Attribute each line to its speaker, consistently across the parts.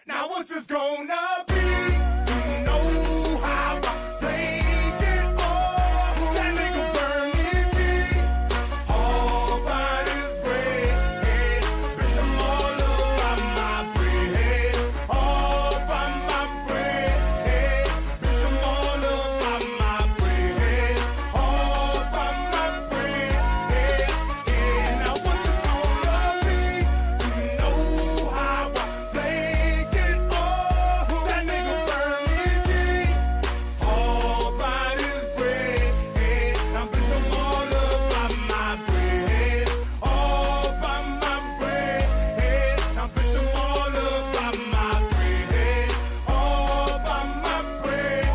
Speaker 1: Now what's this gonna be? You know how I played it all. That nigga burn it deep. All by this bread. Bitch, I'm all up by my bread. All by my bread. Bitch, I'm all up by my bread. All by my bread. Now what's this gonna be? You know how I played it all. That nigga burn it deep. All by this bread. Now bitch, I'm all up by my bread. All by my bread. Now bitch, I'm all up by my bread. All by my bread.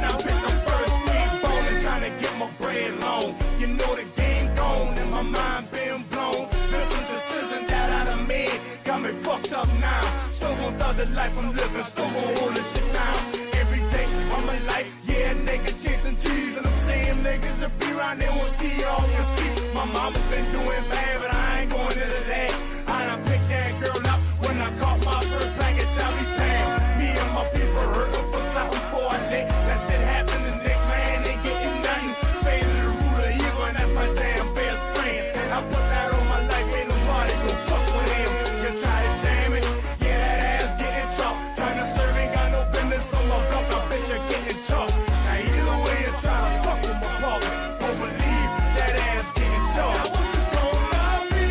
Speaker 1: Now bitch, I'm first week ballin', trying to get my bread long. You know the game gone and my mind been blown. Different decision that I done made got me fucked up now. Still gon' thug the life I'm living, still gon' hold this shit down. Every day of my life, yeah, nigga chasing cheese. And the same niggas that be around, they won't see it off your feet. My mama's been doing bad, but I ain't going into that. I done picked that girl up when I caught my first package of these pounds. Me and my people hurting for something before I say that shit happened. The next man ain't getting nothing. Fade to the root of evil, and that's my damn best friend. I put that on my life, ain't nobody gon' fuck with him. You try to jam it, yeah, that ass getting chopped. Trying to serve ain't got no business on my block, I bet you're getting chopped. Now either way you try to fuck with my pop, don't believe that ass getting chopped. Now what's this gonna be?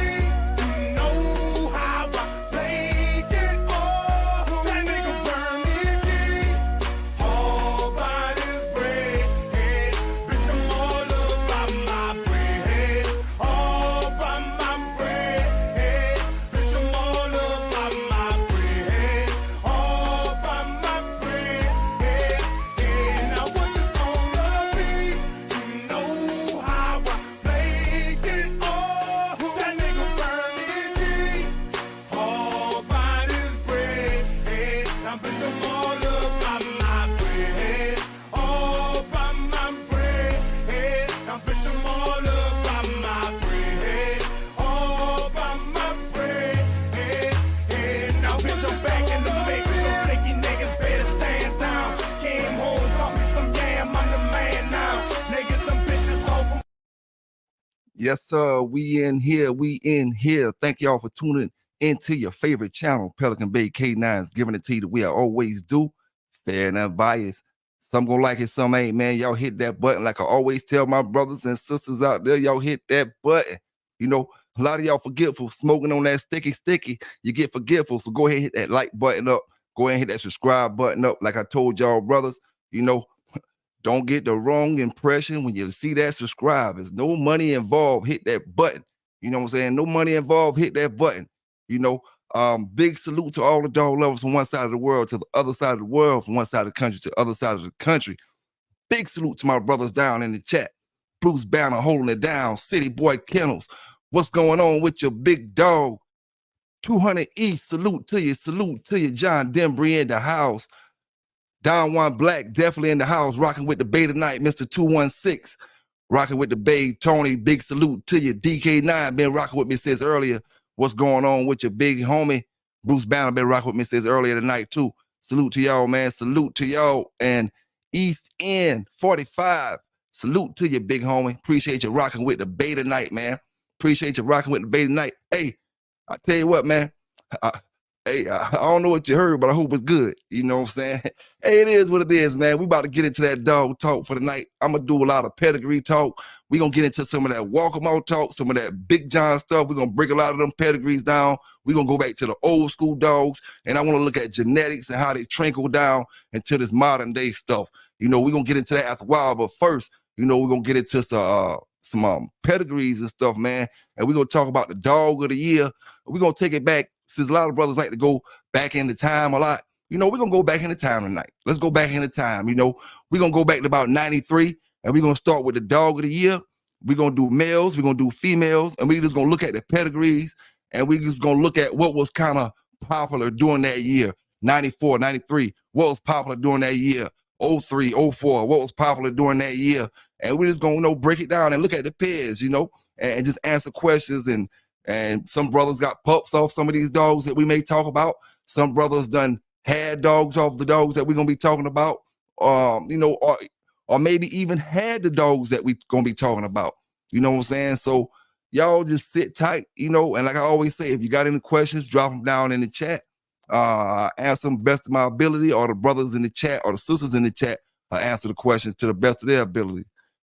Speaker 1: You know how I played it all. That nigga burn it deep. All by this bread. Bitch, I'm all up by my bread. All by my bread. Bitch, I'm all up by my bread. All by my bread. Now what's this gonna be? You know how I played it all. That nigga burn it deep. All by this bread. Now bitch, I'm all up by my bread. All by my bread. Now bitch, I'm all up by my bread. All by my bread. Now bitch, I'm back in the mix. Some flaky niggas better stand down. Came home, got me some yam, I'm the man now. Niggas, some bitches off from
Speaker 2: Yes, sir. We in here. We in here. Thank y'all for tuning into your favorite channel, Pelican Bay K9's giving it to you the way I always do. Fair and unbiased. Some gonna like it, some ain't, man. Y'all hit that button. Like I always tell my brothers and sisters out there, y'all hit that button. You know, a lot of y'all forgetful, smoking on that sticky. You get forgetful. So go ahead and hit that like button up. Go ahead and hit that subscribe button up. Like I told y'all, brothers, you know, don't get the wrong impression when you see that subscribe. There's no money involved. Hit that button. You know what I'm saying? No money involved. Hit that button. You know, big salute to all the dog lovers from one side of the world to the other side of the world, from one side of the country to the other side of the country. Big salute to my brothers down in the chat. Bruce Banner holding it down. City Boy Kennels. What's going on with your big dog? 200 East. Salute to you. Salute to you. John Dembry in the house. Don Juan Black definitely in the house, rocking with the Bay tonight, Mr. 216, rocking with the Bay. Tony, big salute to you. DK9 been rocking with me since earlier. What's going on with your big homie? Bruce Banner been rocking with me since earlier tonight too. Salute to y'all, man. Salute to y'all. And East End 45, salute to you, big homie. Appreciate you rocking with the Bay tonight, man. Appreciate you rocking with the Bay tonight. Hey, I tell you what, man. I don't know what you heard, but I hope it's good. You know what I'm saying? Hey, it is what it is, man. We about to get into that dog talk for the night. I'm going to do a lot of pedigree talk. We're going to get into some of that Walk'em talk, some of that Big John stuff. We're going to break a lot of them pedigrees down. We're going to go back to the old school dogs, and I want to look at genetics and how they trickle down into this modern day stuff. You know, we're going to get into that after a while, but first, you know, we're going to get into some pedigrees and stuff, man, and we're going to talk about the dog of the year. We're going to take it back. Since a lot of brothers like to go back into time a lot, you know, we're going to go back into time tonight. Let's go back into time. You know, we're going to go back to about 93, and we're going to start with the dog of the year. We're going to do males, we're going to do females, and we're just going to look at the pedigrees, and we're just going to look at what was kind of popular during that year, 94, 93, what was popular during that year, 03, 04, what was popular during that year, and we're just going to, you know, break it down and look at the pairs, you know, and just answer questions. And some brothers got pups off some of these dogs that we may talk about. Some brothers done had dogs off the dogs that we're gonna be talking about. You know, or maybe even had the dogs that we gonna be talking about. You know what I'm saying? So y'all just sit tight, you know, and like I always say, if you got any questions, drop them down in the chat. Answer them best of my ability, or the brothers in the chat or the sisters in the chat answer the questions to the best of their ability.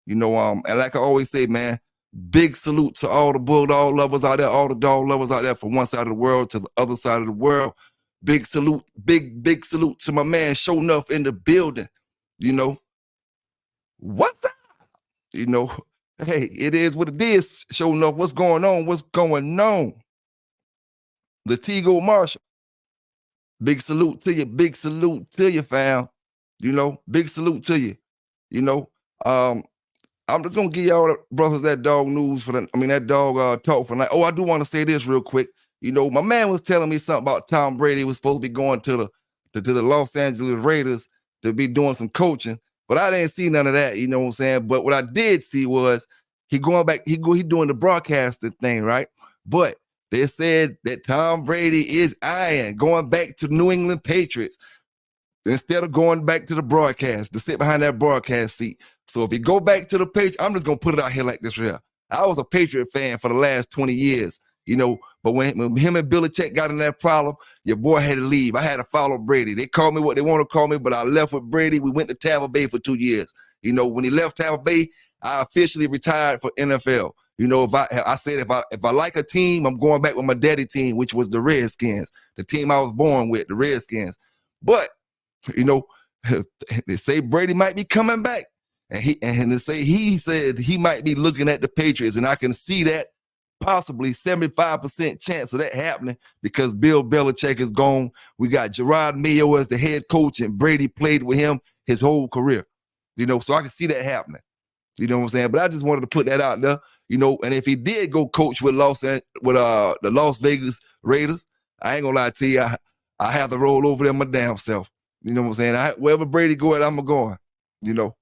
Speaker 2: You know, and like I always say, man, big salute to all the bulldog lovers out there, all the dog lovers out there from one side of the world to the other side of the world. Big salute, big salute to my man Show Enough in the building. You know, what's up? You know, hey, it is what it is. Show Enough, what's going on? What's going on? Latigo Marshall, big salute to you. Big salute to you, fam. You know, big salute to you. You know, I'm just gonna give y'all the brothers that dog news that dog talk for night. Oh, I do want to say this real quick. You know, my man was telling me something about Tom Brady was supposed to be going to the Los Angeles Raiders to be doing some coaching, but I didn't see none of that. You know what I'm saying? But what I did see was he going back. He doing the broadcasting thing, right? But they said that Tom Brady is eyeing going back to New England Patriots instead of going back to the broadcast to sit behind that broadcast seat. So if you go back to the Patriots, I'm just gonna put it out here like this here. I was a Patriot fan for the last 20 years, you know, but when him and Belichick got in that problem, your boy had to leave. I had to follow Brady. They called me what they want to call me, but I left with Brady. We went to Tampa Bay for 2 years. You know, when he left Tampa Bay, I officially retired for NFL. You know, I said if I like a team, I'm going back with my daddy team, which was the Redskins, the team I was born with, the Redskins. But you know, they say Brady might be coming back. And he said he might be looking at the Patriots, and I can see that possibly 75% chance of that happening because Bill Belichick is gone. We got Gerard Mayo as the head coach, and Brady played with him his whole career. You know, so I can see that happening. You know what I'm saying? But I just wanted to put that out there. You know, and if he did go coach with the Las Vegas Raiders, I ain't gonna lie to you, I have to roll over there my damn self. You know what I'm saying? Wherever Brady go at, I'm going. You know.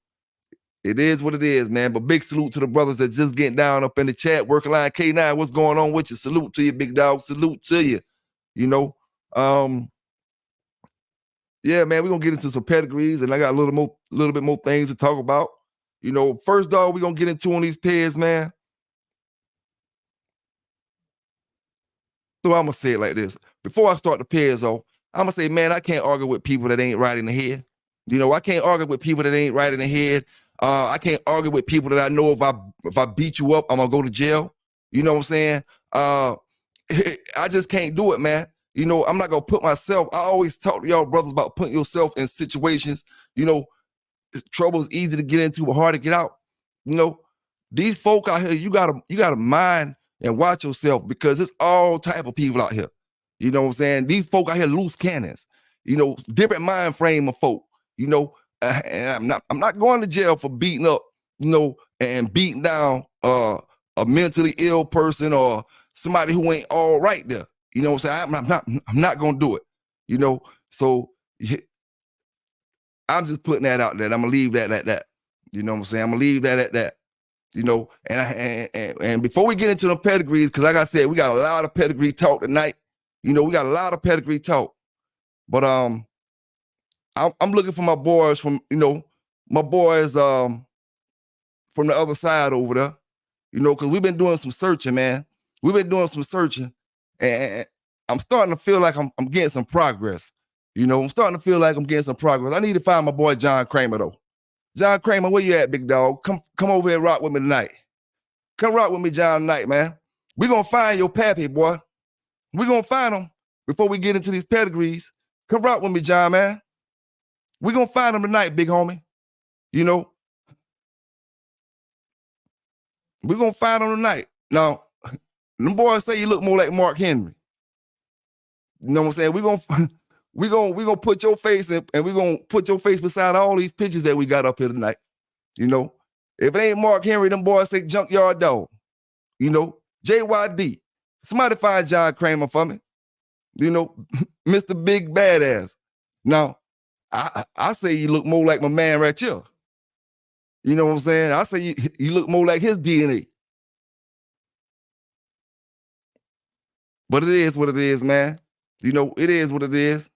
Speaker 2: It is what it is, man. But big salute to the brothers that just getting down up in the chat. Working line K9, what's going on with you? Salute to you, big dog. Salute to you. You know, yeah, man. We're gonna get into some pedigrees, and I got a little bit more things to talk about. You know, first dog we're gonna get into on these pairs, man. So I'm gonna say it like this. Before I start the pairs off, I'm gonna say, man, I can't argue with people that ain't right in the head. You know, I can't argue with people that ain't right in the head. I can't argue with people that I know if I beat you up, I'm gonna go to jail. You know what I'm saying? I just can't do it, man. You know, I'm not gonna put myself. I always talk to y'all brothers about putting yourself in situations. You know, trouble is easy to get into, but hard to get out. You know, these folk out here, you gotta mind and watch yourself because it's all type of people out here. You know what I'm saying? These folk out here loose cannons. You know, different mind frame of folk. You know, and I'm not going to jail for beating up, you know, and beating down a mentally ill person or somebody who ain't all right there. You know what I'm saying? I'm not gonna do it. You know, so I'm just putting that out there. I'm gonna leave that at that. You know what I'm saying? I'm gonna leave that at that. You know, and before we get into the pedigrees, because like I said, we got a lot of pedigree talk tonight. You know, we got a lot of pedigree talk. But I'm looking for my boys from, you know, my boys from the other side over there. You know, because we've been doing some searching, man. We've been doing some searching, and I'm starting to feel like I'm getting some progress. You know, I'm starting to feel like I'm getting some progress. I need to find my boy John Kramer though. John Kramer, where you at, big dog? Come over here and rock with me tonight. Come rock with me, John, tonight, man. We're gonna find your pappy, boy. We're gonna find him before we get into these pedigrees. Come rock with me, John, man. We're gonna find him tonight, big homie. You know, we're gonna find him tonight. Now, them boys say you look more like Mark Henry. You know what I'm saying? We're gonna put your face in, and we're gonna put your face beside all these pictures that we got up here tonight. You know, if it ain't Mark Henry, them boys say Junkyard Dog. You know, JYD. Somebody find John Kramer for me. You know, Mr. Big Badass. Now, I say you look more like my man right here. You know what I'm saying? I say you look more like his DNA. But it is what it is, man. You know, it is what it is.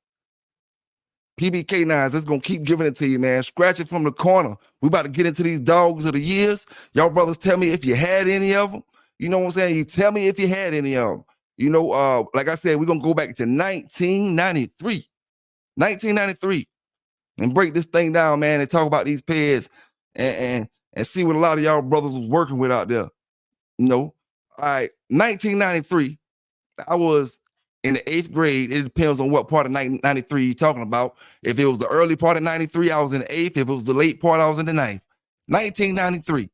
Speaker 2: PBK9s, it's gonna keep giving it to you, man. Scratch it from the corner. We about to get into these dogs of the years. Y'all brothers, tell me if you had any of them. You know what I'm saying? You tell me if you had any of them. You know, like I said, we're gonna go back to 1993. 1993. And break this thing down, man, and talk about these pairs and see what a lot of y'all brothers was working with out there. You know, all right, 1993, I was in the 8th grade. It depends on what part of 1993 you're talking about. If it was the early part of 93, I was in the 8th. If it was the late part, I was in the 9th. 1993,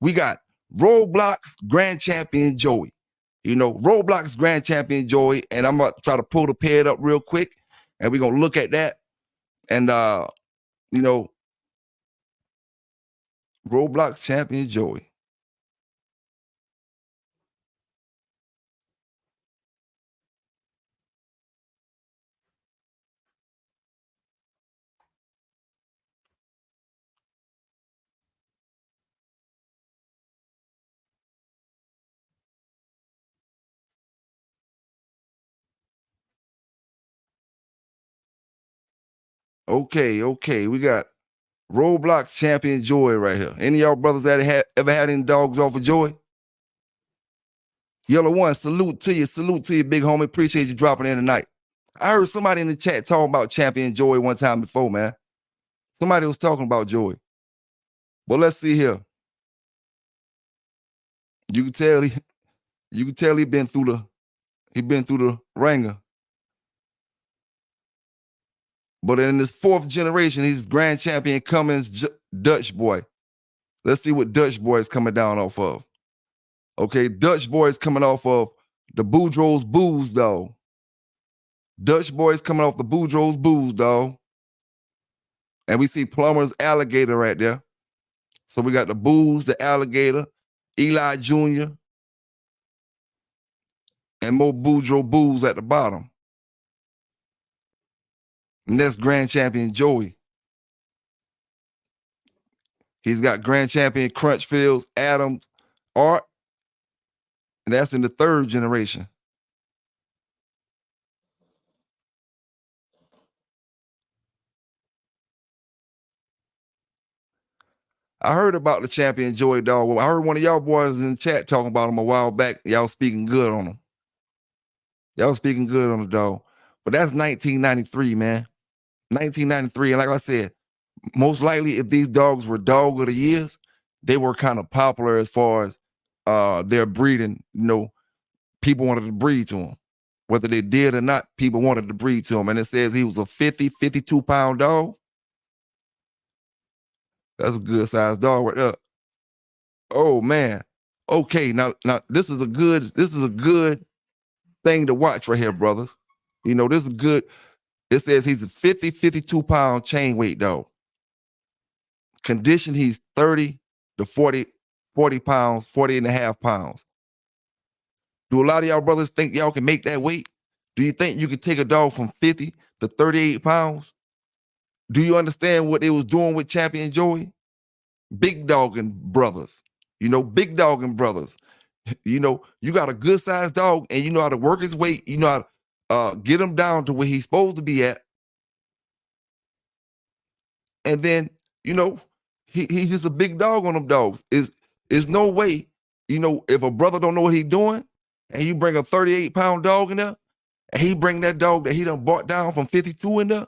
Speaker 2: we got Roblox Grand Champion Joey. You know, Roblox Grand Champion Joey, and I'm gonna try to pull the paired up real quick, and we're gonna look at that. And you know, Roblox Champion Joey. Okay. We got Roblox Champion Joy right here. Any of y'all brothers that ever had any dogs off of Joy? Yellow One, salute to you, big homie. Appreciate you dropping in tonight. I heard somebody in the chat talking about Champion Joy one time before, man. Somebody was talking about Joy. Well, let's see here. You can tell he been through the ringer. But in this 4th generation, he's Grand Champion Cummins Dutch boy. Let's see what Dutch boy is coming down off of. Okay, Dutch boy is coming off of the Boudreaux's Booze, though. Dutch boy is coming off the Boudreaux's Booze, though. And we see Plumber's Alligator right there. So we got the Booze, the Alligator, Eli Jr., and Mo Boudreaux Booze at the bottom. And that's Grand Champion Joey. He's got Grand Champion Crunchfields, Adams, Art, and that's in the 3rd generation. I heard about the Champion Joey dog. I heard one of y'all boys in the chat talking about him a while back. Y'all speaking good on him. Y'all speaking good on the dog. But that's 1993, man. 1993. And like I said, most likely if these dogs were dog of the years, they were kind of popular as far as their breeding. You know, people wanted to breed to them. Whether they did or not, people wanted to breed to him. And it says he was a 52-pound dog. That's a good sized dog right there. Oh man. Okay, now this is a good thing to watch right here, brothers. You know, this is good. It says he's a 52-pound chain weight dog. Condition, he's 30 to 40 pounds, 40 and a half pounds. Do a lot of y'all brothers think y'all can make that weight? Do you think you can take a dog from 50 to 38 pounds? Do you understand what they was doing with Champion Joey? Big dogging brothers. You know, big dogging brothers. You know, you got a good sized dog and you know how to work his weight. You know how to get him down to where he's supposed to be at. And then, you know, he's just a big dog on them dogs. Is no way, you know, if a brother don't know what he's doing and you bring a 38-pound dog in there and he bring that dog that he done bought down from 52 in there,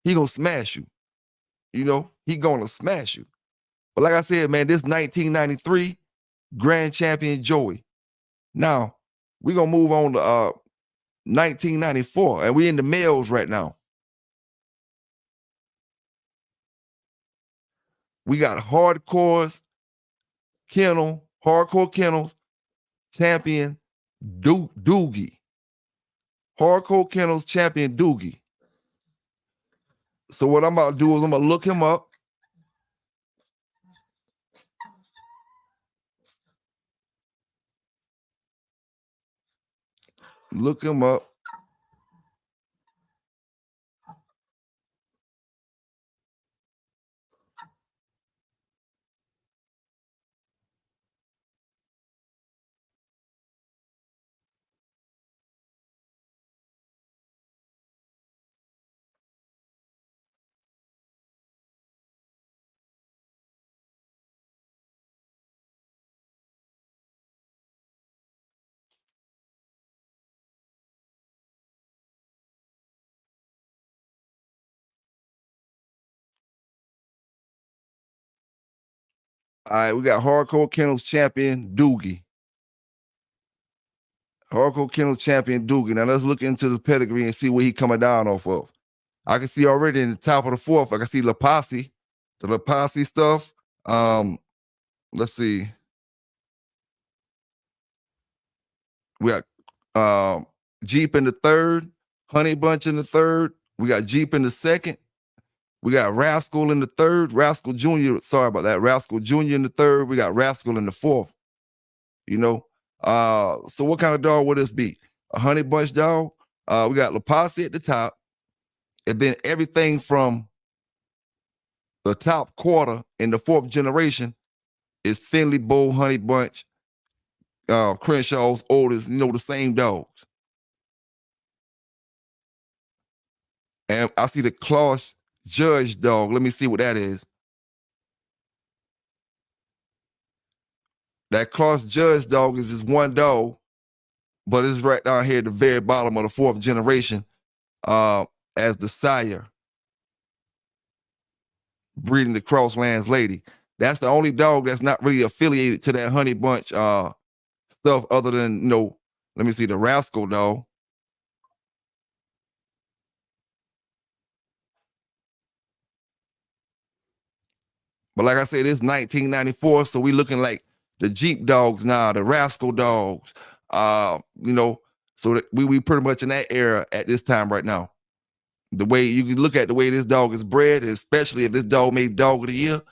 Speaker 2: he gonna smash you. You know, he gonna smash you. But like I said, man, this 1993 Grand Champion Joey. Now, we're gonna move on to 1994, and we in the males right now. We got Hardcore Kennels Champion Doogie. Hardcore Kennels Champion Doogie. So what I'm about to do is I'm gonna look him up. Look him up. All right, we got Hardcore Kennels champion Doogie. Hardcore Kennels champion Doogie. Now let's look into the pedigree and see where he coming down off of. I can see already in the top of the fourth, I can see La Posse, the La Posse stuff. Let's see. We got Jeep in the third, Honey Bunch in the third. We got Jeep in the second. We got Rascal in the third, Rascal Jr. Sorry about that. Rascal Jr. in the third. We got Rascal in the fourth. You know. So what kind of dog would this be? A Honey Bunch dog. We got La Posse at the top. And then everything from the top quarter in the fourth generation is Finley, Bull, Honey Bunch, Crenshaw's oldest, the same dogs. And I see the Klaus Judge dog. Let me see what that is. That Klaus Judge dog is just one dog, but it's right down here at the very bottom of the fourth generation as the sire breeding the Crosslands Lady. That's the only dog that's not really affiliated to that Honey Bunch stuff other than, let me see, the Rascal dog. But like I said, it's 1994, so we looking like the Jeep dogs now, the Rascal dogs, so that we pretty much in that era at this time right now. The way you can look at the way this dog is bred, especially if this dog made dog of the year,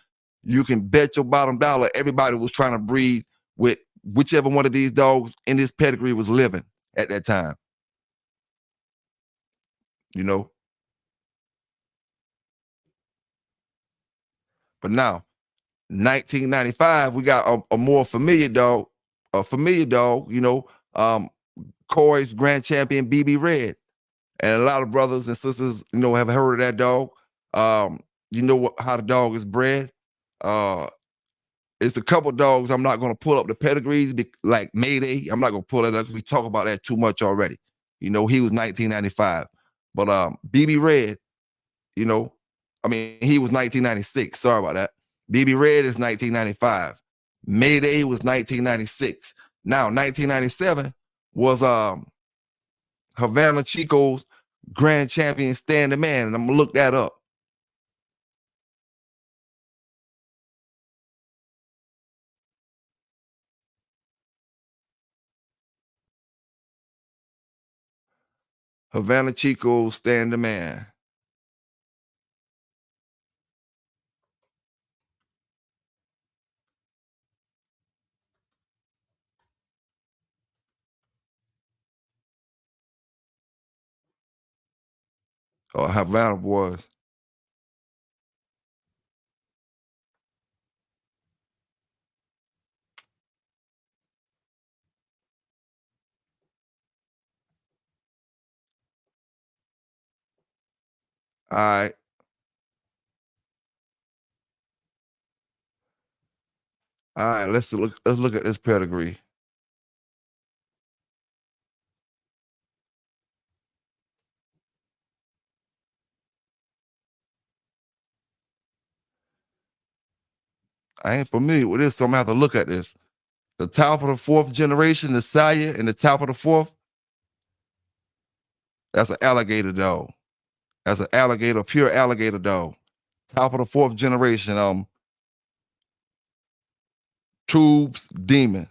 Speaker 2: you can bet your bottom dollar everybody was trying to breed with whichever one of these dogs in this pedigree was living at that time. But now, 1995, we got a more familiar dog, Corey's grand champion BB Red. And a lot of brothers and sisters, have heard of that dog. How the dog is bred. It's a couple dogs. I'm not going to pull up the pedigrees like Mayday. I'm not going to pull that up because we talk about that too much already. He was 1995. But BB Red, he was 1996. Sorry about that. BB Red is 1995. Mayday was 1996. Now, 1997 was Havana Chico's grand champion Stan the Man, and I'm gonna look that up. Havana Chico Stan the Man. Or Havana Boys. All right. All right, let's look at this pedigree. I ain't familiar with this, so I'm gonna have to look at this. The top of the fourth generation, the sire, and the top of the fourth, that's an alligator dog. That's an alligator, pure alligator dog. Top of the fourth generation, Tubes Demon.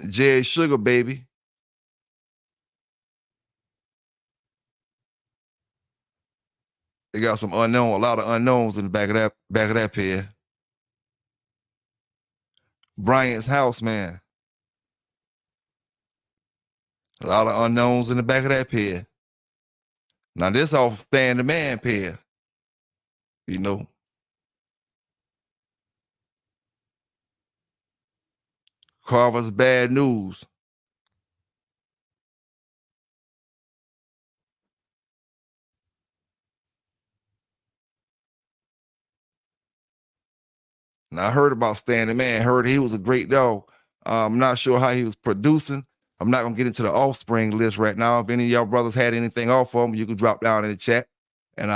Speaker 2: Jerry Sugar Baby. They got a lot of unknowns in the back of that pair. Bryant's House, man. A lot of unknowns in the back of that pair. Now this off Stan the Man pair. Carver's Bad News. Now I heard about Stan the Man. Heard he was a great dog. I'm not sure how he was producing. I'm not gonna get into the offspring list right now. If any of y'all brothers had anything off of him, you could drop down in the chat and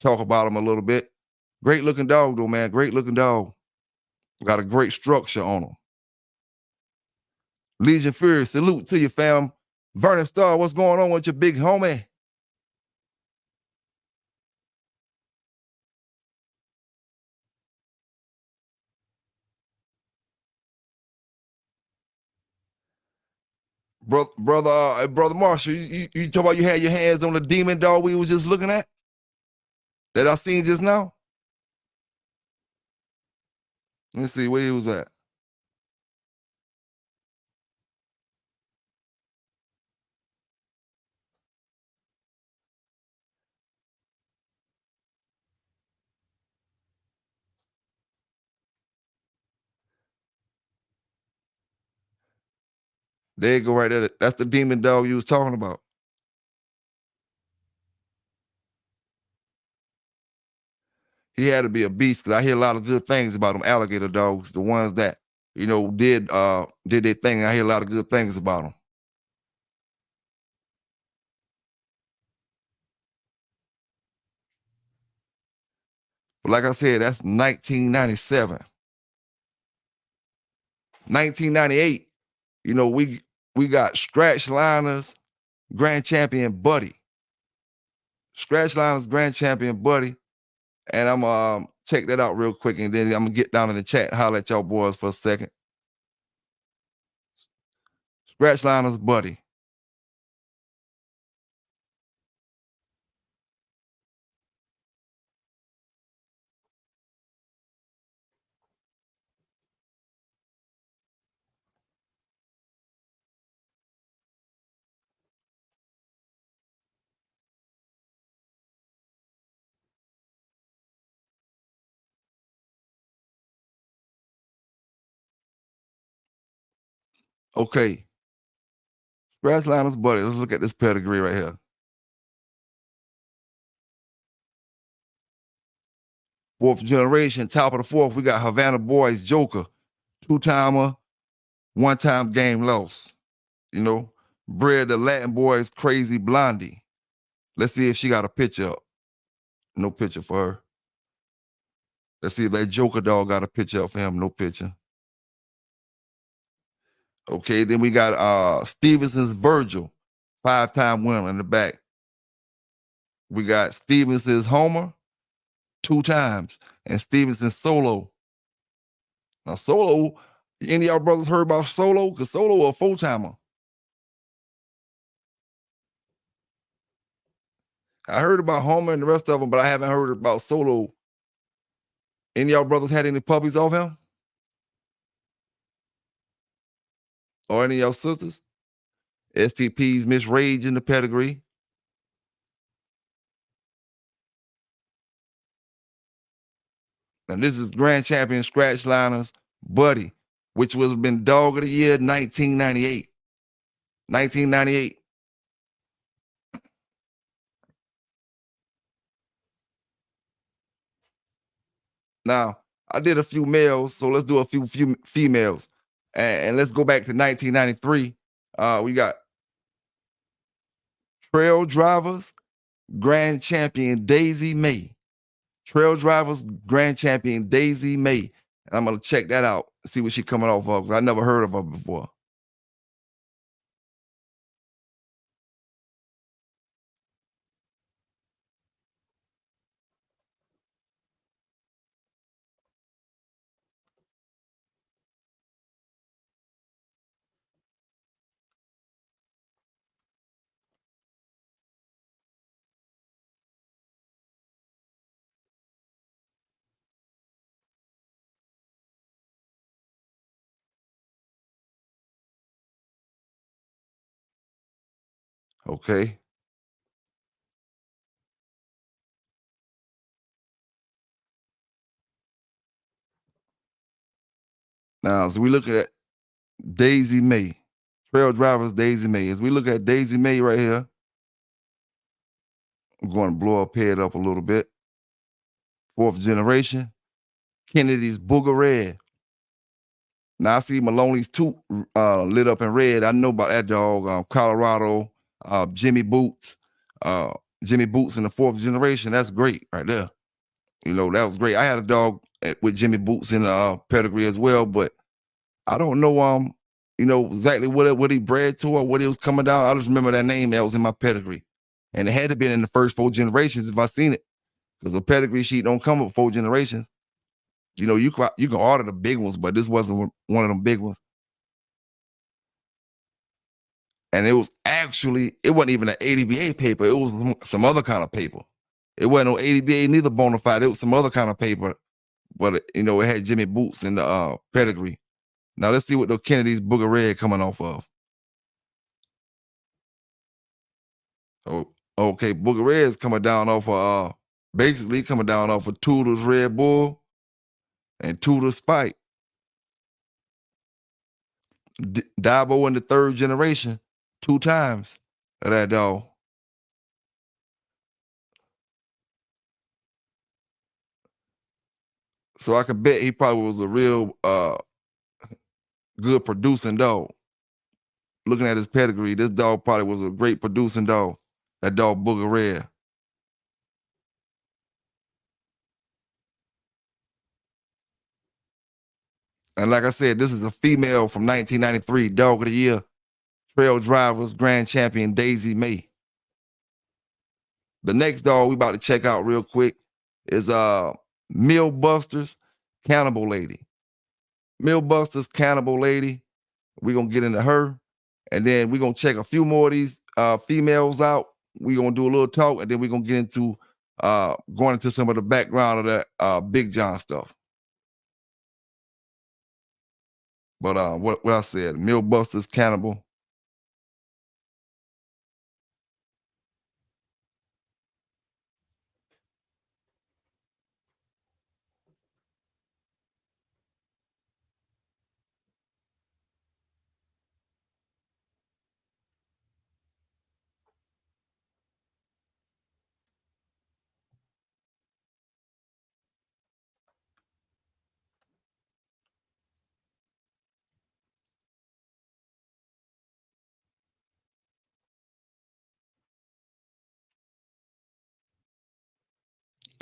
Speaker 2: talk about him a little bit. Great looking dog, though, man. Great looking dog. Got a great structure on him. Legion Fury, salute to you, fam. Vernon Star, what's going on with your big homie? Brother Marshall, you talk about you had your hands on the demon dog we was just looking at? That I seen just now? Let me see where he was at. There you go right there. That's the demon dog you was talking about. He had to be a beast because I hear a lot of good things about them alligator dogs, the ones that, did their thing. I hear a lot of good things about them. But like I said, that's 1997. 1998, we got Scratch Liners Grand Champion Buddy. Scratch Liners Grand Champion Buddy. And I'm check that out real quick, and then I'm gonna get down in the chat, holler at y'all boys for a second. Scratch Liners Buddy. Okay. Scratch Liners Buddy. Let's look at this pedigree right here. Fourth generation, top of the fourth, we got Havana Boys Joker, two-timer, one-time game loss. Bred the Latin Boys Crazy Blondie. Let's see if she got a picture up. No picture for her. Let's see if that Joker dog got a picture up for him. No picture. Okay, then we got Stevenson's Virgil, five-time winner in the back. We got Stevenson's Homer, 2 times, and Stevenson's Solo. Now, Solo, any of y'all brothers heard about Solo? Because Solo a 4-timer. I heard about Homer and the rest of them, but I haven't heard about Solo. Any of y'all brothers had any puppies off him? Or any of y'all sisters? STP's Miss Rage in the pedigree. And this is Grand Champion Scratch Liners Buddy, which would have been Dog of the Year 1998. 1998. Now, I did a few males, so let's do a few females. And let's go back to 1993. We got Trail Drivers Grand Champion Daisy May. Trail Drivers Grand Champion Daisy May. And I'm going to check that out, see what she's coming off of, because I never heard of her before. Okay. Now, as we look at Daisy May, Trail Drivers Daisy May. As we look at Daisy May right here, I'm going to blow up head up a little bit. 4th generation, Kennedy's Booger Red. Now I see Maloney's tooth lit up in red. I know about that dog. Colorado, Jimmy Boots, Jimmy Boots in the 4th generation. That's great right there. You know, that was great. I had a dog with Jimmy Boots in the pedigree as well, but I don't know you know, exactly what he bred to or what he was coming down. I just remember that name that was in my pedigree. And it had to been in the first 4 generations if I seen it. Because the pedigree sheet don't come with 4 generations. You know, you can order the big ones, but this wasn't one of them big ones. And it wasn't even an ADBA paper. It was some other kind of paper. It wasn't no ADBA, neither bona fide. It was some other kind of paper. But, you know, it had Jimmy Boots in the pedigree. Now let's see what the Kennedy's Booger Red coming off of. Oh, okay, Booger Red's coming down off of basically coming down off of Tudor's Red Bull and Tudor's Spike. Dabo in the 3rd generation, 2 times of that dog. So I can bet he probably was a real good producing dog. Looking at his pedigree, this dog probably was a great producing dog. That dog Booger Red. And like I said, this is a female from 1993, Dog of the Year, Trail Drivers Grand Champion Daisy May. The next dog we about to check out real quick is Mill Buster's Cannibal Lady. Mill Buster's Cannibal Lady. We're gonna get into her, and then we're gonna check a few more of these females out. We're gonna do a little talk, and then we're gonna get into going into some of the background of that Big John stuff. But what I said, Mill Buster's Cannibal.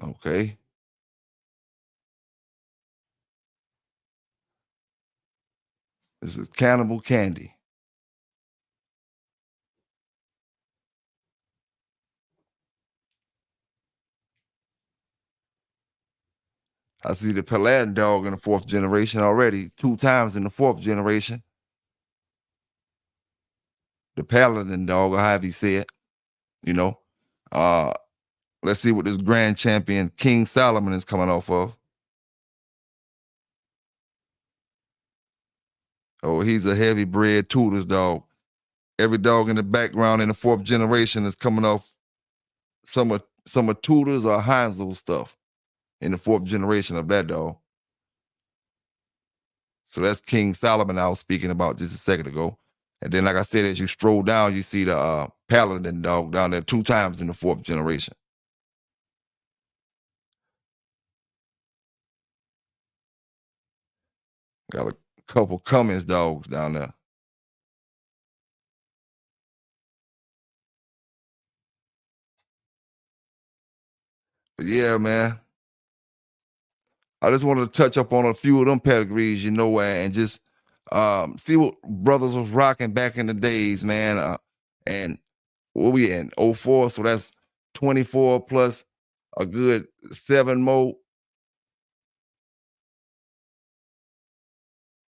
Speaker 2: Okay. This is Cannibal Candy. I see the Paladin dog in the 4th generation already, 2 times in the 4th generation. The Paladin dog, or however you say it, you know. Let's see what this Grand Champion King Solomon is coming off of. Oh, he's a heavy bred Tudor's dog. Every dog in the background in the 4th generation is coming off some of Tudor's or Heinzel's stuff in the 4th generation of that dog. So that's King Solomon I was speaking about just a second ago. And then, like I said, as you stroll down, you see the Paladin dog down there 2 times in the 4th generation. Got a couple Cummins dogs down there. But yeah, man. I just wanted to touch up on a few of them pedigrees, you know, and just see what brothers was rocking back in the days, man. And what we in 04, so that's 24 plus a good 7 more.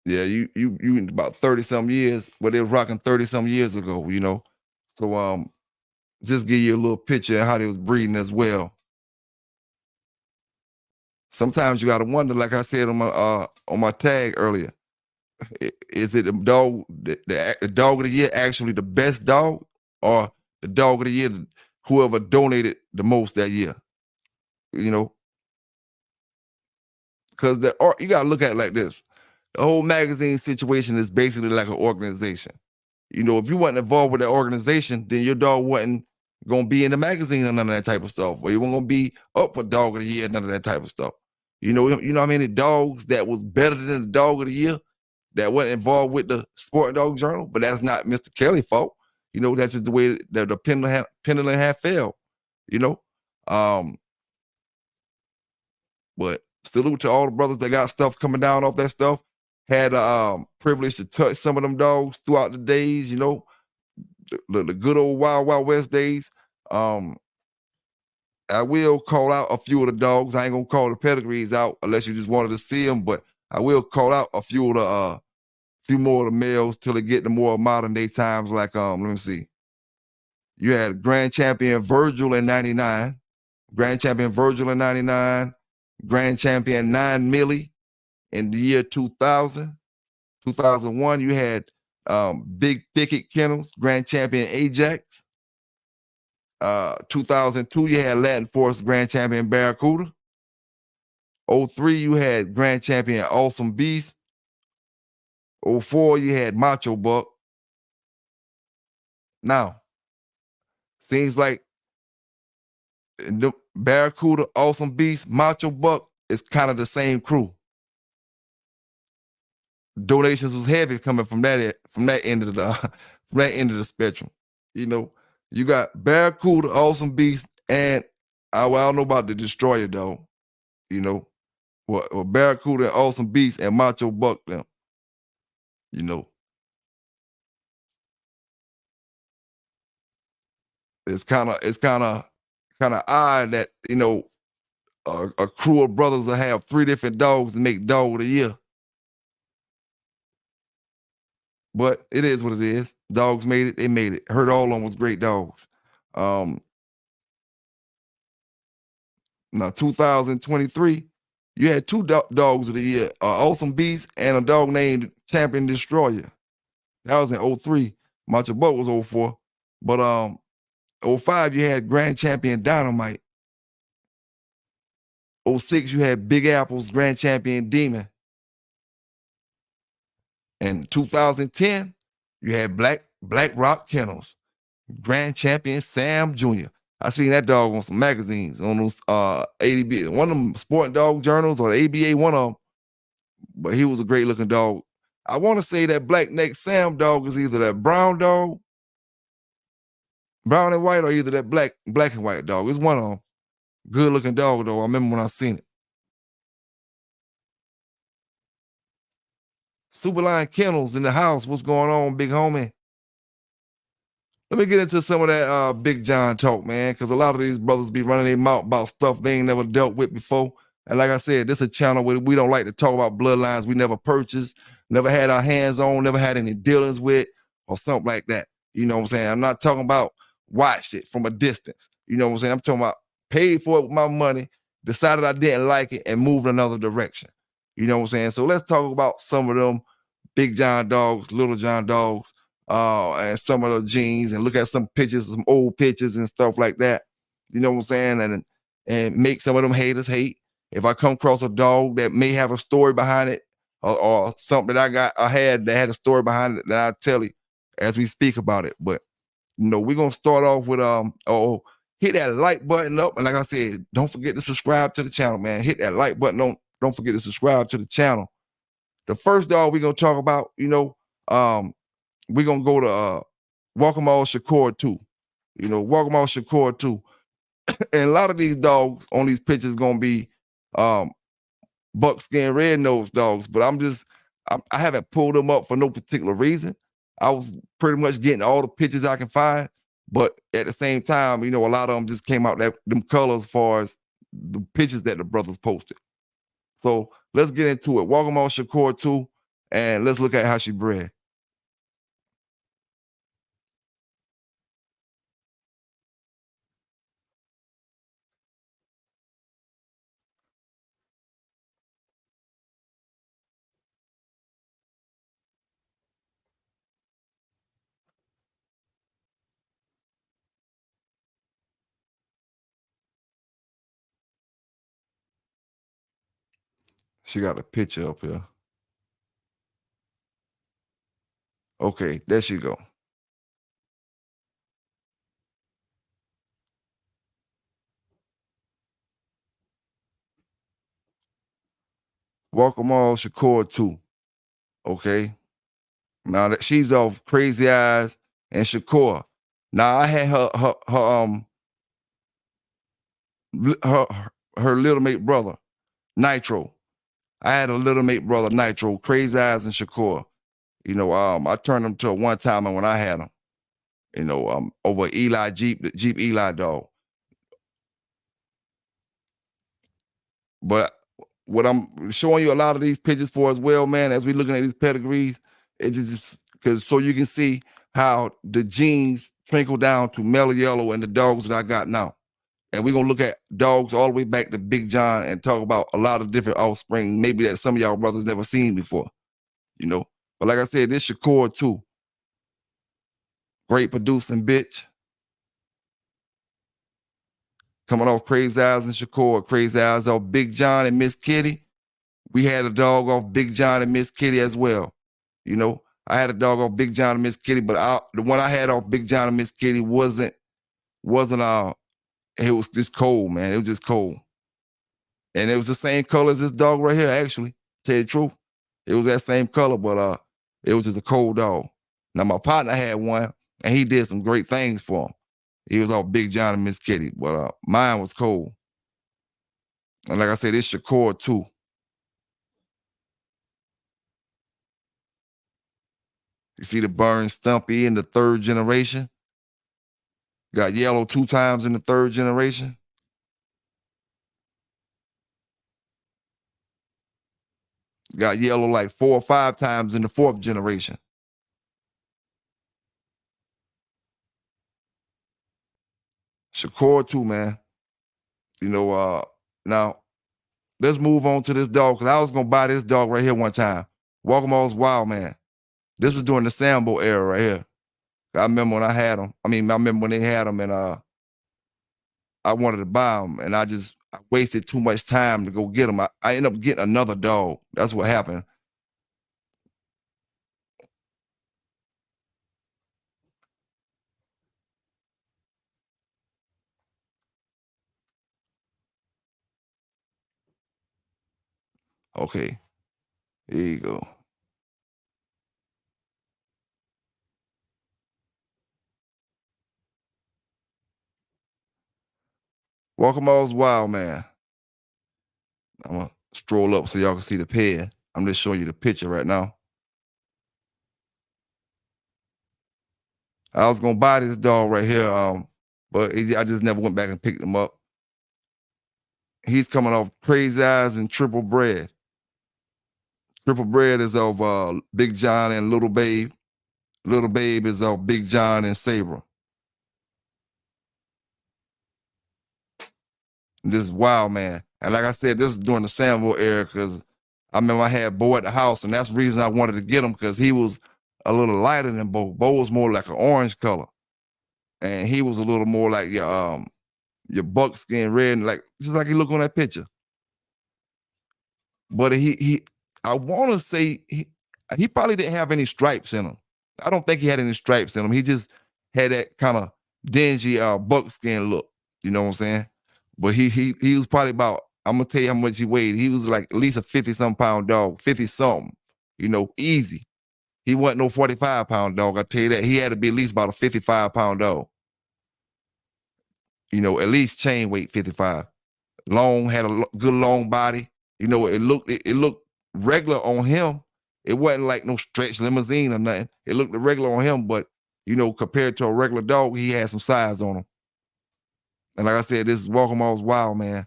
Speaker 2: Yeah, you in about 30 some years, but they was rocking 30 some years ago, you know. So just give you a little picture of how they was breeding as well. Sometimes you gotta wonder, like I said on my tag earlier, is it the dog, the dog of the year actually the best dog, or the dog of the year whoever donated the most that year? You know, because you gotta look at it like this. The whole magazine situation is basically like an organization. You know, if you wasn't involved with that organization, then your dog wasn't gonna be in the magazine or none of that type of stuff. Or you weren't gonna be up for dog of the year, none of that type of stuff. You know how many dogs that was better than the dog of the year that wasn't involved with the Sport Dog Journal, but that's not Mr. Kelly's fault. You know, that's just the way that the pendulum had fell. you know. Um, but salute to all the brothers that got stuff coming down off that stuff. Had privilege to touch some of them dogs throughout the days, you know, the good old Wild Wild West days. Um, I will call out a few of the dogs. I ain't gonna call the pedigrees out unless you just wanted to see them, but I will call out a few of the few more of the males till they get to more modern day times. Like let me see. You had Grand Champion Virgil in '99, Grand Champion Virgil in '99, Grand Champion 9 Millie in the year 2000. 2001, you had Big Thicket Kennels, Grand Champion Ajax. 2002, you had Latin Force Grand Champion Barracuda. '03, you had Grand Champion Awesome Beast. '04, you had Macho Buck. Now, seems like the Barracuda, Awesome Beast, Macho Buck is kind of the same crew. Donations was heavy coming from that end of the from that end of the spectrum. You know, you got Barracuda, Awesome Beast, and well, I don't know about the Destroyer though. You know, well, Barracuda, Awesome Beast, and Macho Buck them. You know, it's kind of odd that a crew of brothers will have 3 different dogs and make dog of the year. But it is what it is. Dogs made it. They made it. Heard all of them was great dogs. Um, Now 2023, you had 2 dogs of the year, Awesome Beast and a dog named Champion Destroyer. That was in '03. Macho Buck was '04. But '05, you had Grand Champion Dynamite. '06, you had Big Apple's Grand Champion Demon. And 2010, you had Black Rock Kennels, Grand Champion Sam Jr. I seen that dog on some magazines, on those ADB, one of them Sport Dog Journals or the ABA, one of them. But he was a great looking dog. I want to say that Black Neck Sam dog is either that brown dog, brown and white, or either that black and white dog. It's one of them. Good looking dog though. I remember when I seen it. Superline Kennels in the house. What's going on, big homie? Let me get into some of that Big John talk, man, because a lot of these brothers be running their mouth about stuff they ain't never dealt with before. And like I said, this is a channel where we don't like to talk about bloodlines we never purchased, never had our hands on, never had any dealings with, or something like that. You know what I'm saying? I'm not talking about watched it from a distance. You know what I'm saying? I'm talking about paid for it with my money, decided I didn't like it, and moved another direction. You know what I'm saying? So let's talk about some of them Big John dogs, Little John dogs, and some of the genes, and look at some pictures, some old pictures and stuff like that. You know what I'm saying? And make some of them haters hate. If I come across a dog that may have a story behind it, or something that I had that had a story behind it, then I'll tell you as we speak about it. But we're gonna start off with hit that like button up, and like I said, don't forget to subscribe to the channel, man. Hit that like button. Don't forget to subscribe to the channel. The first dog we're gonna talk about, we're gonna go to Walkamal Shakur 2. Walkamal Shakur 2. And a lot of these dogs on these pictures gonna be buckskin red nosed dogs, but I haven't pulled them up for no particular reason. I was pretty much getting all the pictures I can find, but at the same time, a lot of them just came out them colors as far as the pictures that the brothers posted. So let's get into it. Walkamal Shakur 2, and let's look at how she bred. She got a picture up here. Okay, there she go. Walkamal Shakur 2. Okay. Now that she's off Crazy Eyes and Shakur. Now I had her her her little mate brother, Nitro. I had a little mate brother, Nitro, Crazy Eyes and Shakur. I turned him to a one timer when I had him. Over Eli Jeep, the Jeep Eli dog. But what I'm showing you a lot of these pictures for as well, man, as we looking at these pedigrees, it's just because so you can see how the genes trickle down to mellow yellow and the dogs that I got now. And we're gonna look at dogs all the way back to Big John and talk about a lot of different offspring, maybe that some of y'all brothers never seen before, you know. But like I said, this Shakur too. Great producing bitch. Coming off Crazy Eyes and Shakur, Crazy Eyes off Big John and Miss Kitty. We had a dog off Big John and Miss Kitty as well. I had a dog off Big John and Miss Kitty, but the one I had off Big John and Miss Kitty wasn't it was just cold, man. It was just cold. And it was the same color as this dog right here, actually. Tell you the truth. It was that same color, but it was just a cold dog. Now my partner had one and he did some great things for him. He was off Big John and Miss Kitty, but mine was cold. And like I said, it's Shakur too. You see the Burn Stumpy in the third generation? Got yellow 2 times in the third generation. Got yellow like 4 or 5 times in the fourth generation. Shakur too, man. Now let's move on to this dog because I was gonna buy this dog right here one time. Walkmall's Wild Man. This is during the Sambo era right here. I remember when I had them. I remember when they had them, and I wanted to buy them, and I wasted too much time to go get them. I ended up getting another dog. That's what happened. Okay, here you go. Walkmall's Wild Man. I'm gonna stroll up so y'all can see the pair. I'm just showing you the picture right now. I was gonna buy this dog right here, but I just never went back and picked him up. He's coming off Crazy Eyes and Triple Bread. Triple Bread is of Big John and Little Babe. Little Babe is of Big John and Sabre. This is Wild Man. And like I said, this is during the Sambo era because I remember I had Bo at the house, and that's the reason I wanted to get him because he was a little lighter than Bo. Bo was more like an orange color, and he was a little more like your buckskin red, and like just like you look on that picture. But I want to say he probably didn't have any stripes in him. I don't think he had any stripes in him. He just had that kind of dingy buckskin look. You know what I'm saying? But he was probably about, I'm gonna tell you how much he weighed. He was like at least a 50-some pound dog, 50 something, easy. He wasn't no 45-pound dog, I tell you that. He had to be at least about a 55-pound dog. At least chain weight 55. Long, had a good long body. It looked regular on him. It wasn't like no stretch limousine or nothing. It looked regular on him, but compared to a regular dog, he had some size on him. And like I said, this is Walkmall's Wild Man.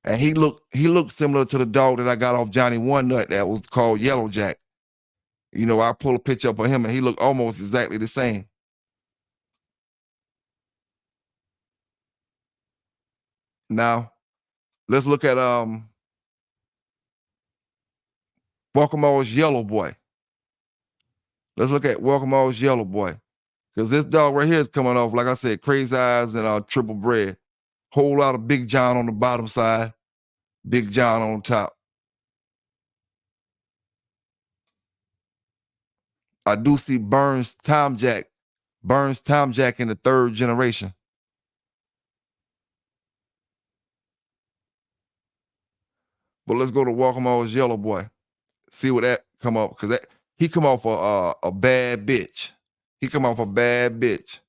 Speaker 2: And he looked similar to the dog that I got off Johnny One Nut that was called Yellow Jack. I pull a picture up of him and he looked almost exactly the same. Now, let's look at Walkmall's Yellow Boy. Let's look at Walkmall's Yellow Boy. Because this dog right here is coming off, like I said, Crazy Eyes and Triple Bread. Whole lot of Big John on the bottom side, Big John on top. I do see Burns Tom Jack in the third generation. But let's go to Walkmall's Yellow Boy. See what that come up, because he come off a bad bitch. He come off a bad bitch.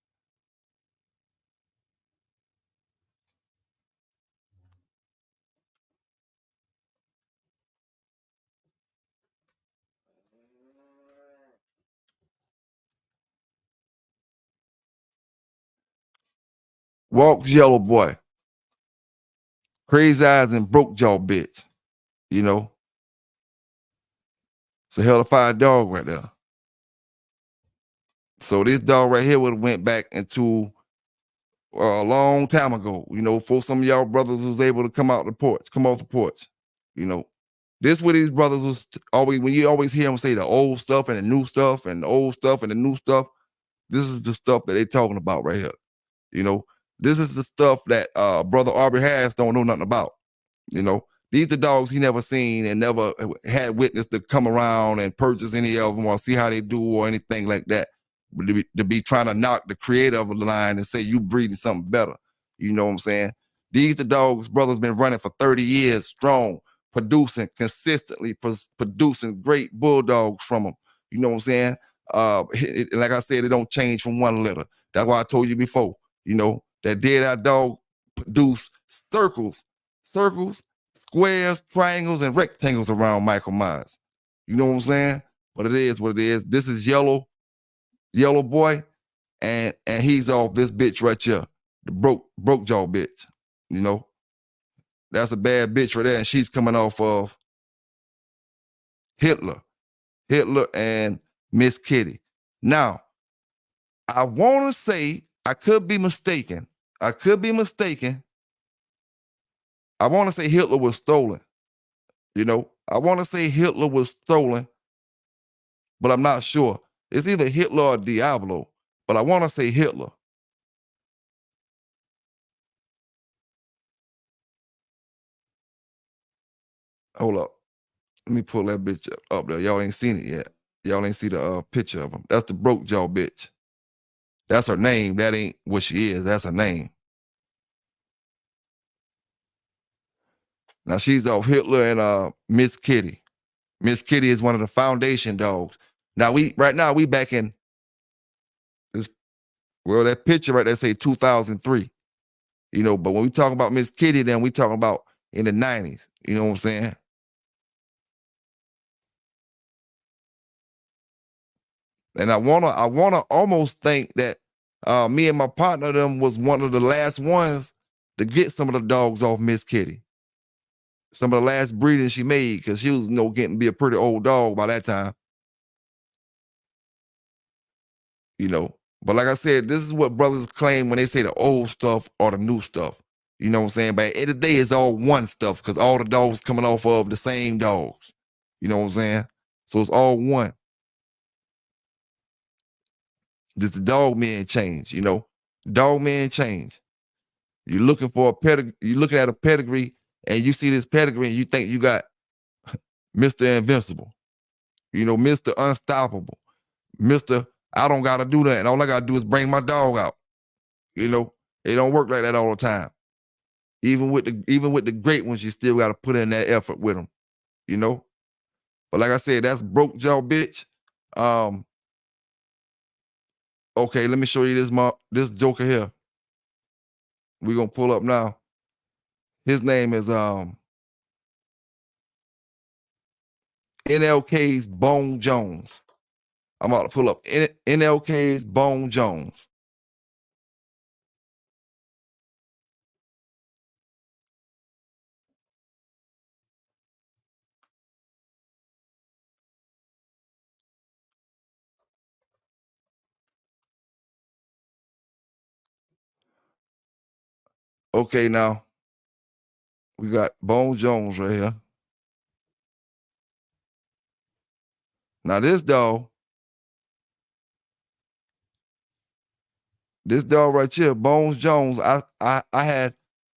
Speaker 2: Walks yellow boy. Crazy eyes and broke jaw bitch. You know, it's a hellified dog right there. So this dog right here would have went back into a long time ago, you know, for some of y'all brothers was able to come off the porch, you know. This what these brothers was always, when you always hear them say the old stuff and the new stuff and the old stuff and the new stuff, this is the stuff that they talking about right here, you know. This is the stuff that Brother Aubrey Harris don't know nothing about, you know. These are dogs he never seen and never had witness to come around and purchase any of them or see how they do or anything like that. To be trying to knock the creator of the line and say you breeding something better. You know what I'm saying? These the dogs brothers been running for 30 years strong, producing consistently, producing great bulldogs from them. You know what I'm saying? Like I said, it don't change from one litter. That's why I told you before, you know, that dead-eye dog produce circles, squares, triangles, and rectangles around Michael Myers. You know what I'm saying? But it is what it is. This is yellow boy, and he's off this bitch right here, the broke jaw bitch. You know, that's a bad bitch right there, and she's coming off of Hitler and Miss Kitty. Now, I want to say I could be mistaken. I want to say Hitler was stolen. You know, I want to say Hitler was stolen, but I'm not sure. It's either Hitler or Diablo, but I want to say Hitler. Hold up. Let me pull that bitch up there. Y'all ain't seen it yet. Y'all ain't see the picture of him. That's the broke jaw bitch. That's her name. That ain't what she is. That's her name. Now she's off Hitler and Miss Kitty. Miss Kitty is one of the foundation dogs. Now we back in this, well, that picture right there say 2003. You know, but when we talk about Miss Kitty, then we talking about in the 90s. You know what I'm saying? And I wanna almost think that me and my partner them was one of the last ones to get some of the dogs off Miss Kitty. Some of the last breeding she made, because she was, you know, getting to be a pretty old dog by that time. You know. But like I said, this is what brothers claim when they say the old stuff or the new stuff. You know what I'm saying? But at the end of the day, it's all one stuff because all the dogs coming off of the same dogs. You know what I'm saying? So it's all one. Just the dog man change, you know. Dog man change. You're looking for a pedigree, you're looking at a pedigree, and you see this pedigree, and you think you got Mr. Invincible, you know, Mr. Unstoppable, Mr. I don't gotta do that. All I gotta do is bring my dog out. You know, it don't work like that all the time. Even with the great ones, you still gotta put in that effort with them, you know. But like I said, that's broke jaw bitch. Okay, let me show you this joker here. We're gonna pull up now. His name is NLK's Bone Jones. I'm about to pull up NLK's Bone Jones. Okay, now we got Bone Jones right here. Now this dog right here, Bones Jones, I had,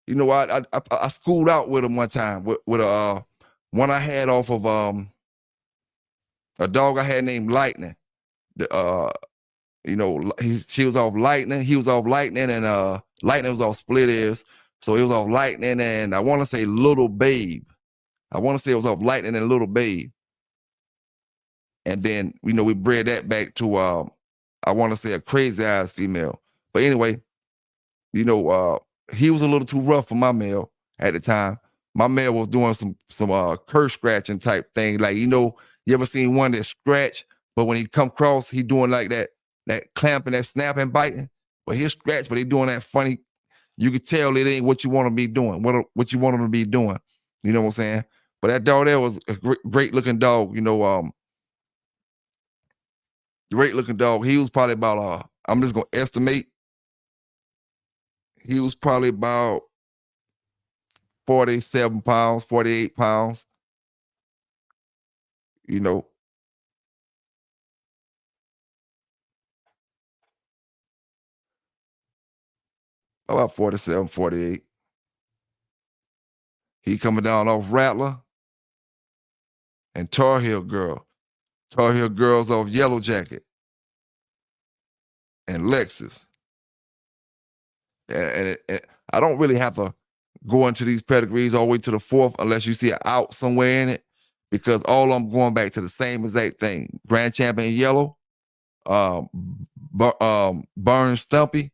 Speaker 2: you know, I schooled out with him one time with a one I had off of a dog I had named Lightning. The you know, she was off Lightning, he was off Lightning, and Lightning was off Split Ears. So it was off Lightning and I want to say Little Babe. I want to say it was off Lightning and Little Babe. And then, you know, we bred that back to I want to say a Crazy Eyes female. But anyway, you know, he was a little too rough for my male at the time. My male was doing some curse scratching type thing. Like, you know, you ever seen one that scratch, but when he come across, he doing like that clamping, that snapping, biting. But he'll scratch, but he doing that funny, you could tell it ain't what you want to be doing, what you want them to be doing. You know what I'm saying? But that dog there was a great looking dog. Great looking dog. He was probably about I'm just gonna estimate he was probably about 47 pounds, 48 pounds. You know, about 47, 48. He coming down off Rattler and Tar Heel Girl. Tar Heel Girls off Yellow Jacket and Lexus. And I don't really have to go into these pedigrees all the way to the fourth unless you see an out somewhere in it, because all I'm going back to the same exact thing. Grand Champion Yellow, Burn Stumpy,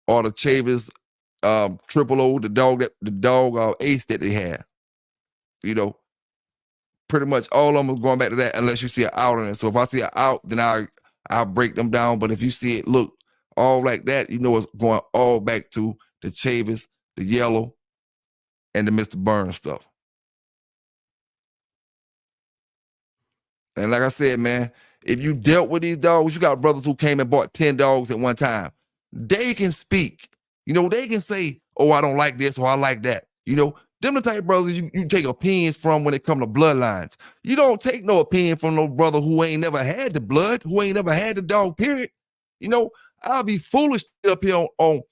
Speaker 2: or the Chavis Triple O, the dog Ace that they had. You know, pretty much all of them are going back to that unless you see an out in it. So if I see an out, then I'll break them down. But if you see it look all like that, you know it's going all back to the Chavis, the Yellow, and the Mr. Burns stuff. And like I said, man, if you dealt with these dogs, you got brothers who came and bought 10 dogs at one time. They can speak. They can say, oh, I don't like this or I like that. Them the type of brothers you take opinions from when it come to bloodlines. You don't take no opinion from no brother who ain't never had the blood, who ain't never had the dog, period. I'll be foolish up here on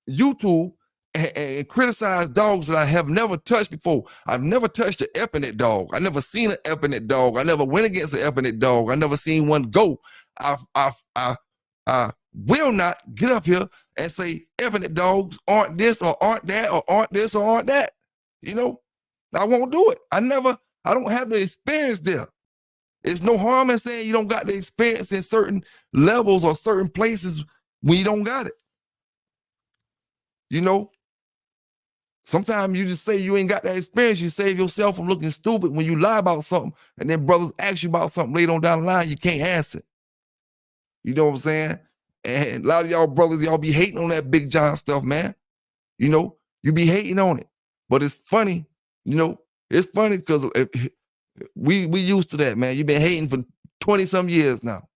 Speaker 2: YouTube and criticize dogs that I have never touched before. I've never touched an Epinette dog. I never seen an Epinette dog. I never went against an Epinette dog. I never seen one go. I will not get up here and say Epinette dogs aren't this or aren't that or aren't this or aren't that. I won't do it. I don't have the experience there. It's no harm in saying you don't got the experience in certain levels or certain places when you don't got it. Sometimes you just say you ain't got that experience. You save yourself from looking stupid when you lie about something, and then brothers ask you about something later on down the line, you can't answer. You know what I'm saying? And a lot of y'all brothers, y'all be hating on that Big John stuff, man. You be hating on it. But it's funny, it's funny because we used to that, man. You've been hating for 20-some years now,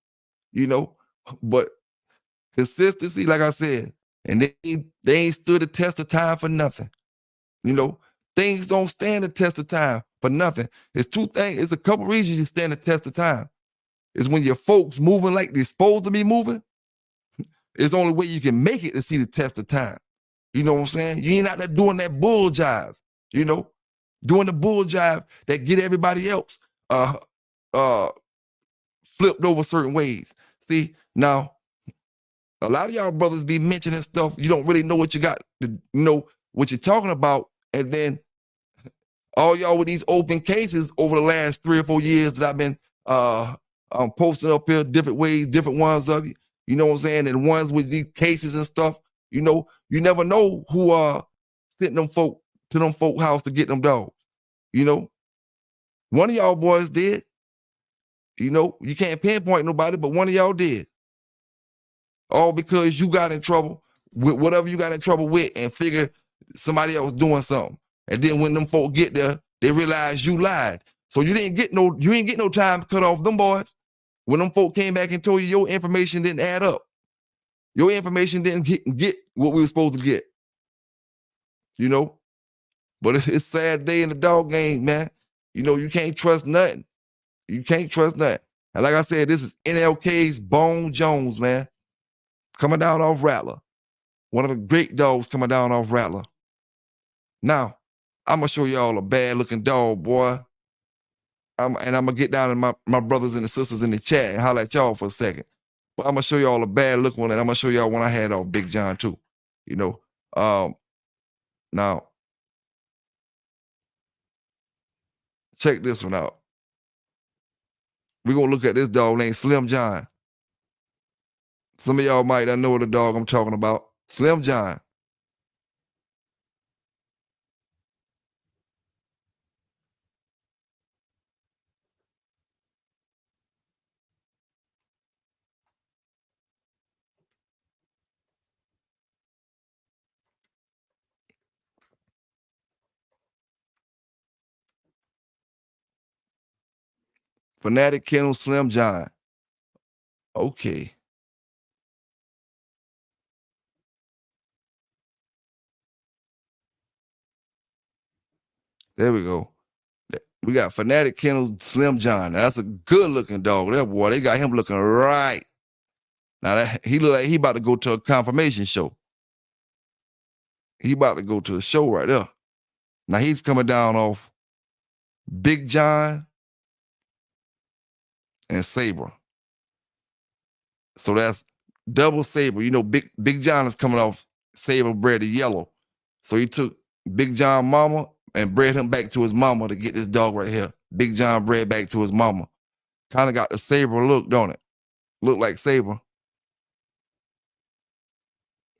Speaker 2: but consistency, like I said, and they ain't stood the test of time for nothing. Things don't stand the test of time for nothing. It's two things. It's a couple reasons you stand the test of time. It's when your folks moving like they're supposed to be moving. It's the only way you can make it to see the test of time. You know what I'm saying? You ain't out there doing that bull jive, doing the bull jive that get everybody else flipped over certain ways. See, now, a lot of y'all brothers be mentioning stuff. You don't really know what you got to know what you're talking about. And then all y'all with these open cases over the last 3 or 4 years that I've been posting up here different ways, different ones of you. You know what I'm saying? And ones with these cases and stuff, you never know who sent them folk to them folk house to get them dogs. One of y'all boys did. You can't pinpoint nobody, but one of y'all did. All because you got in trouble with whatever you got in trouble with and figured somebody else doing something. And then when them folk get there, they realize you lied. So you ain't get no time to cut off them boys. When them folk came back and told you your information didn't add up. Your information didn't get what we were supposed to get. But it's a sad day in the dog game, man. You can't trust nothing. You can't trust nothing. And like I said, this is NLK's Bone Jones, man. Coming down off Rattler. One of the great dogs coming down off Rattler. Now, I'm going to show y'all a bad-looking dog, boy. And I'm going to get down to my brothers and the sisters in the chat and holler at y'all for a second. But I'm going to show y'all a bad-looking one, and I'm going to show y'all one I had off Big John, too. Now, check this one out. We're going to look at this dog named Slim John. Some of y'all might not know the dog I'm talking about. Slim John. Fanatic Kennel Slim John. Okay. There we go. We got Fanatic Kennel Slim John. Now, that's a good looking dog. That boy, they got him looking right. Now he look like he about to go to a confirmation show. He about to go to a show right there. Now he's coming down off Big John and Saber. So that's double Saber. You know, Big John is coming off Saber bred to yellow. So he took Big John mama and bred him back to his mama to get this dog right here. Big John bred back to his mama. Kind of got the Saber look, don't it? Look like Saber.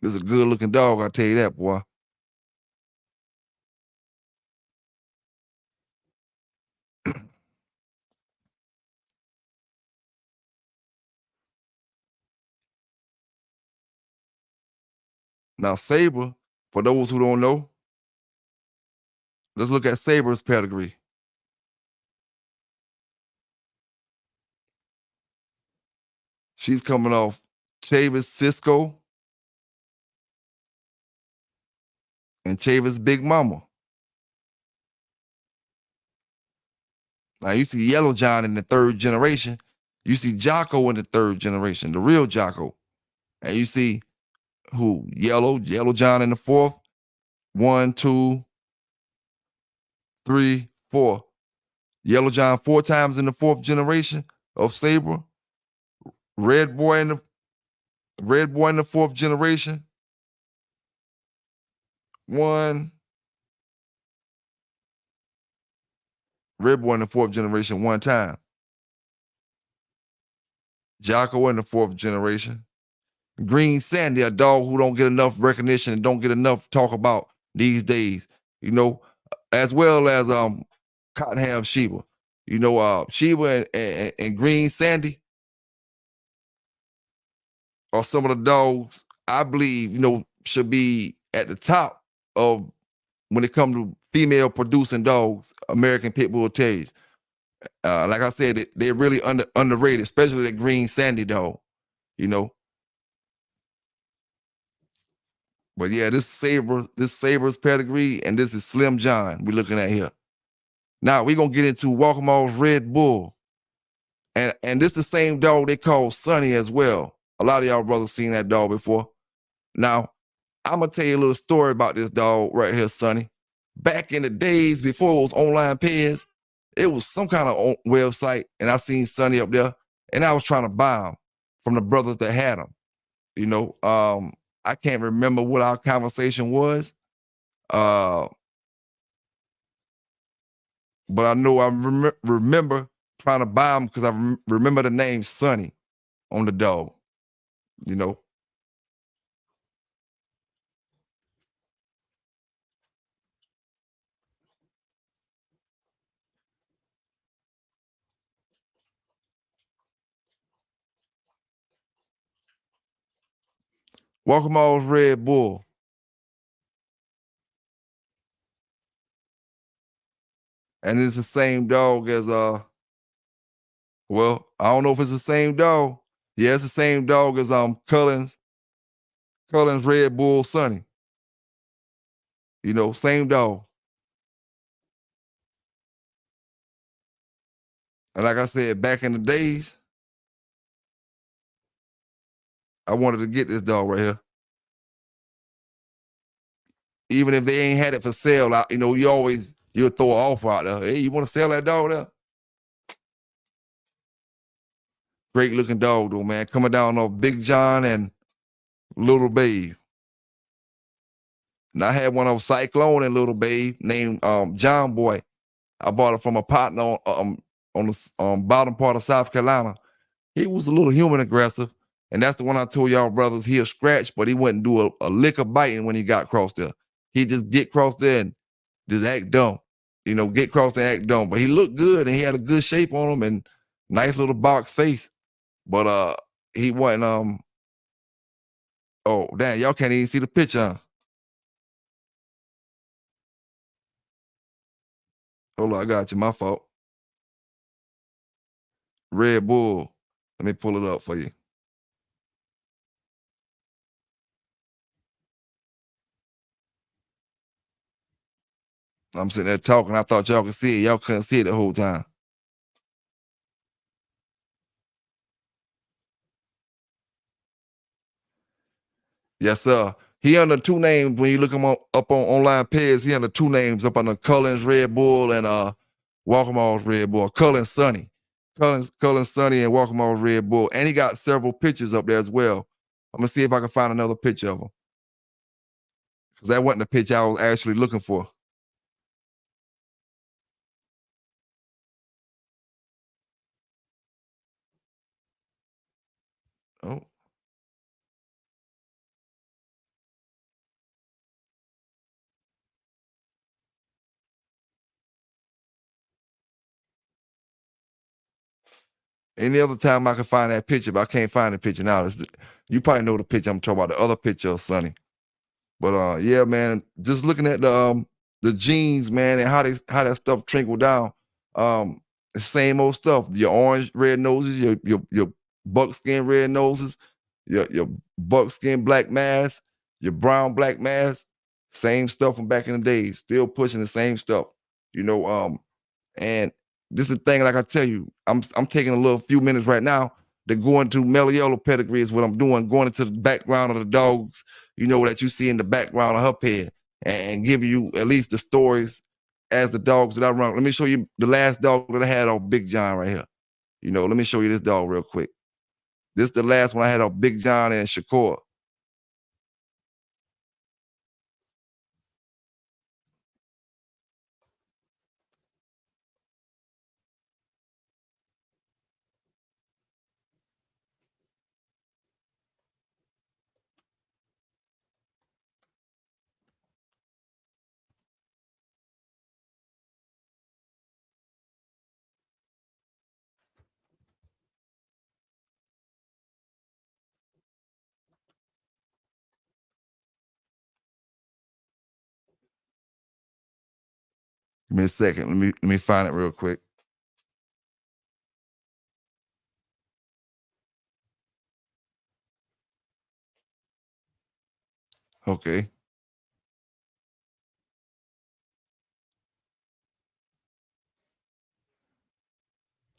Speaker 2: This is a good looking dog, I'll tell you that, boy. Now, Saber, for those who don't know, let's look at Saber's pedigree. She's coming off Chavis Cisco and Chavis Big Mama. Now, you see Yellow John in the third generation. You see Jocko in the third generation, the real Jocko. And you see who? Yellow John in the fourth. 1, 2, 3, 4. Yellow John 4 times in the fourth generation of Saber. Red boy in the fourth generation. 1. Red boy in the fourth generation 1 time. Jocko in the fourth generation. Green Sandy, a dog who don't get enough recognition and don't get enough talk about these days, you know, as well as Cottonham Sheba. You know, Sheba and Green Sandy are some of the dogs I believe, you know, should be at the top of when it comes to female producing dogs, American Pit Bull Terriers. Like I said, they're really underrated, especially that Green Sandy dog, you know. But yeah, this Saber's pedigree, and this is Slim John we're looking at here. Now we're gonna get into Walkamo's Red Bull. And this the same dog they call Sonny as well. A lot of y'all brothers seen that dog before. Now, I'm gonna tell you a little story about this dog right here, Sonny. Back in the days before it was online pairs, it was some kind of website, and I seen Sonny up there, and I was trying to buy him from the brothers that had him. You know, I can't remember what our conversation was, uh, but I know I remember trying to buy him because I remember the name Sonny on the dog. You know, Welcome All's Red Bull, and it's the same dog as well, I don't know if it's the same dog. Yeah, it's the same dog as Cullen's Red Bull Sonny. You know, same dog. And like I said, back in the days, I wanted to get this dog right here. Even if they ain't had it for sale, you know, you'll throw an offer out there. Hey, you want to sell that dog there? Great looking dog though, man. Coming down off Big John and Little Babe. And I had one of Cyclone and Little Babe named John Boy. I bought it from a partner on the bottom part of South Carolina. He was a little human aggressive. And that's the one I told y'all brothers he'll scratch, but he wouldn't do a lick of biting when he got across there. He just get across there and just act dumb. You know, get across there and act dumb. But he looked good and he had a good shape on him and nice little box face. But he wasn't oh damn, y'all can't even see the picture, huh? Hold on, I got you. My fault. Red Bull. Let me pull it up for you. I'm sitting there talking. I thought y'all could see it. Y'all couldn't see it the whole time. Yes, sir. He under two names when you look him up on online page. He under two names up under Cullen's Red Bull and Walkmall's Red Bull. Cullen Sonny. Cullen Sonny and Walkmall's Red Bull. And he got several pictures up there as well. I'm gonna see if I can find another picture of him. Because that wasn't the picture I was actually looking for. Oh. Any other time I can find that picture, but I can't find the picture now. You probably know the picture I'm talking about, the other picture of Sonny. But yeah, man, just looking at the genes, man, and how that stuff trickle down. The same old stuff. Your orange red noses, your buckskin red noses, your buckskin black mass, your brown black mass, same stuff from back in the days. Still pushing the same stuff. You know, and this is the thing, like I tell you, I'm taking a little few minutes right now to go into mellow yellow pedigree is what I'm doing, going into the background of the dogs, you know, that you see in the background of her pen, and give you at least the stories as the dogs that I run. Let me show you the last dog that I had off Big John right here. You know, let me show you this dog real quick. This is the last one I had off Big John and Shakur. Give me a second. Let me find it real quick. Okay.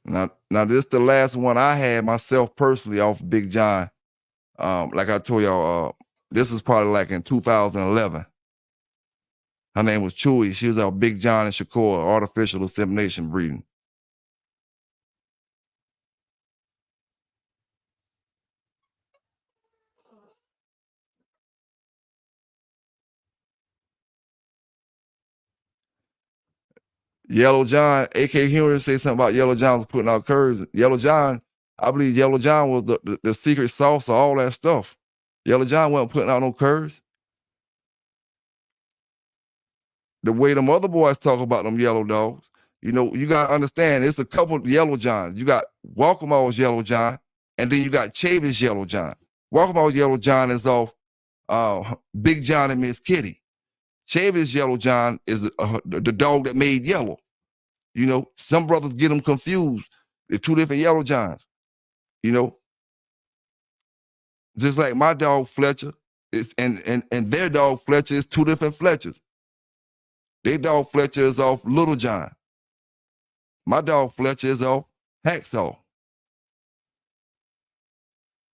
Speaker 2: Now this the last one I had myself personally off Big John. Like I told y'all, this was probably like in 2011. Her name was Chewy. She was out Big John and Shakur, artificial insemination breeding. Yellow John, AK Humor, say something about Yellow John was putting out curves. Yellow John, I believe Yellow John was the secret sauce of all that stuff. Yellow John wasn't putting out no curves. The way them other boys talk about them yellow dogs, you know, you gotta understand it's a couple of Yellow Johns. You got Walkmall's Yellow John, and then you got Chavis Yellow John. Walkmall's Yellow John is off Big John and Miss Kitty. Chavis Yellow John is the dog that made yellow. You know, some brothers get them confused. They're two different Yellow Johns. You know, just like my dog Fletcher is, and their dog Fletcher is two different Fletchers. Their dog Fletcher is off Little John. My dog Fletcher is off Hacksaw.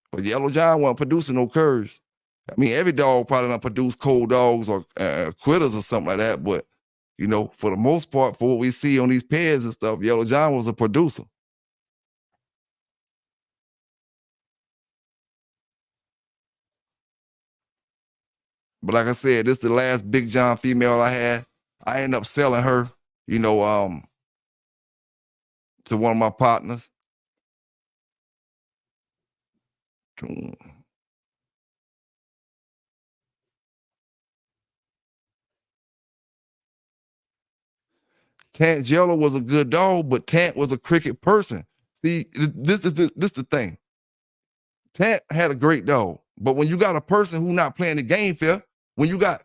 Speaker 2: But Yellow John wasn't producing no curves. I mean, every dog probably don't produce cold dogs or quitters or something like that. But, you know, for the most part, for what we see on these pairs and stuff, Yellow John was a producer. But like I said, this is the last Big John female I had. I ended up selling her, you know, to one of my partners. Tant Jello was a good dog, but Tant was a cricket person. See, this is the thing. Tant had a great dog, but when you got a person who not playing the game fair, when you got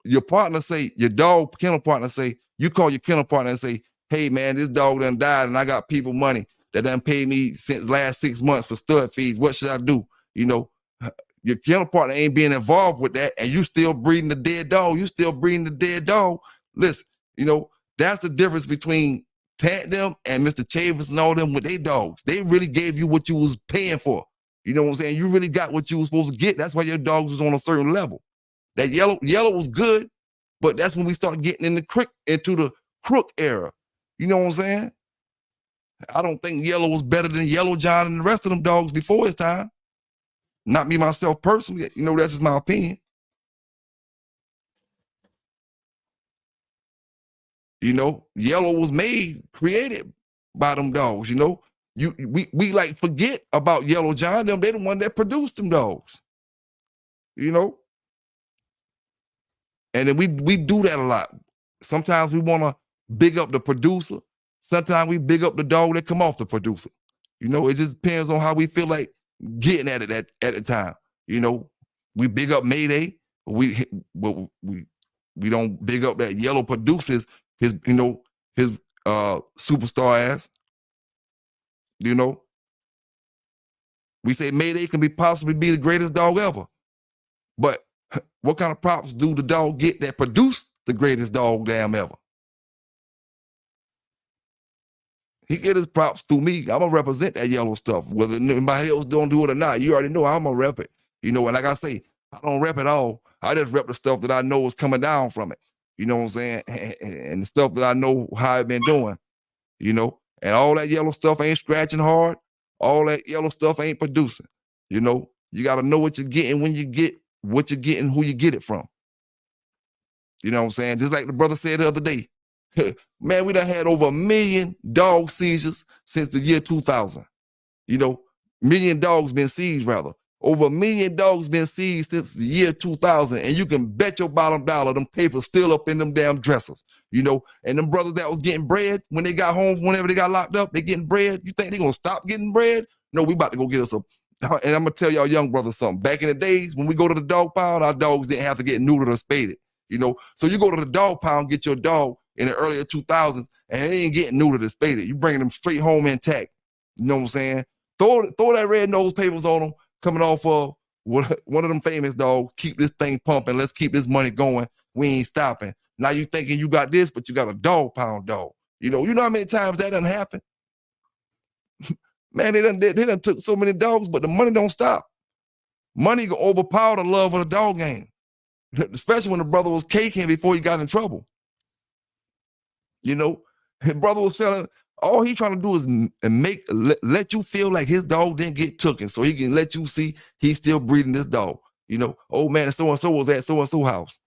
Speaker 2: your partner say, your kennel partner say, you call your kennel partner and say, hey man, this dog done died and I got people money. that done paid me since last 6 months for stud feeds. What should I do? You know, your kennel partner ain't being involved with that, and you still breeding the dead dog. You still breeding the dead dog. Listen, you know, that's the difference between Tandem and Mr. Chavis and all them with their dogs. They really gave you what you was paying for. You know what I'm saying? You really got what you was supposed to get. That's why your dogs was on a certain level. That yellow was good, but that's when we start getting into the crook era. You know what I'm saying? I don't think Yellow was better than Yellow John and the rest of them dogs before his time. Not me myself personally. You know, that's just my opinion. You know, Yellow was created by them dogs. You know, we like forget about Yellow John. They the one that produced them dogs. You know, and then we do that a lot. Sometimes we want to big up the producer. Sometimes we big up the dog that come off the producer. You know, it just depends on how we feel like getting at it at the time. You know, we big up Mayday. We don't big up that Yellow produces his superstar ass. You know, we say Mayday can possibly be the greatest dog ever, but what kind of props do the dog get that produced the greatest dog damn ever? He get his props through me. I'm gonna represent that Yellow stuff, whether anybody else don't do it or not. You already know I'm gonna rep it. You know, and like I say, I don't rep it all. I just rep the stuff that I know is coming down from it. You know what I'm saying? And the stuff that I know how I've been doing. You know, and all that Yellow stuff ain't scratching hard. All that Yellow stuff ain't producing. You know, you got to know what you're getting when you get what you're getting, who you get it from. You know what I'm saying? Just like the brother said the other day, man, we done had over 1 million dog seizures since the year 2000. You know, million dogs been seized rather. Over 1 million dogs been seized since the year 2000. And you can bet your bottom dollar them papers still up in them damn dressers. You know, and them brothers that was getting bread when they got home, whenever they got locked up, they getting bread. You think they gonna stop getting bread? No, we about to go get us a. And I'm gonna tell y'all young brothers something. Back in the days when we go to the dog pound, our dogs didn't have to get neutered or spaded. You know, so you go to the dog pound, get your dog in the earlier 2000s, and they ain't getting neutered or spaded. You bringing them straight home intact. You know what I'm saying? Throw that red nose papers on them, coming off of one of them famous dogs. Keep this thing pumping. Let's keep this money going. We ain't stopping. Now you thinking you got this, but you got a dog pound dog. You know how many times that done happen? Man, they done took so many dogs, but the money don't stop. Money can overpower the love of the dog game, especially when the brother was caking before he got in trouble. You know, his brother was selling. All he trying to do is let you feel like his dog didn't get taken, so he can let you see he's still breeding this dog. You know, oh man, so and so was at so and so house.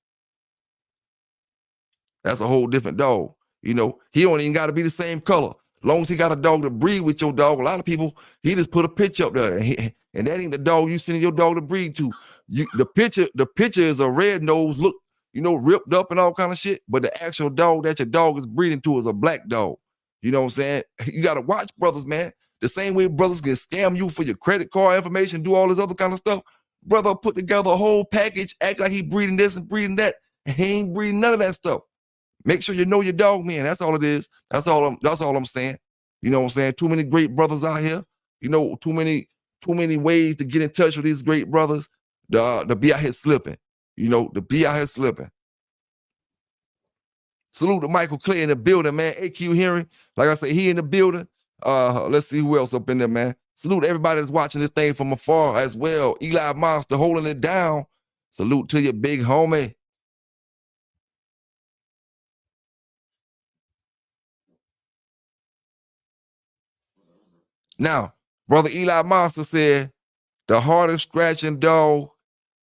Speaker 2: That's a whole different dog. You know, he don't even got to be the same color. Long as he got a dog to breed with your dog. A lot of people, he just put a picture up there, and that ain't the dog you sending your dog to breed to. The picture is a red nose, look, you know, ripped up and all kind of shit. But the actual dog that your dog is breeding to is a black dog. You know what I'm saying? You got to watch brothers, man. The same way brothers can scam you for your credit card information, do all this other kind of stuff. Brother put together a whole package, act like he breeding this and breeding that, and he ain't breeding none of that stuff. Make sure you know your dog, man. That's all it is. That's all I'm saying. You know what I'm saying? Too many great brothers out here. You know, too many ways to get in touch with these great brothers to be out here slipping. You know, to be out here slipping. Salute to Michael Clay in the building, man. AQ Hearing, like I said, he in the building. Let's see who else up in there, man. Salute to everybody that's watching this thing from afar as well. Eli Monster holding it down. Salute to your big homie. Now, Brother Eli Monster said the hardest scratching dog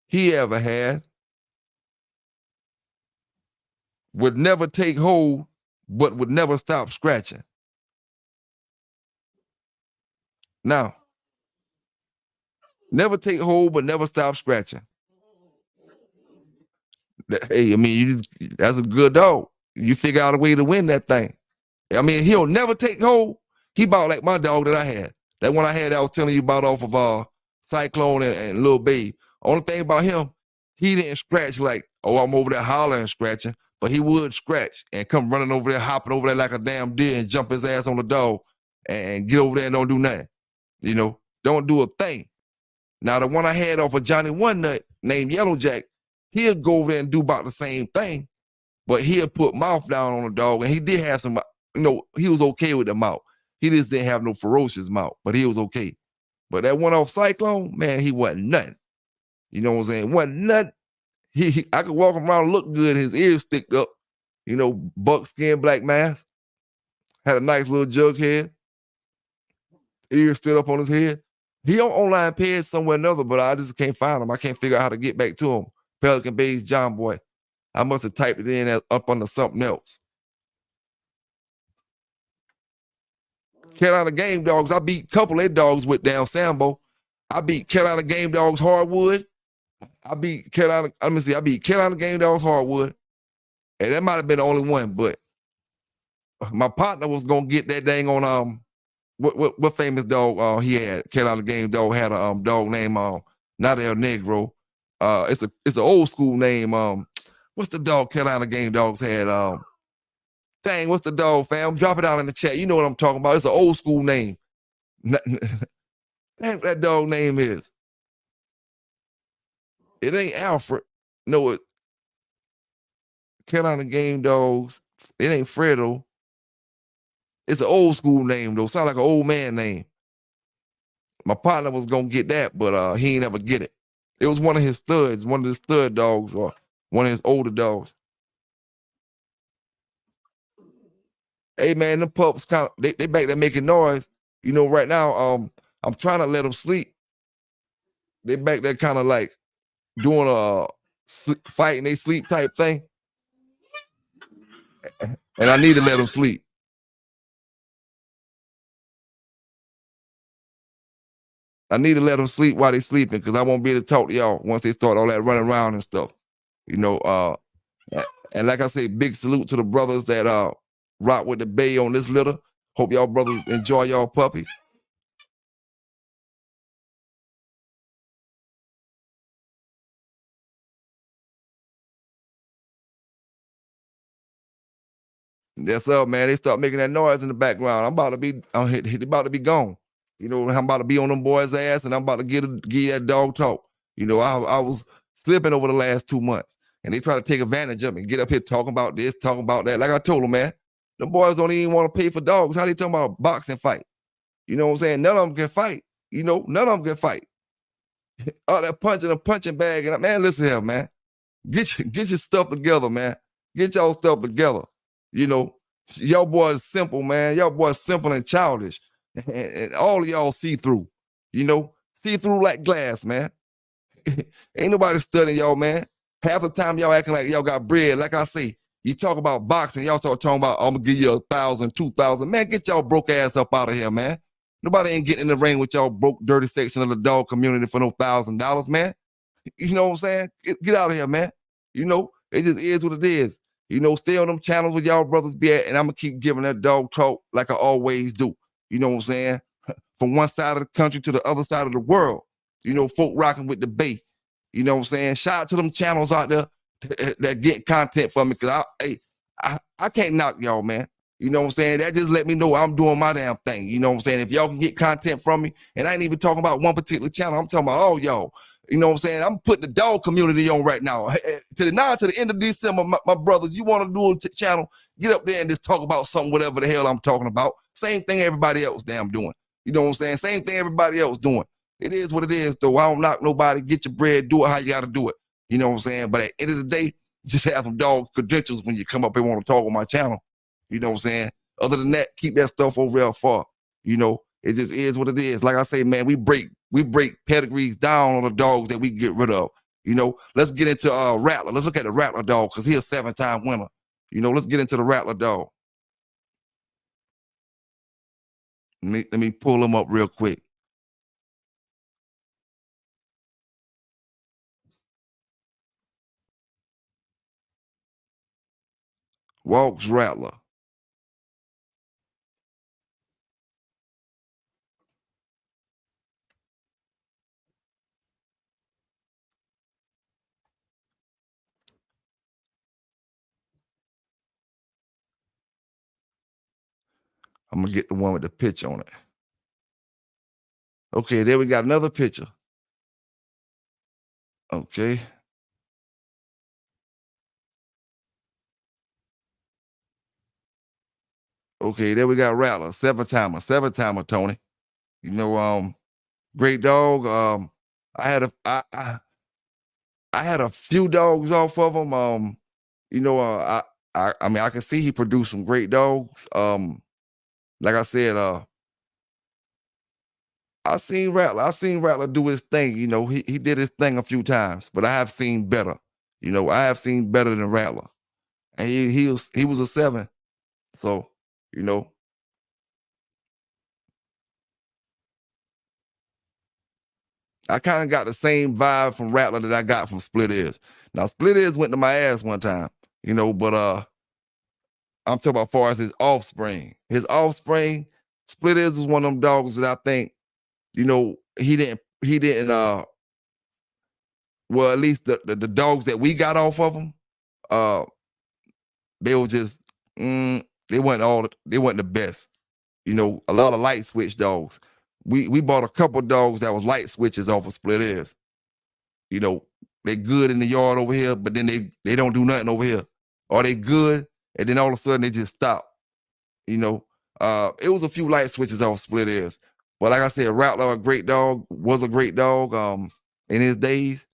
Speaker 2: he ever had would never take hold, but would never stop scratching. Now, never take hold, but never stop scratching. Hey, I mean, that's a good dog. You figure out a way to win that thing. I mean, he'll never take hold. He about like my dog that I had. That one I had that I was telling you about off of Cyclone and Lil Babe. Only thing about him, he didn't scratch like, oh, I'm over there hollering and scratching, but he would scratch and come running over there, hopping over there like a damn deer and jump his ass on the dog. and get over there and don't do nothing. You know, don't do a thing. Now, the one I had off of Johnny One Nut named Yellow Jack, he'll go over there and do about the same thing, but he'll put mouth down on the dog, and he did have some, he was okay with the mouth. He just didn't have no ferocious mouth, but he was okay. But that one off Cyclone, man, he wasn't nothing. You know what I'm saying? Wasn't nothing. I could walk around, look good, his ears sticked up, buckskin black mask, had a nice little jug head, ears stood up on his head. He on online page somewhere or another, but I just can't find him. I can't figure out how to get back to him. Pelican Bay's John Boy. I must have typed it in up under something else. Carolina Game Dogs, I beat a couple of their dogs with down Sambo. I beat Carolina Game Dogs Hardwood. I beat Carolina Game Dogs Hardwood. And that might have been the only one, but my partner was gonna get that dang on what famous dog he had. Carolina Game Dog had a dog named not El Negro. It's an old school name. What's the dog Carolina Game Dogs had? Dang, what's the dog, fam? Drop it out in the chat. You know what I'm talking about. It's an old school name. That dog name is. It ain't Alfred. No, it Carolina Game Dogs. It ain't Fredo. It's an old school name though. Sound like an old man name. My partner was gonna get that, but he ain't ever get it. It was one of his studs, one of his stud dogs, or one of his older dogs. Hey man, them pups kind of they back there making noise. Right now, I'm trying to let them sleep. They back there kind of like doing a fighting they sleep type thing. And I need to let them sleep. I need to let them sleep while they sleeping because I won't be able to talk to y'all once they start all that running around and stuff. And like I say, big salute to the brothers that rock with the Bay on this litter. Hope y'all brothers enjoy y'all puppies. That's up, man. They start making that noise in the background. I'm about to be gone. I'm about to be on them boys' ass, and I'm about to give that dog talk. I was slipping over the last 2 months, and they try to take advantage of me, get up here talking about this, talking about that. Like I told them, man, them boys don't even want to pay for dogs. How they talking about a boxing fight? You know what I'm saying? None of them can fight. None of them can fight. All that punching bag, and man, listen here, man. Get your stuff together, man. Get y'all stuff together. Y'all boys simple, man. Y'all boys simple and childish. And all of y'all see through. See through like glass, man. Ain't nobody studying y'all, man. Half the time y'all acting like y'all got bread. Like I say, you talk about boxing, y'all start talking about, I'm gonna give you 1,000, 2,000. Man, get y'all broke ass up out of here, man. Nobody ain't getting in the ring with y'all broke, dirty section of the dog community for no $1,000, man. You know what I'm saying? Get out of here, man. It just is what it is. Stay on them channels with y'all brothers be at, and I'm gonna keep giving that dog talk like I always do. You know what I'm saying? From one side of the country to the other side of the world. Folk rocking with the Bay. You know what I'm saying? Shout out to them channels out there that get content for me, because I can't knock y'all, man. You know what I'm saying? That just let me know I'm doing my damn thing. You know what I'm saying? If y'all can get content from me, and I ain't even talking about one particular channel, I'm talking about all y'all. You know what I'm saying? I'm putting the dog community on right now. To the end of December, my brothers, you want to do a channel, get up there and just talk about something, whatever the hell I'm talking about. Same thing everybody else damn doing. You know what I'm saying? Same thing everybody else doing. It is what it is, though. I don't knock nobody. Get your bread. Do it how you got to do it. You know what I'm saying? But at the end of the day, just have some dog credentials when you come up and want to talk on my channel. You know what I'm saying? Other than that, keep that stuff over there far. It just is what it is. Like I say, man, we break pedigrees down on the dogs that we get rid of. Let's get into Rattler. Let's look at the Rattler dog, because he's a 7-time winner. Let's get into the Rattler dog. Let me pull him up real quick. Walks Rattler. I'm gonna get the one with the picture on it. Okay, there we got another picture. Okay. Okay, there we got Rattler, seven timer, Tony. You know, great dog. I had a I had a few dogs off of him. You know, I mean, I can see he produced some great dogs. Like I said, I seen Rattler do his thing. You know, he did his thing a few times, but I have seen better. You know, I have seen better than Rattler, and he was a 7. So, you know, I kind of got the same vibe from Rattler that I got from Split Ears. Now, Split Ears went to my ass one time, you know, but I'm talking about far as his offspring. His offspring, Split Ears was one of them dogs that I think, you know, he didn't well, at least the dogs that we got off of him, uh, they were just they weren't the best. You know, a lot of light switch dogs. We bought a couple dogs that was light switches off of Split Ears. You know, they good in the yard over here, but then they don't do nothing over here. Or they good, and then all of a sudden they just stop. You know, it was a few light switches off Split Ears. But like I said, Rattler, a great dog, was a great dog in his days,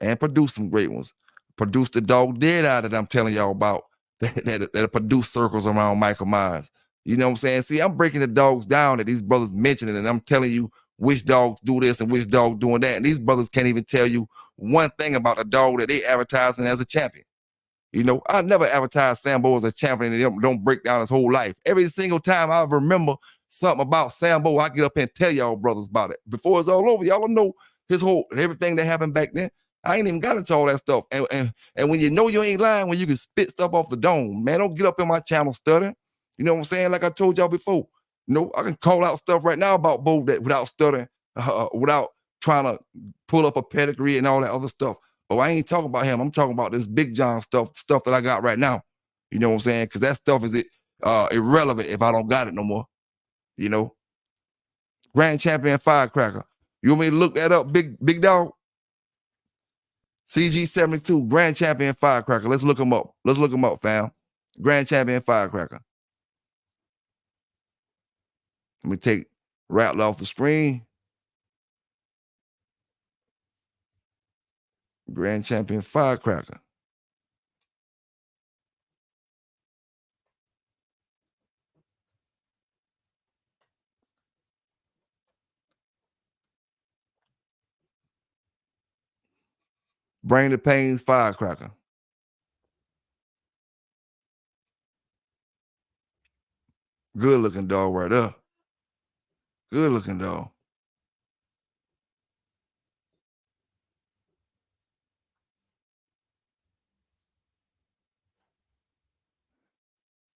Speaker 2: and produced some great ones. Produced the dog Dead Eye that I'm telling y'all about that produced circles around Michael Myers. You know what I'm saying? See, I'm breaking the dogs down that these brothers mentioning, and I'm telling you which dogs do this and which dog doing that. And these brothers can't even tell you one thing about a dog that they advertising as a champion. You know, I never advertised Sambo as a champion and don't break down his whole life. Every single time I remember something about Sambo, I get up and tell y'all brothers about it. Before it's all over, y'all don't know everything that happened back then. I ain't even got into all that stuff. And when you know you ain't lying, when you can spit stuff off the dome, man, don't get up in my channel stuttering. You know what I'm saying? Like I told y'all before, you know, I can call out stuff right now about Bo that without stuttering, without trying to pull up a pedigree and all that other stuff. But I ain't talking about him. I'm talking about this Big John stuff that I got right now. You know what I'm saying? Because that stuff is irrelevant if I don't got it no more. You know, Grand Champion Firecracker. You want me to look that up, big dog? CG72, Grand Champion Firecracker. Let's look him up. Let's look him up, fam. Grand Champion Firecracker. Let me take Rattler off the screen. Grand Champion Firecracker. Bring the Pains Firecracker. Good looking dog right there. Good looking dog.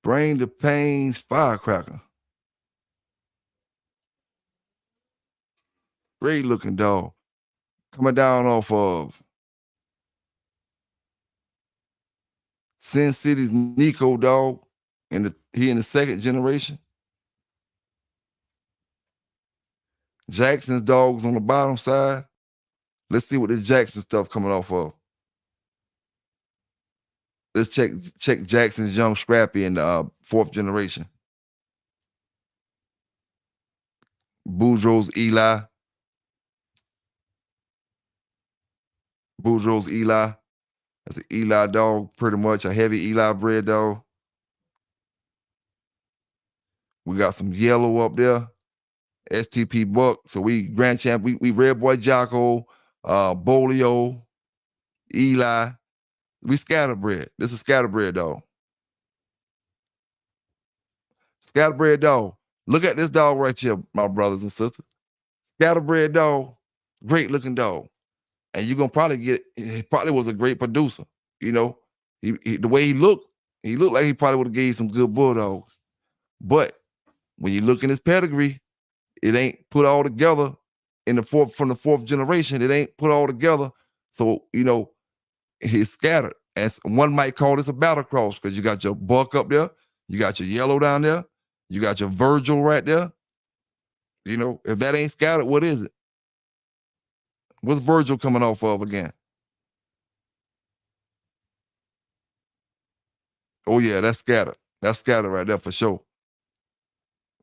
Speaker 2: Bring the Pains Firecracker. Great looking dog. Coming down off of Sin City's Nico dog. He in the second generation. Jackson's dogs on the bottom side. Let's see what this Jackson stuff coming off of. Let's check Jackson's young Scrappy in the fourth generation. Boudreaux's Eli. Boudreaux's Eli. That's an Eli dog, pretty much a heavy Eli bred dog. We got some yellow up there. STP Buck. So we Grand Champ. We Red Boy Jocko, Bolio, Eli. We scatterbred. This is scatterbred dog. Scatterbred dog. Look at this dog right here, my brothers and sisters. Scatterbred dog, great looking dog. And you're gonna probably he probably was a great producer. You know, the way he looked like he probably would have gave some good bulldogs. But when you look in his pedigree, it ain't put all together from the fourth generation. It ain't put all together. So, you know, he's scattered. And one might call this a battle cross because you got your buck up there, you got your yellow down there, You got your Virgil right there. You know, if that ain't scattered, what is it? What's Virgil coming off of again? Oh yeah, that's scattered. That's scattered right there for sure.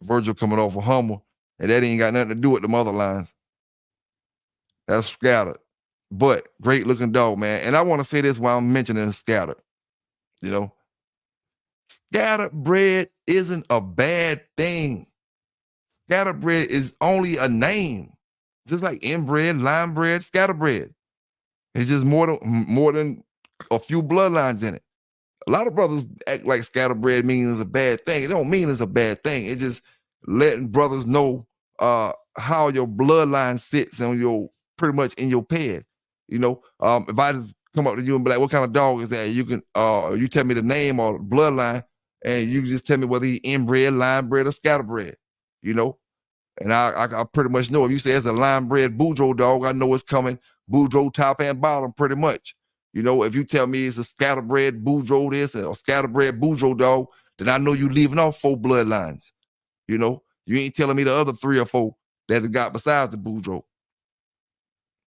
Speaker 2: Virgil coming off of Hummel, and that ain't got nothing to do with the mother lines. That's scattered. But great looking dog, man. And I want to say this while I'm mentioning scattered. You know, scattered breed isn't a bad thing. Scattered breed is only a name. Just like inbred, line bred, scattered breed. It's just more than a few bloodlines in it. A lot of brothers act like scatterbred means a bad thing. It don't mean it's a bad thing. It's just letting brothers know how your bloodline sits on your pretty much in your ped. You know, if I just come up to you and be like, "What kind of dog is that?" You can you tell me the name or the bloodline, and you just tell me whether he inbred, line bred, or scatterbred. You know, and I pretty much know if you say it's a line bred Boudreaux dog, I know it's coming Boudreaux top and bottom pretty much. You know, if you tell me it's a scatterbred Boudreaux this or scatterbred Boudreaux dog, then I know you leaving off 4 bloodlines. You know, you ain't telling me the other 3 or 4 that it got besides the Boudreaux.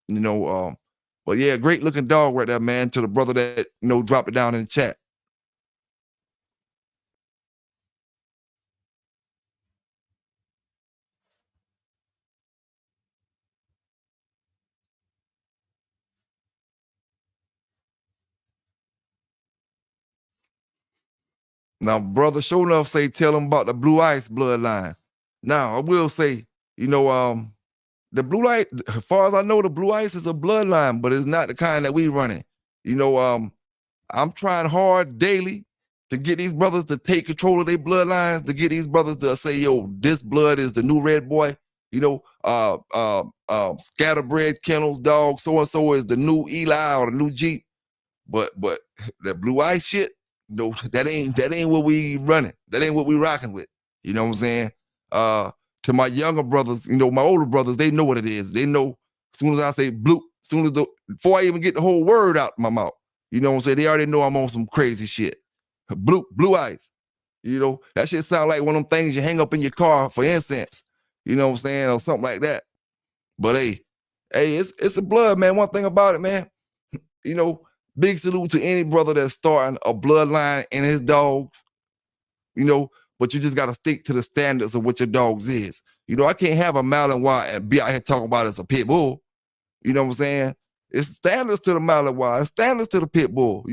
Speaker 2: You know, but yeah, great looking dog right there, man. To the brother that dropped it down in the chat. Now, brother sure enough say tell him about the blue ice bloodline. Now, I will say, you know, the blue light, as far as I know, the blue ice is a bloodline, but it's not the kind that we running. You know, I'm trying hard daily to get these brothers to take control of their bloodlines, to get these brothers to say, yo, this blood is the new red boy. You know, scatterbred kennels, dog, so and so is the new Eli or the new Jeep. But that blue ice shit, no, that ain't what we running. That ain't what we rocking with. You know what I'm saying? To my younger brothers, my older brothers, they know what it is. They know as soon as I say blue, before I even get the whole word out my mouth, you know what I'm saying? They already know I'm on some crazy shit. Blue ice. You know, that shit sound like one of them things you hang up in your car for incense. You know what I'm saying? Or something like that. But hey, it's a blood, man. One thing about it, man, you know, big salute to any brother that's starting a bloodline in his dogs, but you just got to stick to the standards of what your dogs is. I can't have a Malinois and be out here talking about it as a pit bull. You know what I'm saying? It's standards to the Malinois, it's standards to the pit bull,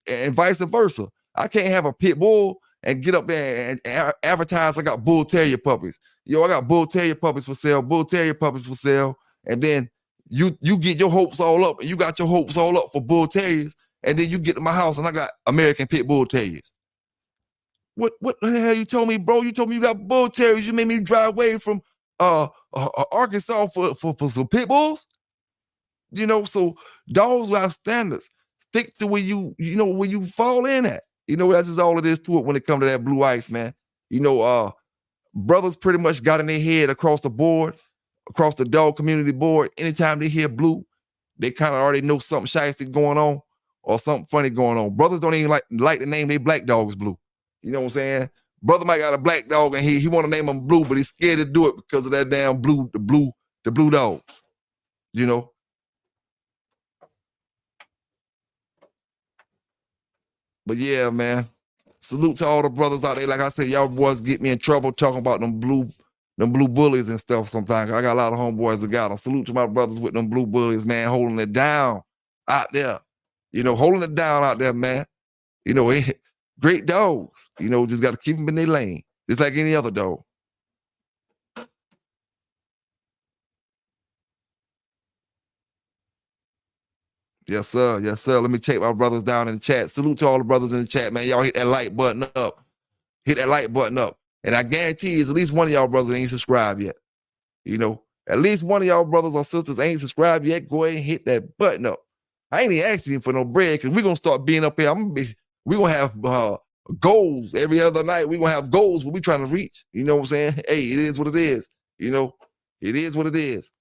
Speaker 2: and vice versa. I can't have a pit bull and get up there and advertise I got bull terrier puppies. I got bull terrier puppies for sale, bull terrier puppies for sale. And then you get your hopes all up and you got your hopes all up for bull terriers. And then you get to my house and I got American pit bull terriers. What the hell you told me, bro? You told me you got bull terriers. You made me drive away from Arkansas for some pit bulls. So dogs got standards. Stick to where where you fall in at. That's just all it is to it when it comes to that blue ice, man. Brothers pretty much got in their head across the board, across the dog community board. Anytime they hear blue, they kind of already know something shiesty going on or something funny going on. Brothers don't even like to name their black dogs blue. You know what I'm saying? Brother might got a black dog and he want to name him blue, but he's scared to do it because of that damn the blue dogs. But yeah, man. Salute to all the brothers out there. Like I said, y'all boys get me in trouble talking about them blue bullies and stuff sometimes. I got a lot of homeboys that got them. Salute to my brothers with them blue bullies, man, holding it down out there. Holding it down out there, man. Great dogs. Just got to keep them in their lane. Just like any other dog. Yes, sir. Yes, sir. Let me take my brothers down in the chat. Salute to all the brothers in the chat, man. Y'all hit that like button up. Hit that like button up. And I guarantee you, at least one of y'all brothers ain't subscribed yet. At least one of y'all brothers or sisters ain't subscribed yet. Go ahead and hit that button up. I ain't even asking for no bread because we're going to start being up here. We're going to have goals every other night. We're going to have goals what we're trying to reach. You know what I'm saying? Hey, it is what it is. It is what it is.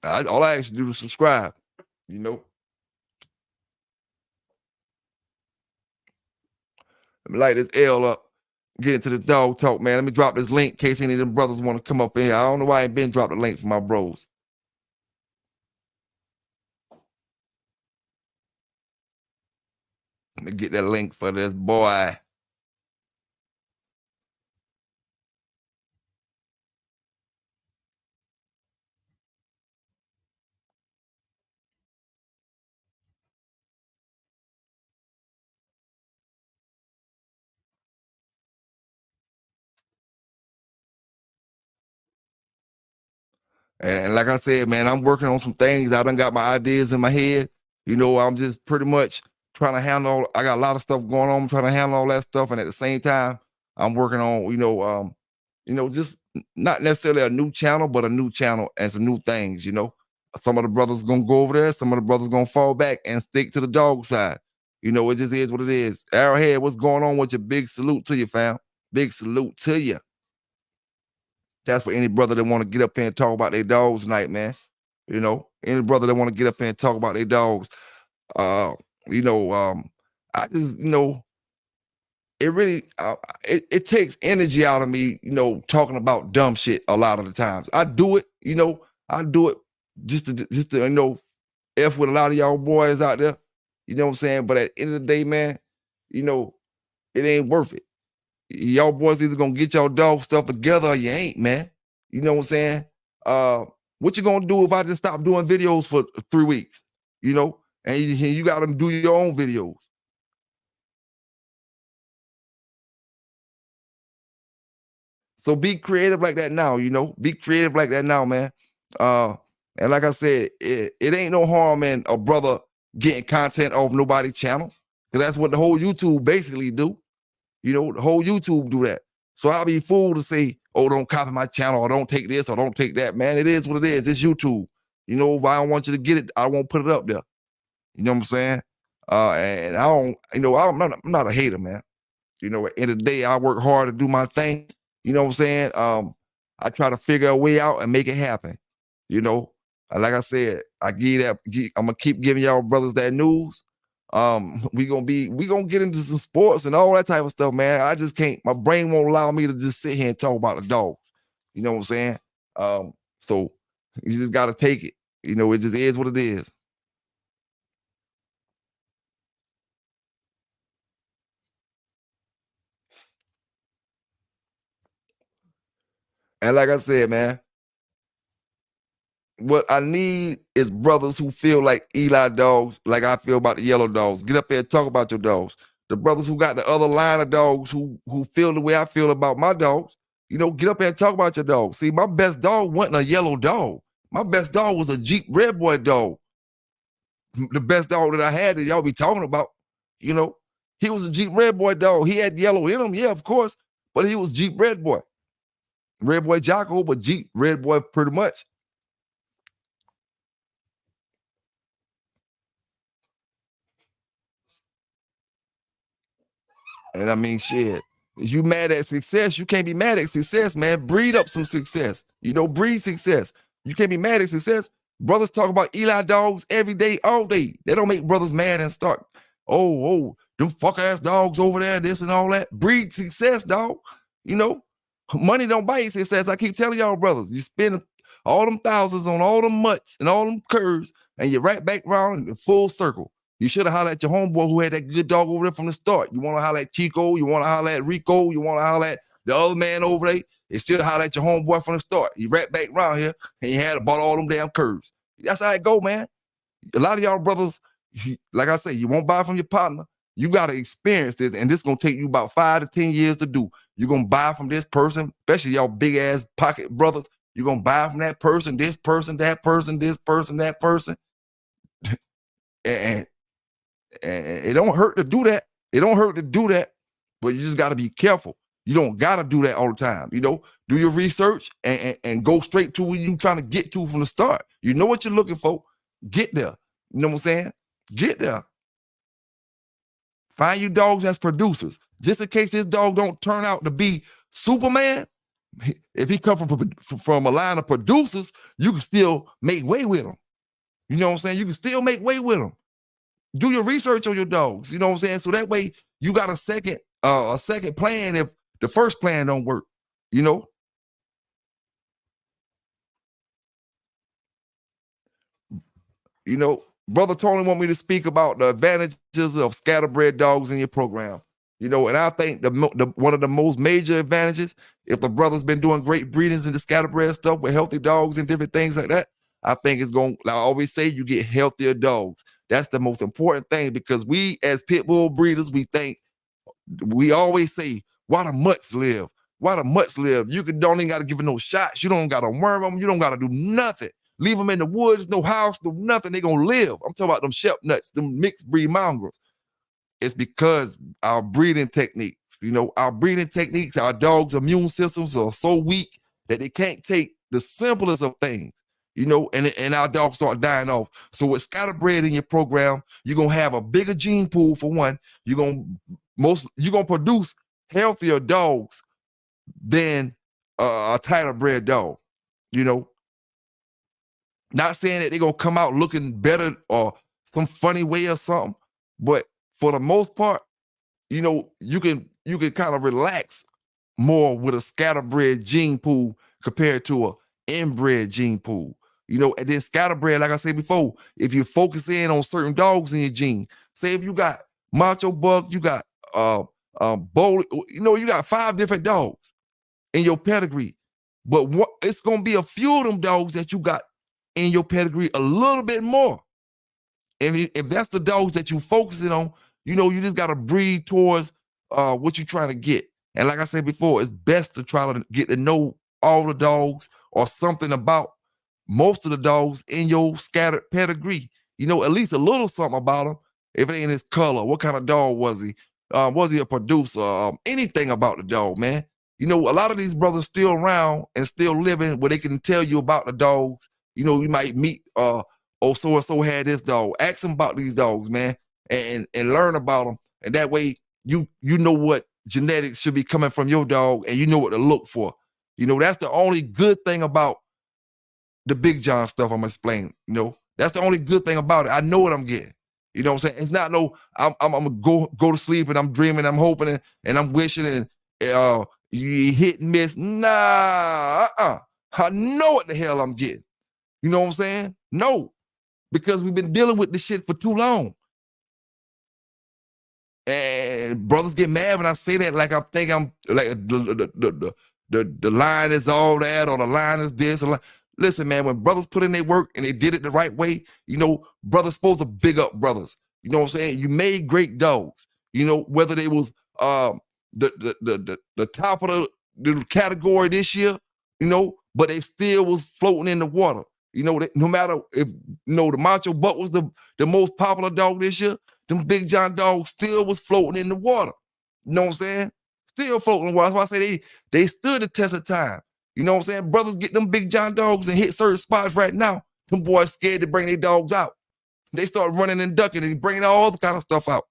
Speaker 2: All I ask you to do is subscribe. Let me light this L up. Get into this dog talk, man. Let me drop this link in case any of them brothers want to come up in here. I don't know why I ain't been dropped the link for my bros. Let me get that link for this boy. And like I said, man, I'm working on some things. I done got my ideas in my head. You know, I'm just pretty much trying to handle. I got a lot of stuff going on. I'm trying to handle all that stuff, and at the same time, I'm working on, just not necessarily a new channel, but a new channel and some new things. You know, some of the brothers gonna go over there. Some of the brothers gonna fall back and stick to the dog side. You know, it just is what it is. Arrowhead, what's going on with you? Big salute to you, fam. Big salute to you. That's for any brother that want to get up here and talk about their dogs tonight, man. You know, any brother that want to get up here and talk about their dogs. Uh, you know, I just, it really, it takes energy out of me, talking about dumb shit a lot of the times. I do it, I do it just to, F with a lot of y'all boys out there. You know what I'm saying? But at the end of the day, man, it ain't worth it. Y'all boys either gonna get y'all dog stuff together or you ain't, man. You know what I'm saying? What you gonna do if I just stop doing videos for 3 weeks? And you got to do your own videos. So be creative like that now. Be creative like that now, man. And like I said, it ain't no harm in a brother getting content off nobody's channel, because that's what the whole YouTube basically do. The whole YouTube do that. So I'll be fooled to say, oh, don't copy my channel, or don't take this, or don't take that. Man, it is what it is. It's YouTube. If I don't want you to get it, I won't put it up there. You know what I'm saying? And I don't, I'm not a hater, man. At the end of the day, I work hard to do my thing. You know what I'm saying? I try to figure a way out and make it happen. And like I said, I'm gonna keep giving y'all brothers that news. We gonna get into some sports and all that type of stuff, man. I just can't, my brain won't allow me to just sit here and talk about the dogs. You know what I'm saying? So you just gotta take it. It just is what it is. And like I said, man, what I need is brothers who feel like Eli dogs, like I feel about the yellow dogs. Get up there and talk about your dogs. The brothers who got the other line of dogs who feel the way I feel about my dogs, get up there and talk about your dogs. See, my best dog wasn't a yellow dog. My best dog was a Jeep Red Boy dog. The best dog that I had that y'all be talking about, he was a Jeep Red Boy dog. He had yellow in him, yeah, of course, but he was Jeep Red Boy. Red Boy Jocko, but Jeep Red Boy pretty much. And I mean, shit, you mad at success, you can't be mad at success, man. Breed up some success. Breed success. You can't be mad at success. Brothers talk about Eli dogs every day, all day. They don't make brothers mad and start, them fuck ass dogs over there, this and all that. Breed success, dog. Money don't buy success. I keep telling y'all, brothers, you spend all them thousands on all them mutts and all them curves, and you're right back around in the full circle. You should have hollered at your homeboy who had that good dog over there from the start. You want to holler at Chico, you want to holler at Rico, you want to holler at the other man over there. You still holler at your homeboy from the start. You right back around here, and you had bought all them damn curves. That's how it go, man. A lot of y'all brothers, like I say, you won't buy from your partner. You got to experience this, and this is going to take you about 5 to 10 years to do. You're going to buy from this person, especially y'all big-ass pocket brothers. You're going to buy from that person, this person, that person, this person, that person. And it don't hurt to do that. It don't hurt to do that, but you just got to be careful. You don't got to do that all the time. Do your research and go straight to where you trying to get to from the start. You know what you're looking for. Get there. You know what I'm saying? Get there. Find you dogs as producers. Just in case this dog don't turn out to be Superman, if he come from a line of producers, you can still make way with him. You know what I'm saying? You can still make way with him. Do your research on your dogs. You know what I'm saying? So that way you got a second a second plan if the first plan don't work, you know. You know, Brother Tony want me to speak about the advantages of scatterbred dogs in your program. You know, and I think the one of the most major advantages, if the brother's been doing great breedings in the scatterbred stuff with healthy dogs and different things like that, I think it's going, like I always say, you get healthier dogs. That's the most important thing, because we as pit bull breeders, we always say, why the mutts live? Why the mutts live? Don't even got to give them no shots. You don't got to worm them. You don't got to do nothing. Leave them in the woods, no house, no nothing. They gonna live. I'm talking about them sheep nuts, them mixed breed mongrels. It's because our breeding techniques, our dogs' immune systems are so weak that they can't take the simplest of things, and our dogs start dying off. So with scatterbred in your program, you're gonna have a bigger gene pool for one. You're gonna produce healthier dogs than a tighter bred dog, you know. Not saying that they're gonna come out looking better or some funny way or something, but for the most part, you can kind of relax more with a scatterbred gene pool compared to a inbred gene pool. And then scatterbred, like I said before, if you focus in on certain dogs in your gene, say if you got macho buck, you got bowl, you got 5 different dogs in your pedigree, but it's gonna be a few of them dogs that you got in your pedigree a little bit more. And if that's the dogs that you focusing on, you just got to breed towards what you're trying to get. And like I said before, it's best to try to get to know all the dogs or something about most of the dogs in your scattered pedigree. At least a little something about them. If it ain't his color, what kind of dog was he? Was he a producer? Anything about the dog, man. A lot of these brothers still around and still living where they can tell you about the dogs. You might meet so and so had this dog. Ask them about these dogs, man, and learn about them. And that way, you know what genetics should be coming from your dog, and you know what to look for. That's the only good thing about the Big John stuff I'm explaining. That's the only good thing about it. I know what I'm getting. You know what I'm saying? It's not I'm gonna go to sleep and I'm dreaming, I'm hoping and I'm wishing and you hit and miss. Nah, I know what the hell I'm getting. You know what I'm saying? No, because we've been dealing with this shit for too long. And brothers get mad when I say that, like I think I'm like the line is all that, or the line is this. Listen, man, when brothers put in their work and they did it the right way, brothers supposed to big up brothers. You know what I'm saying? You made great dogs. Whether they was the top of the category this year, but they still was floating in the water. No matter if the Macho Buck was the most popular dog this year, them Big John dogs still was floating in the water. You know what I'm saying? Still floating in the water. That's why I say they stood the test of time. You know what I'm saying? Brothers get them Big John dogs and hit certain spots right now. Them boys scared to bring their dogs out. They start running and ducking and bringing all the kind of stuff out.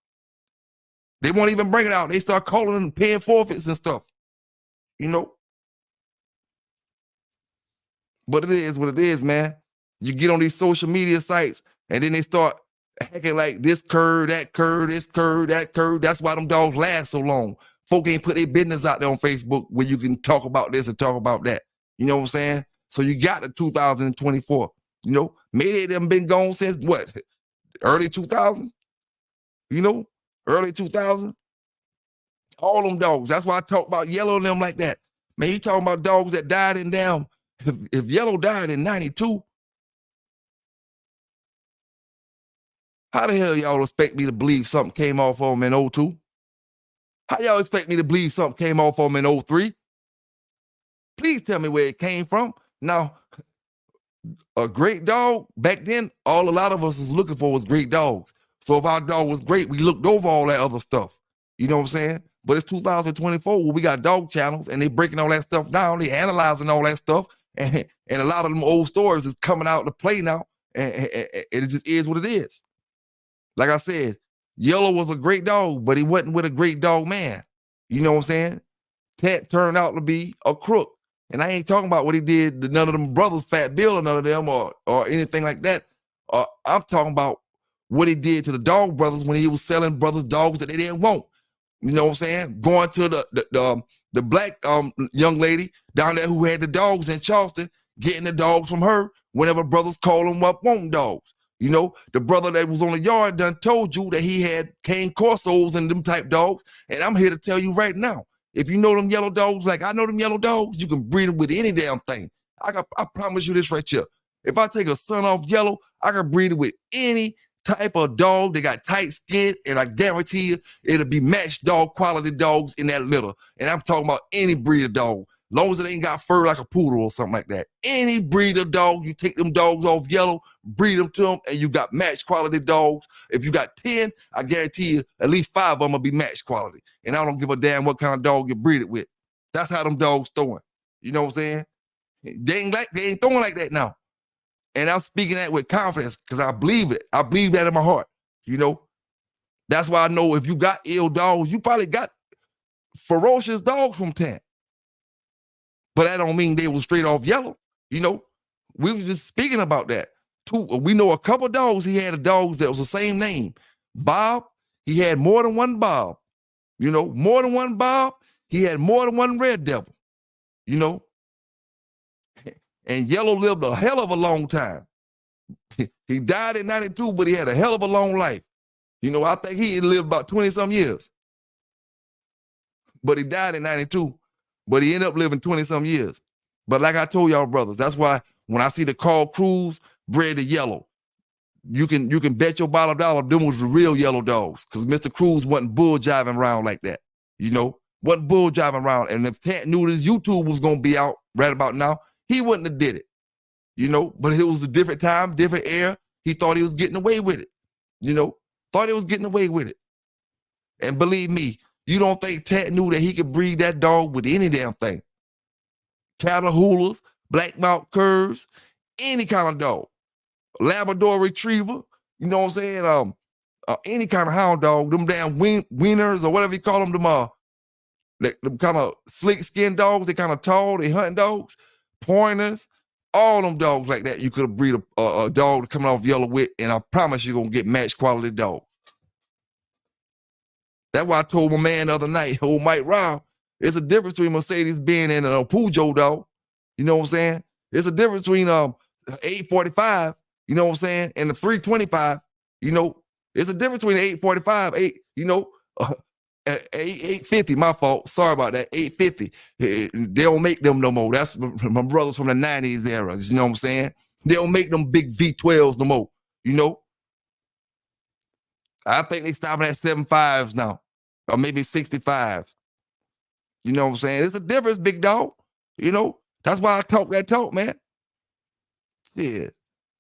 Speaker 2: They won't even bring it out. They start calling and paying forfeits and stuff. But it is what it is, man. You get on these social media sites and then they start hacking like this curve, that curve, this curve, that curve. That's why them dogs last so long. Folk ain't put their business out there on Facebook where you can talk about this and talk about that. You know what I'm saying? So you got the 2024. Maybe they done been gone since what? Early 2000s? Early 2000s? All them dogs. That's why I talk about Yellow and them like that. Man, you talking about dogs that died in damn. If Yellow died in 92, how the hell y'all expect me to believe something came off of him in 02? How y'all expect me to believe something came off of him in 03? Please tell me where it came from. Now, a great dog, back then, a lot of us was looking for was great dogs. So if our dog was great, we looked over all that other stuff. You know what I'm saying? But it's 2024 where we got dog channels and they breaking all that stuff down. They analyzing all that stuff. And a lot of them old stories is coming out to play now. And it just is what it is. Like I said, Yellow was a great dog, but he wasn't with a great dog man. You know what I'm saying? Ted turned out to be a crook. And I ain't talking about what he did to none of them brothers, Fat Bill or none of them or anything like that. I'm talking about what he did to the dog brothers when he was selling brothers dogs that they didn't want. You know what I'm saying? Going to the black young lady down there who had the dogs in Charleston, getting the dogs from her whenever brothers call them up wanting dogs. You know, the brother that was on the yard done told you that he had cane corsos and them type dogs. And I'm here to tell you right now, if you know them yellow dogs like I know them yellow dogs, you can breed them with any damn thing. I promise you this right here. If I take a son off yellow, I can breed it with any type of dog. They got tight skin, and I guarantee you it'll be matched dog quality dogs in that litter. And I'm talking about any breed of dog. Long as it ain't got fur like a poodle or something like that. Any breed of dog, you take them dogs off yellow, breed them to them, and you got matched quality dogs. If you got 10, I guarantee you at least 5 of them will be matched quality. And I don't give a damn what kind of dog you breed it with. That's how them dogs throwing. You know what I'm saying? They ain't throwing like that now. And I'm speaking that with confidence because I believe it. I believe that in my heart. You know, that's why I know if you got ill dogs, you probably got ferocious dogs from 10. But that don't mean they were straight off yellow. You know, we were just speaking about that. We know a couple dogs. He had a dogs that was the same name. Bob, he had more than one Bob. You know, more than one Bob. He had more than one Red Devil. You know, and Yellow lived a hell of a long time. He died at 92, but he had a hell of a long life. You know, I think he lived about 20-some years. But he died at 92, but he ended up living 20-some years. But like I told y'all brothers, that's why when I see the Carl Cruz bred to yellow, you can bet your bottom dollar them was the real yellow dogs because Mr. Cruz wasn't bull jiving around like that. You know, wasn't bull jiving around. And if Tant knew this YouTube was going to be out right about now, he wouldn't have did it. You know, but it was a different time, different era. He thought he was getting away with it. You know, thought he was getting away with it. And believe me, you don't think Tat knew that he could breed that dog with any damn thing. Catahoulas, black mouth curs, any kind of dog. Labrador retriever, you know what I'm saying? Any kind of hound dog, them damn wieners or whatever you call them, them kind of slick skinned dogs, they kind of tall, they hunting dogs, pointers, all them dogs like that. You could breed a dog coming off yellow with, and I promise you're going to get matched quality dog. That's why I told my man the other night, old Mike Rao, it's a difference between Mercedes-Benz and a Peugeot dog. You know what I'm saying? It's a difference between 845, you know what I'm saying, and the 325. You know, it's a difference between 845, 850, my fault. Sorry about that. 850. They don't make them no more. That's my brothers from the 90s era. You know what I'm saying? They don't make them big V12s no more. You know? I think they stopping at 75s now. Or maybe 65. You know what I'm saying? It's a difference, big dog. You know? That's why I talk that talk, man. Yeah.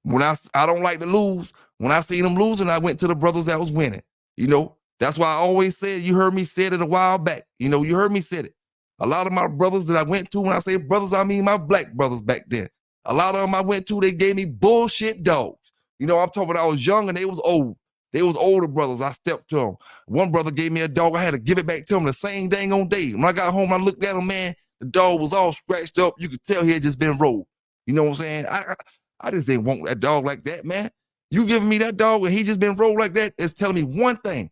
Speaker 2: When I don't like to lose. When I seen them losing, I went to the brothers that was winning. You know? That's why I always said, you heard me say it a while back. You know, you heard me say it. A lot of my brothers that I went to, when I say brothers, I mean my black brothers back then. A lot of them I went to, they gave me bullshit dogs. You know, I'm talking when I was young and they was old. They was older brothers. I stepped to them. One brother gave me a dog. I had to give it back to him the same dang on day. When I got home, I looked at him, man, the dog was all scratched up. You could tell he had just been rolled. You know what I'm saying? I just didn't want that dog like that, man. You giving me that dog and he just been rolled like that, it's telling me one thing.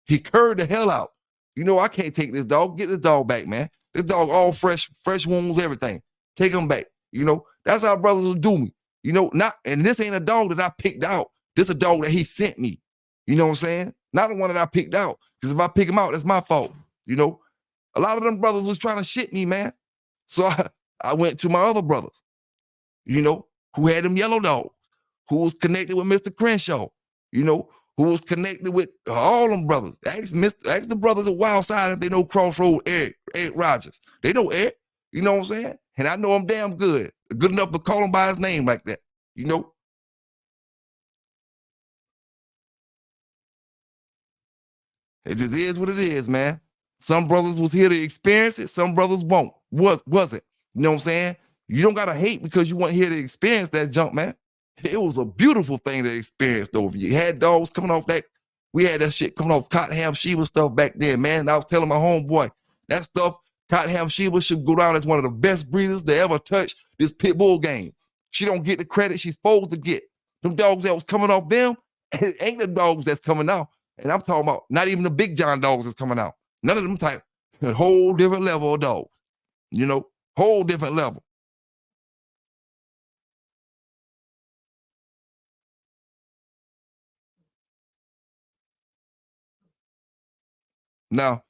Speaker 2: He curved the hell out. You know, I can't take this dog. Get this dog back, man. This dog all fresh wounds, everything. Take him back. You know, that's how brothers will do me. You know, and this ain't a dog that I picked out. This a dog that he sent me. You know what I'm saying? Not the one that I picked out. Because if I pick him out, that's my fault. You know, a lot of them brothers was trying to shit me, man. So I went to my other brothers, you know, who had them yellow dogs, who was connected with Mr. Crenshaw, you know, who was connected with all them brothers. Ask the brothers at Wild Side if they know Crossroad Eric Rogers. They know Eric, you know what I'm saying? And I know him damn good enough to call him by his name like that, you know? It just is what it is, man. Some brothers was here to experience it. Some brothers wasn't. You know what I'm saying? You don't got to hate because you weren't here to experience that junk, man. It was a beautiful thing to experience over. You had dogs coming off that. We had that shit coming off Cottonham Sheba stuff back then, man. And I was telling my homeboy, that stuff, Cottonham Sheba should go down as one of the best breeders to ever touch this pit bull game. She don't get the credit she's supposed to get. Them dogs that was coming off them ain't the dogs that's coming out. And I'm talking about not even the big John dogs that's coming out. None of them type. A whole different level of dog. You know, whole different level. Now,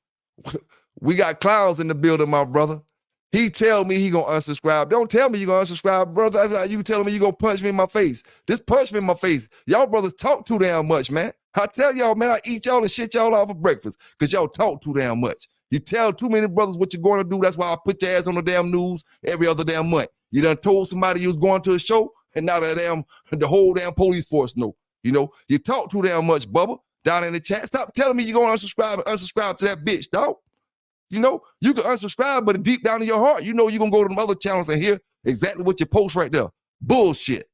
Speaker 2: we got clowns in the building, my brother. He tell me he gonna unsubscribe. Don't tell me you gonna unsubscribe, brother. That's how you telling me you gonna punch me in my face. Just punch me in my face. Y'all brothers talk too damn much, man. I tell y'all, man, I eat y'all and shit y'all off for breakfast because y'all talk too damn much. You tell too many brothers what you're going to do. That's why I put your ass on the damn news every other damn month. You done told somebody you was going to a show, and now the whole damn police force know. You know, you talk too damn much, Bubba, down in the chat. Stop telling me you're going to unsubscribe to that bitch, dog. You know, you can unsubscribe, but deep down in your heart, you know you're going to go to them other channels and hear exactly what you post right there. Bullshit.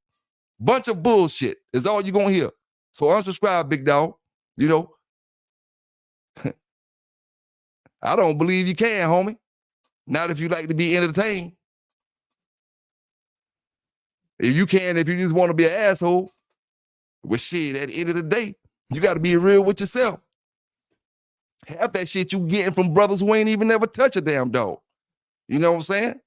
Speaker 2: Bunch of bullshit is all you're going to hear. So unsubscribe, big dog. You know, I don't believe you can, homie. Not if you like to be entertained. If you can, if you just want to be an asshole, well, shit, at the end of the day, you got to be real with yourself. Half that shit you getting from brothers who ain't even never touch a damn dog. You know what I'm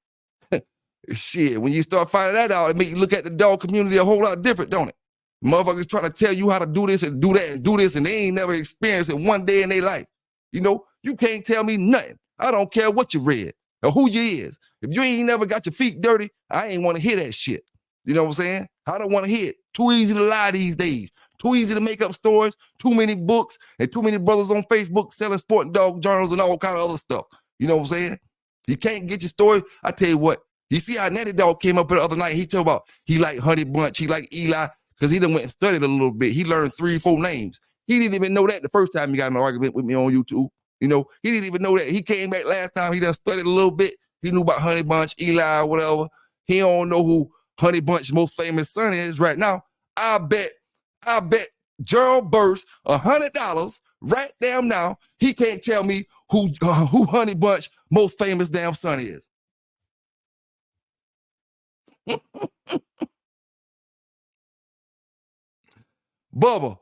Speaker 2: saying? Shit, when you start finding that out, it make you look at the dog community a whole lot different, don't it? Motherfuckers trying to tell you how to do this and do that and do this, and they ain't never experienced it one day in their life. You know, you can't tell me nothing. I don't care what you read or who you is. If you ain't never got your feet dirty, I ain't want to hear that shit. You know what I'm saying? I don't want to hear it. Too easy to lie these days. Too easy to make up stories. Too many books and too many brothers on Facebook selling sport and dog journals and all kind of other stuff. You know what I'm saying? You can't get your story. I tell you what. You see how Natty Dog came up the other night? He told about he like Honey Bunch, he like Eli, because he done went and studied a little bit. He learned 3 or 4 names. He didn't even know that the first time he got in an argument with me on YouTube. You know, he didn't even know that. He came back last time. He done studied a little bit. He knew about Honey Bunch, Eli, whatever. He don't know who Honey Bunch's most famous son is right now. I bet Gerald Burst $100 right damn now. He can't tell me who Honey Bunch most famous damn son is. Bubba,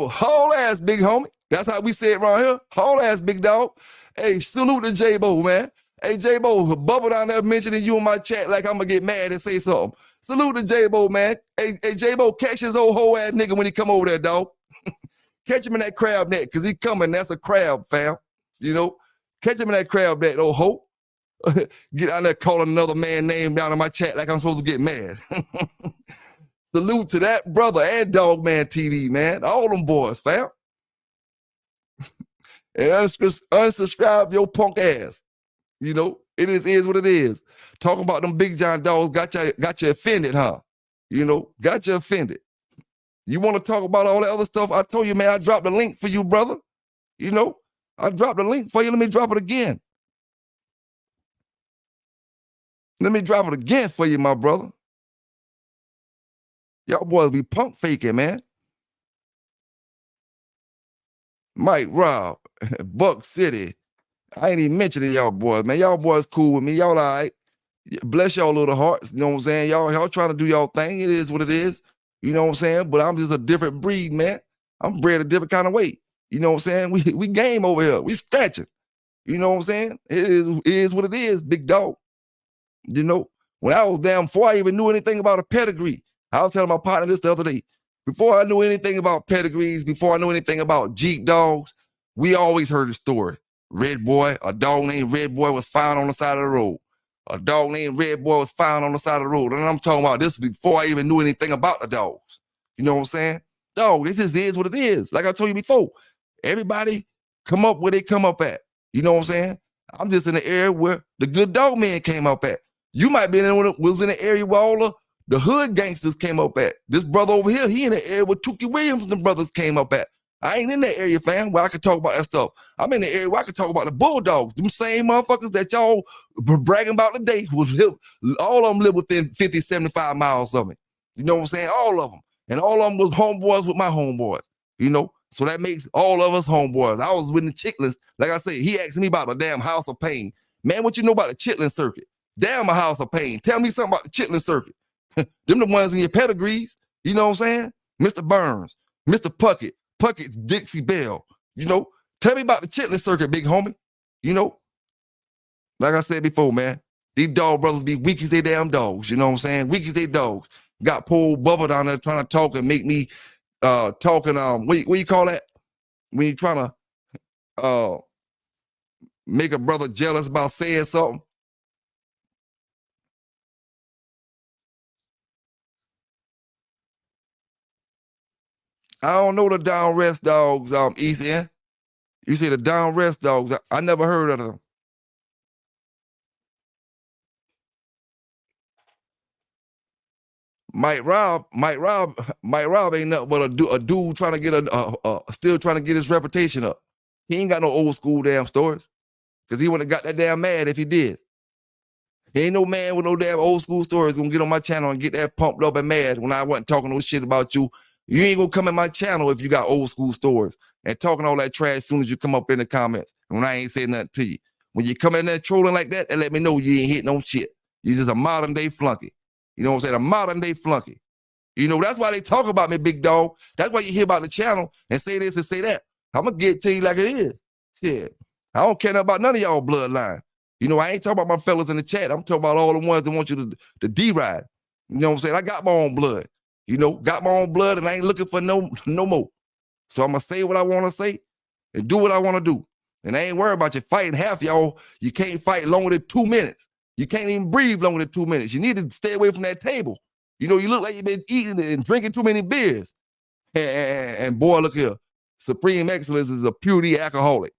Speaker 2: whole ass big homie. That's how we say it around here. Whole ass big dog. Hey, salute to J-Bo, man. Hey, J-Bo, Bubba down there mentioning you in my chat like I'm going to get mad and say something. Salute to J-Bo, man. Hey, J-Bo, catch his old whole ass nigga when he come over there, dog. Catch him in that crab net, because he coming. That's a crab, fam. You know? Catch him in that crab net, old hoe. Get out there calling another man name down in my chat like I'm supposed to get mad. Salute to that brother and Dogman TV, man. All them boys, fam. And unsubscribe your punk ass. You know, it is what it is. Talking about them Big John dogs got you offended, huh? You know, got you offended. You want to talk about all that other stuff? I told you, man, I dropped the link for you, brother. You know, I dropped the link for you. Let me drop it again. Let me drop it again for you, my brother. Y'all boys be punk faking, man. Mike Rob, Buck City. I ain't even mentioning y'all boys, man. Y'all boys cool with me. Y'all all right. Bless y'all little hearts. You know what I'm saying? Y'all trying to do y'all thing. It is what it is. You know what I'm saying? But I'm just a different breed, man. I'm bred a different kind of way. You know what I'm saying? We game over here. We scratching. You know what I'm saying? It is what it is, big dog. You know, when I was damn, before I even knew anything about a pedigree, I was telling my partner this the other day. Before I knew anything about pedigrees, before I knew anything about Jeep dogs, we always heard the story. Red Boy, a dog named Red Boy was found on the side of the road. A dog named Red Boy was found on the side of the road. And I'm talking about this before I even knew anything about the dogs. You know what I'm saying? Dog, this is what it is. Like I told you before, everybody come up where they come up at. You know what I'm saying? I'm just in the area where the good dog man came up at. You might be was in the area where all the hood gangsters came up at. This brother over here, he in the area where Tookie Williams and brothers came up at. I ain't in that area, fam, where I can talk about that stuff. I'm in the area where I can talk about the Bulldogs. Them same motherfuckers that y'all bragging about today, all of them live within 50, 75 miles of me. You know what I'm saying? All of them. And all of them was homeboys with my homeboys. You know? So that makes all of us homeboys. I was with the Chicklins. Like I said, he asked me about the damn House of Pain. Man, what you know about the Chitlin circuit? Damn a House of Pain. Tell me something about the Chitlin circuit. Them the ones in your pedigrees. You know what I'm saying? Mr. Burns, Mr. Puckett's Dixie Bell. You know, Tell me about the chitlin circuit, big homie. You know, like I said before, man, these dog brothers be weak as they damn dogs. You know what I'm saying? Weak as they dogs. Got poor Bubba down there trying to talk and make me talking. What you call that? When you trying to make a brother jealous about saying something. I don't know the down rest dogs, East End. You say the down rest dogs. I never heard of them. Mike Rob ain't nothing but a dude trying to get still trying to get his reputation up. He ain't got no old school damn stories. Cause he wouldn't have got that damn mad if he did. He ain't no man with no damn old school stories gonna get on my channel and get that pumped up and mad when I wasn't talking no shit about you. You ain't gonna come in my channel if you got old school stories and talking all that trash as soon as you come up in the comments when I ain't saying nothing to you. When you come in there trolling like that, let me know you ain't hit no shit. You just a modern day flunky. You know what I'm saying? A modern day flunky. You know, that's why they talk about me, big dog. That's why you hear about the channel and say this and say that. I'm gonna get to you like it is. Shit. I don't care about none of y'all bloodline. You know, I ain't talking about my fellas in the chat. I'm talking about all the ones that want you to D-ride. You know what I'm saying? I got my own blood. You know, got my own blood and I ain't looking for no more. So I'm going to say what I want to say and do what I want to do. And I ain't worried about you fighting. Half y'all, you can't fight longer than 2 minutes. You can't even breathe longer than 2 minutes. You need to stay away from that table. You know, you look like you've been eating and drinking too many beers. And boy, look here. Supreme Excellence is a purity alcoholic.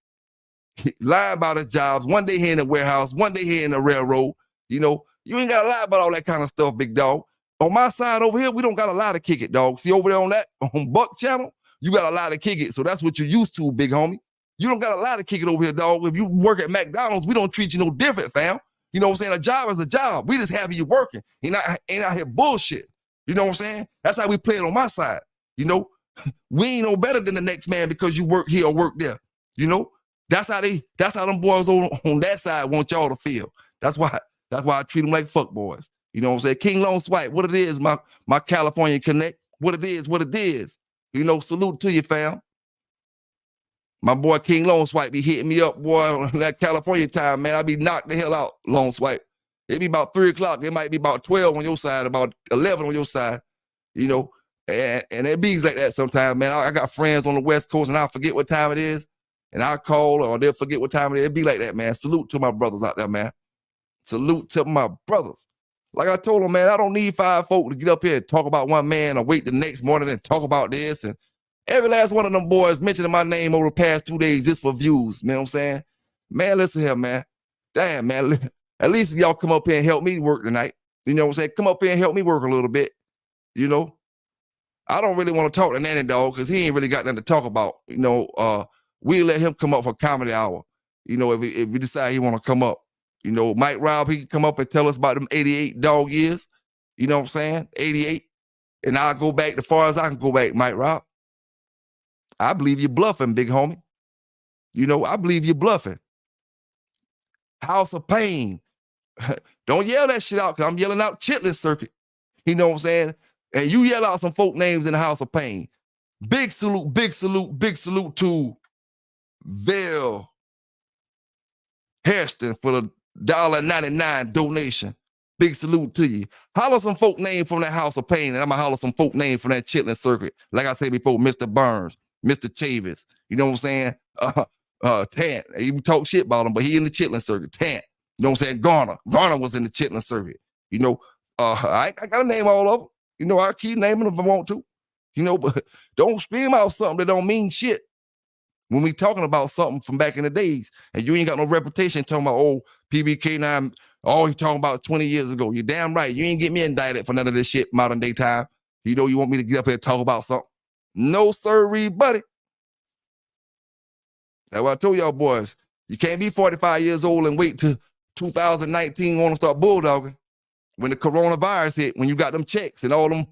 Speaker 2: Lying about his jobs, one day here in the warehouse, one day here in the railroad. You know, you ain't got to lie about all that kind of stuff, big dog. On my side over here, we don't got a lot to kick it, dog. See over there on Buck channel, you got a lot to kick it. So that's what you're used to, big homie. You don't got a lot to kick it over here, dog. If you work at McDonald's, we don't treat you no different, fam. You know what I'm saying? A job is a job. We just have you working. Ain't out here bullshit. You know what I'm saying? That's how we play it on my side. You know, we ain't no better than the next man because you work here or work there. You know, that's how them boys on that side want y'all to feel. That's why I treat them like fuck boys. You know what I'm saying? King Long Swipe, what it is, my California connect. What it is. You know, salute to you, fam. My boy King Long Swipe be hitting me up, boy, on that California time, man. I be knocked the hell out, Long Swipe. It be about 3 o'clock. It might be about 12 on your side, about 11 on your side, you know. And it be like that sometimes, man. I got friends on the West Coast, and I'll forget what time it is, and I'll call, or they'll forget what time it is. It be like that, man. Salute to my brothers out there, man. Salute to my brothers. Like I told them, man, I don't need 5 folk to get up here and talk about one man or wait the next morning and talk about this. And every last one of them boys mentioning my name over the past 2 days just for views. You know what I'm saying? Man, listen here, man. Damn, man. At least y'all come up here and help me work tonight. You know what I'm saying? Come up here and help me work a little bit. You know? I don't really want to talk to Nanny Dog because he ain't really got nothing to talk about. You know, we'll let him come up for comedy hour. You know, if we decide he want to come up. You know, Mike Rob, he can come up and tell us about them 88 dog years. You know what I'm saying? 88. And I'll go back as far as I can go back, Mike Rob. I believe you're bluffing, big homie. You know, I believe you're bluffing. House of Pain. Don't yell that shit out because I'm yelling out Chitlin Circuit. You know what I'm saying? And you yell out some folk names in the House of Pain. Big salute to Vail Hairston for the $1.99 donation. Big salute to you. Holler some folk name from that House of Pain, and I'm gonna holler some folk name from that Chitlin Circuit. Like I said before, Mr. Burns, Mr. Chavis. You know what I'm saying? Tant. He talk shit about him, but he in the Chitlin Circuit. Tant. You know what I'm saying? Garner. Garner was in the Chitlin Circuit. You know, I gotta name all of them. You know, I keep naming them if I want to. You know, but don't scream out something that don't mean shit. When we talking about something from back in the days, and you ain't got no reputation talking about, oh, PBK9, all you talking about 20 years ago. You're damn right. You ain't get me indicted for none of this shit modern day time. You know you want me to get up here and talk about something. No sirree, buddy. That's what I told y'all boys. You can't be 45 years old and wait till 2019 want to start bulldogging. When the coronavirus hit, when you got them checks and all them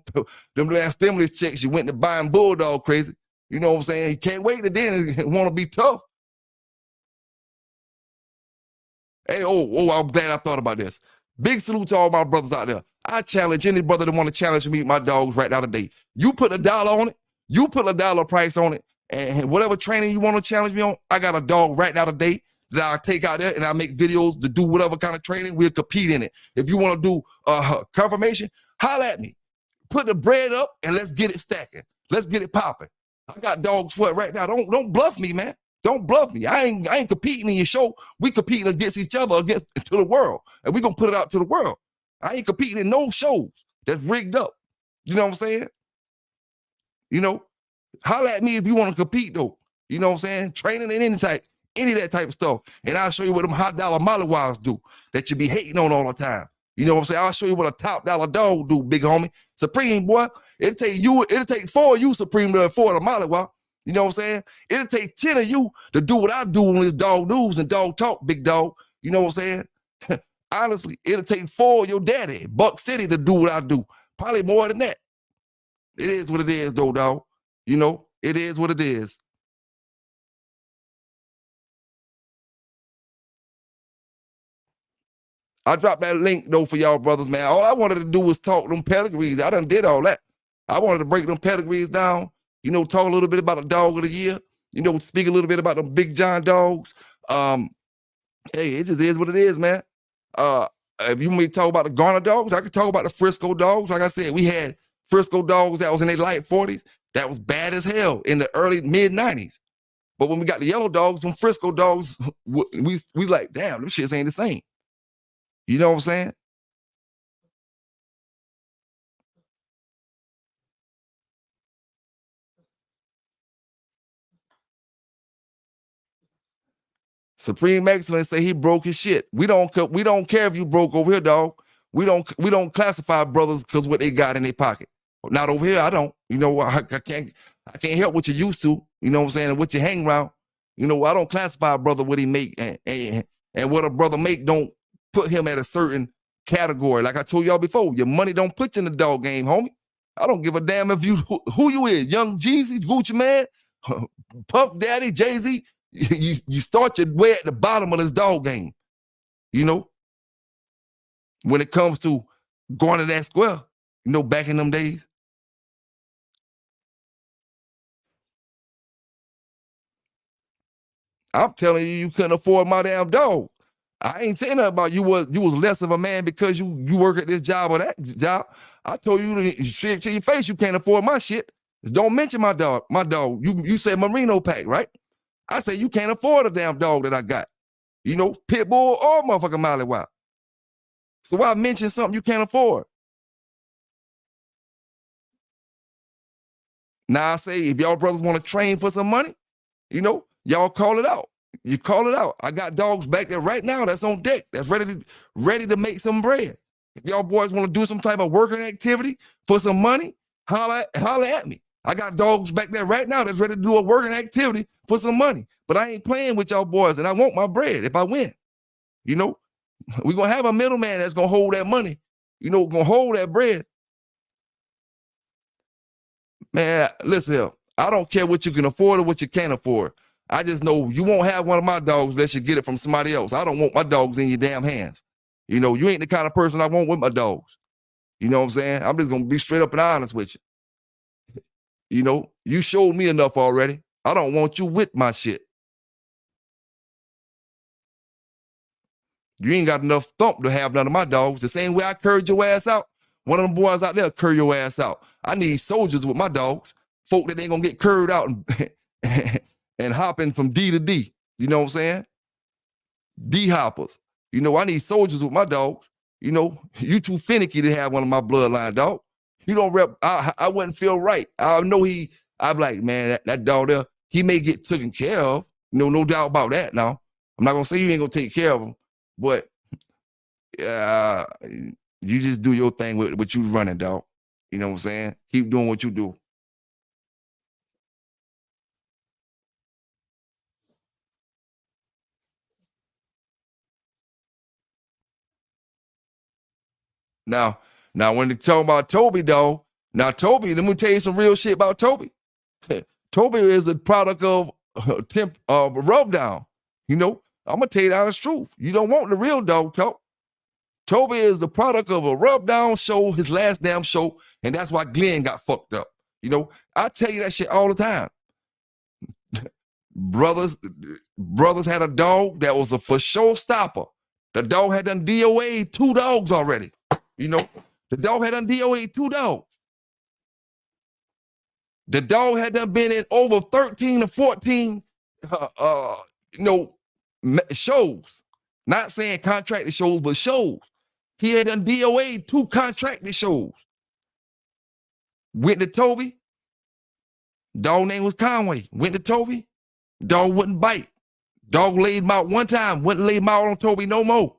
Speaker 2: last stimulus checks, you went to buying bulldog crazy. You know what I'm saying? You can't wait to then want to be tough. Hey, I'm glad I thought about this. Big salute to all my brothers out there. I challenge any brother that want to challenge me with my dogs right now today. You put $1 on it. You put $1 price on it. And whatever training you want to challenge me on, I got a dog right now today that I'll take out there and I make videos to do whatever kind of training. We'll compete in it. If you want to do confirmation, holler at me. Put the bread up and let's get it stacking. Let's get it popping. I got dogs for it right now. Don't bluff me, man. Don't bluff me. I ain't competing in your show. We competing against each other, against to the world. And we gonna put it out to the world. I ain't competing in no shows that's rigged up. You know what I'm saying? You know, holler at me if you want to compete though. You know what I'm saying? Training in any of that type of stuff. And I'll show you what them hot dollar mollywows do that you be hating on all the time. You know what I'm saying? I'll show you what a top dollar dog do, big homie. Supreme, boy, it'll take 4 of you, Supreme, to afford a mollywow. You know what I'm saying? It'll take 10 of you to do what I do on this dog news and dog talk, big dog. You know what I'm saying? Honestly, it'll take 4 of your daddy, Buck City, to do what I do. Probably more than that. It is what it is, though, dog. You know, it is what it is. I dropped that link, though, for y'all brothers, man. All I wanted to do was talk them pedigrees. I done did all that. I wanted to break them pedigrees down, you know, talk a little bit about a dog of the year, you know, speak a little bit about them Big John dogs. Hey, it just is what it is, man. If you want me to talk about the Garner dogs, I could talk about the Frisco dogs. Like I said, we had Frisco dogs that was in their late 40s. That was bad as hell in the early mid-90s. But when we got the yellow dogs, some Frisco dogs, we like, damn, them shits ain't the same. You know what I'm saying? Supreme Excellence say he broke his shit. We don't care if you broke over here, dog. We don't classify brothers because what they got in their pocket. Not over here, I don't. You know, I can't help what you're used to. You know what I'm saying? And what you hang around. You know, I don't classify a brother what he make and what a brother make don't put him at a certain category. Like I told y'all before, your money don't put you in the dog game, homie. I don't give a damn if you who you is, Young Jeezy, Gucci Man, Puff Daddy, Jay-Z. You start your way at the bottom of this dog game. You know, when it comes to going to that square, you know, back in them days. I'm telling you, you couldn't afford my damn dog. I ain't saying nothing about you was less of a man because you work at this job or that job. I told you to shit to your face, you can't afford my shit. Don't mention my dog. My dog. You said Merino pack, right? I say you can't afford a damn dog that I got. You know, pit bull or motherfucking mollywow. So why mention something you can't afford? Now I say if y'all brothers want to train for some money, you know, y'all call it out. You call it out. I got dogs back there right now that's on deck, that's ready to make some bread. If y'all boys want to do some type of working activity for some money, holla at me. I got dogs back there right now that's ready to do a working activity for some money. But I ain't playing with y'all boys, and I want my bread if I win. You know, we're going to have a middleman that's going to hold that money, you know, going to hold that bread. Man, listen here. I don't care what you can afford or what you can't afford. I just know you won't have one of my dogs unless you get it from somebody else. I don't want my dogs in your damn hands. You know, you ain't the kind of person I want with my dogs. You know what I'm saying? I'm just going to be straight up and honest with you. You know, you showed me enough already. I don't want you with my shit. You ain't got enough thump to have none of my dogs. The same way I curried your ass out, one of them boys out there curry your ass out. I need soldiers with my dogs, folk that ain't gonna get curried out and hopping from D to D. You know what I'm saying? D hoppers. You know, I need soldiers with my dogs. You know, you too finicky to have one of my bloodline, dog. You don't rep, I wouldn't feel right. I know I'm like, man, that dog there, he may get taken care of. No doubt about that now. I'm not gonna say you ain't gonna take care of him, but you just do your thing with what you running, dog. You know what I'm saying? Keep doing what you do. Now when they talk about Toby, though, now Toby, let me tell you some real shit about Toby. Toby is a product of rub down. You know, I'm gonna tell you the honest truth. You don't want the real dog talk. Toby is the product of a rub down show, his last damn show, and that's why Glenn got fucked up. You know, I tell you that shit all the time. Brothers had a dog that was a for sure stopper. The dog had done DOA 2 dogs already. You know, the dog had done DOA 2 dogs. The dog had done been in over 13 or 14, shows. Not saying contracted shows, but shows. He had done DOA 2 contracted shows. Went to Toby. Dog name was Conway. Went to Toby. Dog wouldn't bite. Dog laid him out one time. Wouldn't lay him out on Toby no more.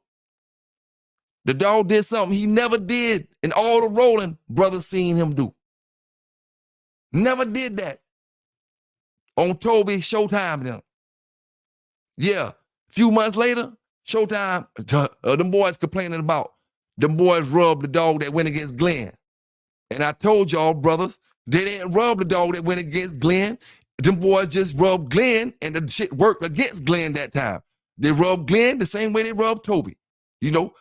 Speaker 2: The dog did something he never did in all the rolling brothers seen him do. Never did that. On Toby, Showtime them. Yeah. A few months later, Showtime, them boys complaining about them boys rubbed the dog that went against Glenn. And I told y'all, brothers, they didn't rub the dog that went against Glenn. Them boys just rubbed Glenn, and the shit worked against Glenn that time. They rubbed Glenn the same way they rubbed Toby. You know,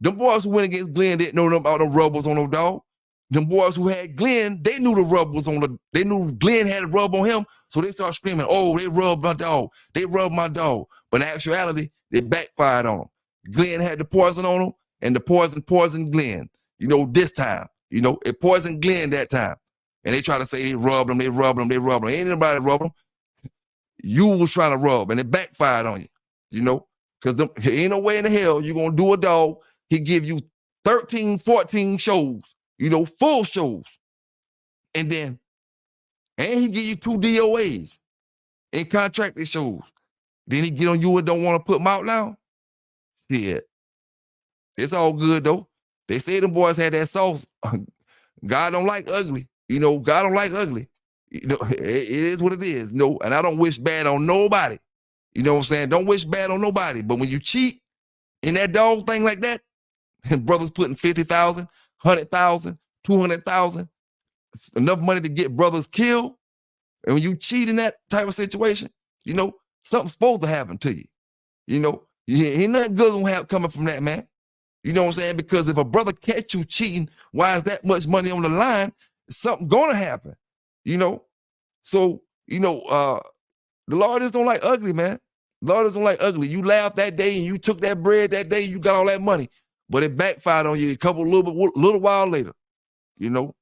Speaker 2: them boys who went against Glenn didn't know about the rub was on no dog. Them boys who had Glenn, they knew the rub was on they knew Glenn had a rub on him, so they started screaming, oh, they rubbed my dog. They rubbed my dog. But in actuality, they backfired on him. Glenn had the poison on him, and the poisoned Glenn. You know, this time. You know, it poisoned Glenn that time. And they try to say they rubbed him, they rubbed him. Ain't anybody rub him. You was trying to rub, and it backfired on you. You know, because ain't no way in the hell you're going to do a dog. He give you 13, 14 shows, you know, full shows. And he give you 2 DOAs and contracted shows. Then he get on you and don't want to put them out now? Shit. It's all good, though. They say them boys had that sauce. God don't like ugly. You know, God don't like ugly. You know, it is what it is. No, and I don't wish bad on nobody. You know what I'm saying? Don't wish bad on nobody. But when you cheat in that dog thing like that, and brothers putting 50,000, 100,000, 200,000, enough money to get brothers killed. And when you cheat in that type of situation, you know, something's supposed to happen to you. You know, ain't nothing good gonna have coming from that, man. You know what I'm saying? Because if a brother catch you cheating, why is that much money on the line? Something gonna happen, you know? So, you know, the Lord just don't like ugly, man. The Lord just don't like ugly. You laughed that day and you took that bread that day, you got all that money, but it backfired on you a little while later, you know?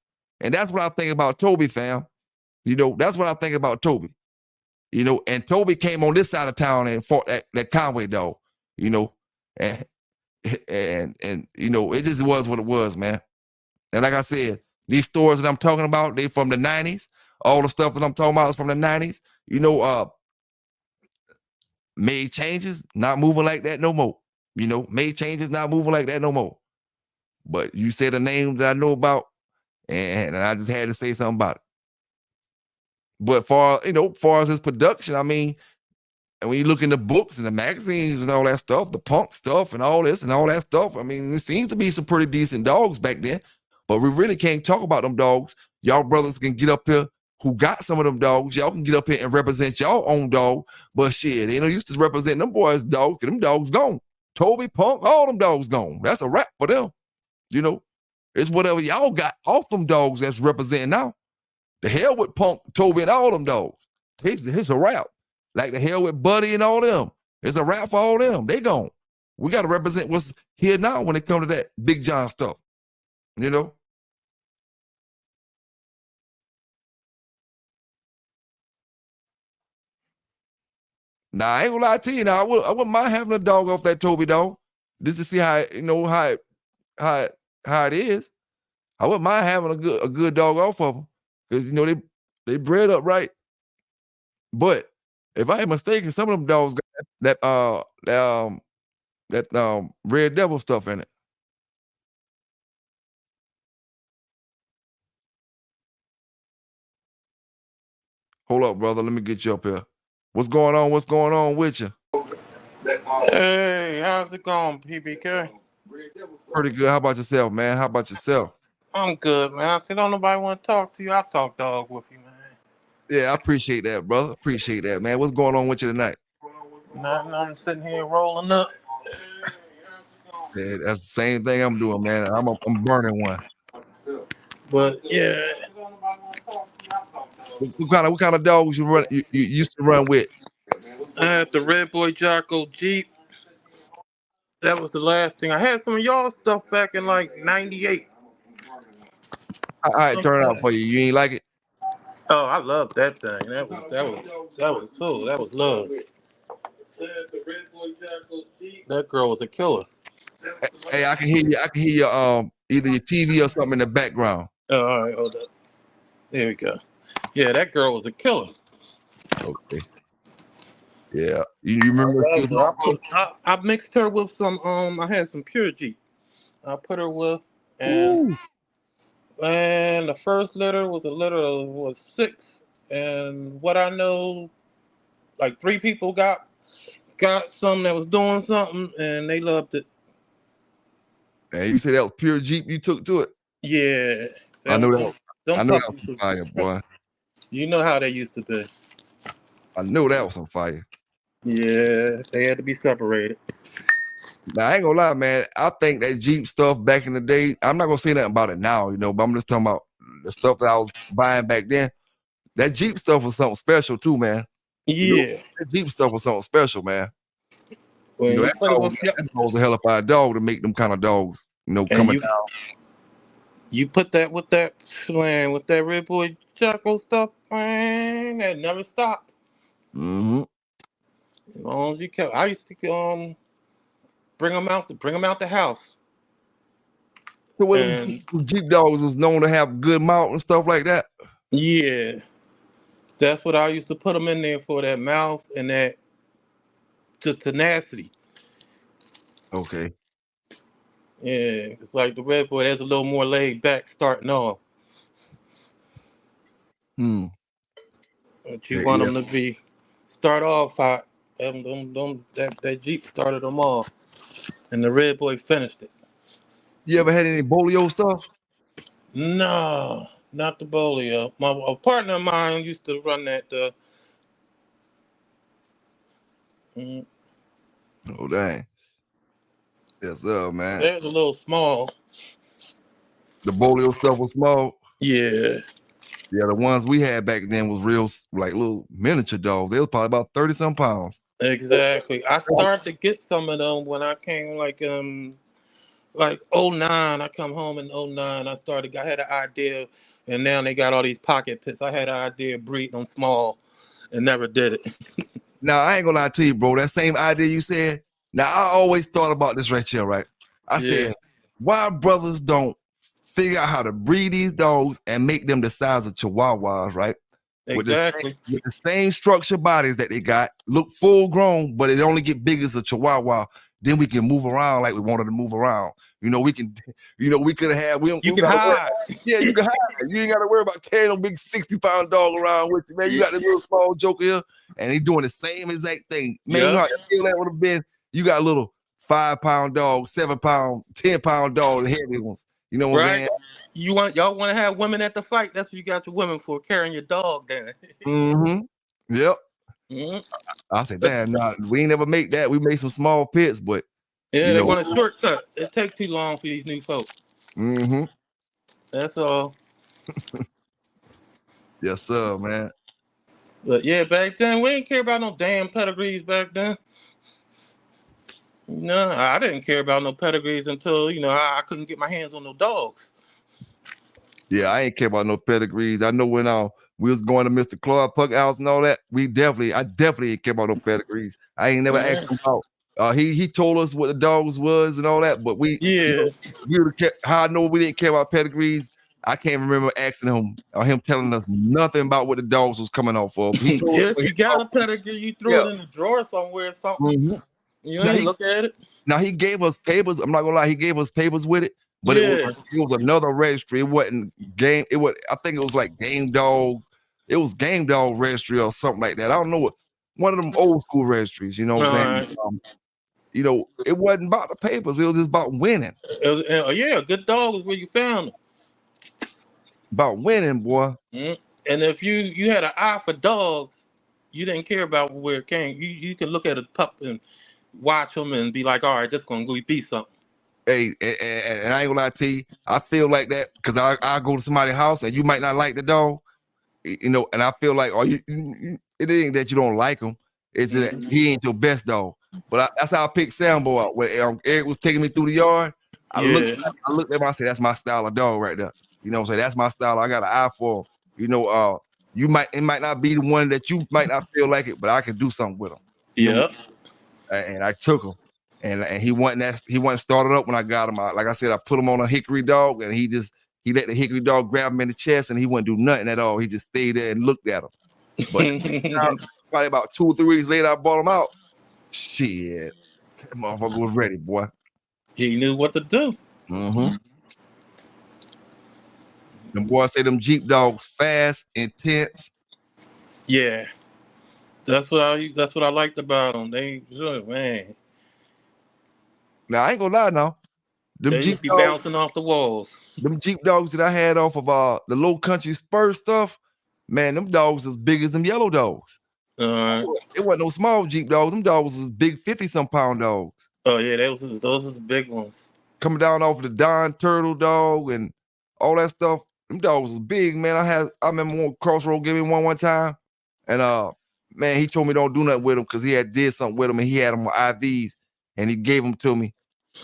Speaker 2: And that's what I think about Toby, fam. You know, that's what I think about Toby. You know, and Toby came on this side of town and fought that Conway dog, you know, and you know, it just was what it was, man. And like I said, these stories that I'm talking about, they from the 90s. All the stuff that I'm talking about is from the 90s. You know, made changes, not moving like that no more. You know, made changes, not moving like that no more. But you said a name that I know about, and I just had to say something about it. But far as his production, I mean, and when you look in the books and the magazines and all that stuff, the punk stuff and all this and all that stuff, I mean, it seems to be some pretty decent dogs back then. But we really can't talk about them dogs. Y'all brothers can get up here who got some of them dogs. Y'all can get up here and represent y'all own dog. But shit, they don't used to represent them boys' dogs, because them dogs gone. Toby, Punk, all them dogs gone. That's a wrap for them. You know, it's whatever y'all got off them dogs that's representing now. The hell with Punk, Toby, and all them dogs. It's a wrap. Like the hell with Buddy and all them. It's a wrap for all them. They gone. We got to represent what's here now when it comes to that Big John stuff. You know? Nah, I ain't gonna lie to you. Now, I wouldn't mind having a dog off that Toby dog. Just to see how it is. I wouldn't mind having a good dog off of them. Because, you know, they bred up right. But if I ain't mistaken, some of them dogs got that Red Devil stuff in it. Hold up, brother. Let me get you up here. What's going on? What's going on with you?
Speaker 3: Hey, how's it going, PBK?
Speaker 2: Pretty good. How about yourself, man? How about yourself?
Speaker 3: I'm good, man. I said, don't nobody want to talk to you. I'll talk dog with you, man.
Speaker 2: Yeah, I appreciate that, brother. Appreciate that, man. What's going on with you tonight?
Speaker 3: Nothing. I'm sitting here rolling up.
Speaker 2: Yeah, that's the same thing I'm doing, man. I'm burning one.
Speaker 3: But yeah,
Speaker 2: What kind of dogs you run? You used to run with?
Speaker 3: I had the Red Boy Jocko Jeep. That was the last thing. I had some of y'all stuff back in like '98.
Speaker 2: All right, turn it out for you. You ain't like it?
Speaker 3: Oh, I love that thing. That was cool. That was love. That girl was a killer.
Speaker 2: Hey, I can hear you. I can hear you. Either your TV or something in the background.
Speaker 3: Oh, all right, hold up. There we go. Yeah, that girl was a killer.
Speaker 2: Okay. Yeah. You remember? She was
Speaker 3: I mixed her with some. I had some pure Jeep. I put her with, and
Speaker 2: Ooh.
Speaker 3: and the first litter was a litter of was 6. And what I know, like 3 people got some that was doing something, and they loved it.
Speaker 2: And you say that was pure Jeep you took to it?
Speaker 3: Yeah,
Speaker 2: I
Speaker 3: that
Speaker 2: know
Speaker 3: was
Speaker 2: that. I
Speaker 3: them
Speaker 2: know that was
Speaker 3: puppies.
Speaker 2: some fire, boy.
Speaker 3: You know how they used to be.
Speaker 2: I know that was some fire.
Speaker 3: Yeah, they had to be separated.
Speaker 2: Now I ain't gonna lie, man. I think that Jeep stuff back in the day, I'm not gonna say nothing about it now, but I'm just talking about the stuff that I was buying back then. That Jeep stuff was something special too, man.
Speaker 3: Yeah,
Speaker 2: That Jeep stuff was something special, man.
Speaker 3: when you
Speaker 2: That
Speaker 3: put it with
Speaker 2: dog was a hellified dog to make them kind of dogs,
Speaker 3: and
Speaker 2: coming down.
Speaker 3: you put that with that man with that Red Boy Choco stuff, man, that never stopped.
Speaker 2: Mm-hmm.
Speaker 3: As long as you kept, I used to bring them out the house,
Speaker 2: So what
Speaker 3: and
Speaker 2: Jeep dogs was known to have good mouth and stuff like that.
Speaker 3: yeah, that's what I used to put them in there for, that mouth and that just tenacity.
Speaker 2: Okay.
Speaker 3: Yeah, it's like the Red Boy. There's a little more laid back starting off.
Speaker 2: Hmm.
Speaker 3: But you
Speaker 2: Yeah,
Speaker 3: want
Speaker 2: yeah.
Speaker 3: them to be start off hot. That Jeep started them off, and the Red Boy finished it.
Speaker 2: You ever had any bolio stuff?
Speaker 3: No, not the Bolio. A partner of mine used to run that. Mm,
Speaker 2: Oh dang. Yes, sir, man.
Speaker 3: they're a little small.
Speaker 2: The bolio stuff was small.
Speaker 3: Yeah,
Speaker 2: Yeah, the ones we had back then was real, like little miniature dogs. They was probably about 30-some pounds.
Speaker 3: exactly. I started to get some of them when I came like '09. I come home in '09. I had an idea, and now they got all these pocket pits. I had an idea of breeding them small, and never did it.
Speaker 2: Now, I ain't gonna lie to you, bro. That same idea you said. Now, I always thought about this right here, right? I
Speaker 3: Yeah,
Speaker 2: said, why brothers don't figure out how to breed these dogs and make them the size of chihuahuas, right?
Speaker 3: exactly.
Speaker 2: With the same structure bodies that they got, look full grown, but it only get bigger as a chihuahua. Then we can move around like we wanted to move around. We can, we could have had, we
Speaker 3: You
Speaker 2: don't
Speaker 3: can
Speaker 2: gotta worry.
Speaker 3: hide.
Speaker 2: Yeah, you can hide. You ain't gotta worry about carrying a big 60-pound dog around with you, man. You got this little small joker here, and he doing the same exact thing. Man, you know how ill that would have been? You got a little 5-pound dog, 7-pound, 10-pound dog, the heavy ones. You know what I'm
Speaker 3: Right?
Speaker 2: saying?
Speaker 3: Y'all want to have women at the fight? That's what you got your women for, carrying your dog down.
Speaker 2: Mm-hmm. Yep.
Speaker 3: Mhm.
Speaker 2: I said, damn, nah, we ain't never make that. We made some small pits, but
Speaker 3: Yeah, they want a shortcut. It takes too long for these new folks.
Speaker 2: mm-hmm.
Speaker 3: That's all.
Speaker 2: Yes, sir, man.
Speaker 3: But yeah, back then we didn't care about no damn pedigrees back then. No, I didn't care about no pedigrees until I couldn't get my hands on no dogs.
Speaker 2: Yeah, I ain't care about no pedigrees. I know when we was going to Mr. Claude Puck House and all that, I definitely ain't care about no pedigrees. I ain't never asked him about. He told us what the dogs was and all that, but
Speaker 3: Yeah,
Speaker 2: we would have how I know we didn't care about pedigrees. I can't remember asking him or him telling us nothing about what the dogs was coming off of. He told us
Speaker 3: if you got a pedigree, you threw it in the drawer somewhere or something.
Speaker 2: Mhm.
Speaker 3: You
Speaker 2: Now
Speaker 3: ain't look at it.
Speaker 2: Now he gave us papers. I'm not gonna lie, he gave us papers with it, but
Speaker 3: Yeah,
Speaker 2: it was another registry. It wasn't game. It was I think it was like Game Dog. It was Game Dog registry or something like that. I don't know what one of them old school registries. You know what I'm saying? It wasn't about the papers. It was just about winning.
Speaker 3: Yeah, a good dog is where you found them.
Speaker 2: About winning, boy.
Speaker 3: Mhm. And if you had an eye for dogs, you didn't care about where it came. You can look at a pup and watch them and be like, all right, this gonna be something.
Speaker 2: Hey, and I ain't gonna lie to you. I feel like that because I go to somebody's house and you might not like the dog. you know, and I feel like, it ain't that you don't like him. It's that he ain't your best dog. But that's how I picked Sambo out. When Eric was taking me through the yard, I looked at him, I said, that's my style of dog right there. You know what I'm saying? That's my style. I got an eye for him. You know, it might not be the one that you might not feel like it, but I can do something with him.
Speaker 3: Yeah.
Speaker 2: And I took him. And he wasn't started up when I got him out. Like I said, I put him on a hickory dog, and he let the hickory dog grab him in the chest, and he wouldn't do nothing at all. He just stayed there and looked at him. But probably about 2 or 3 weeks later, I bought him out. Shit, that motherfucker was ready, boy.
Speaker 3: He knew what to do.
Speaker 2: Mm-hmm. Them boys say them Jeep dogs fast, intense.
Speaker 3: Yeah. That's what I liked about them. They, man,
Speaker 2: Now I ain't gonna lie now. Them
Speaker 3: they
Speaker 2: Jeep
Speaker 3: be
Speaker 2: dogs,
Speaker 3: bouncing off the walls.
Speaker 2: them Jeep dogs that I had off of the Low Country Spur stuff, man, them dogs as big as them yellow dogs. It wasn't no small Jeep dogs. Them dogs was big 50-some pound dogs.
Speaker 3: Oh yeah, those was big ones.
Speaker 2: Coming down off of the Don Turtle dog and all that stuff. Them dogs was big, man. I remember Crossroad gave me one time, and man, he told me don't do nothing with him because he had did something with him, and he had them on IVs, and he gave them to me,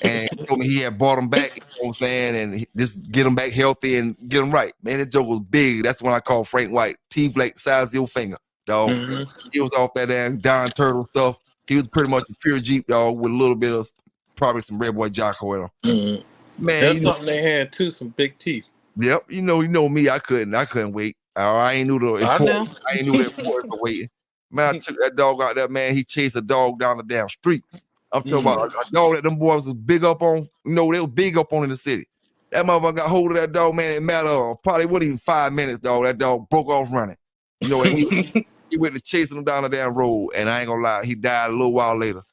Speaker 2: and told me he had brought them back. You know what I'm saying, and just get them back healthy and get them right. Man, that joke was big. That's when I called Frank White. Teeth like the size of your finger, dog.
Speaker 3: Mm-hmm.
Speaker 2: He was off that damn Don Turtle stuff. He was pretty much a pure Jeep dog with a little bit of probably some Red Boy Jocko in him.
Speaker 3: Mm-hmm.
Speaker 2: Man,
Speaker 3: that's something they had too, some big teeth.
Speaker 2: Yep, you know me. I couldn't wait. I ain't knew the importance. I ain't knew the importance of waiting. Man, I took that dog out there. Man, he chased a dog down the damn street. I'm talking about a dog that them boys was big up on. You know, they was big up on in the city. That motherfucker got hold of that dog, man. It mattered probably wasn't even 5 minutes, dog. That dog broke off running. You know, and he went to chasing him down the damn road. And I ain't gonna lie, he died a little while later.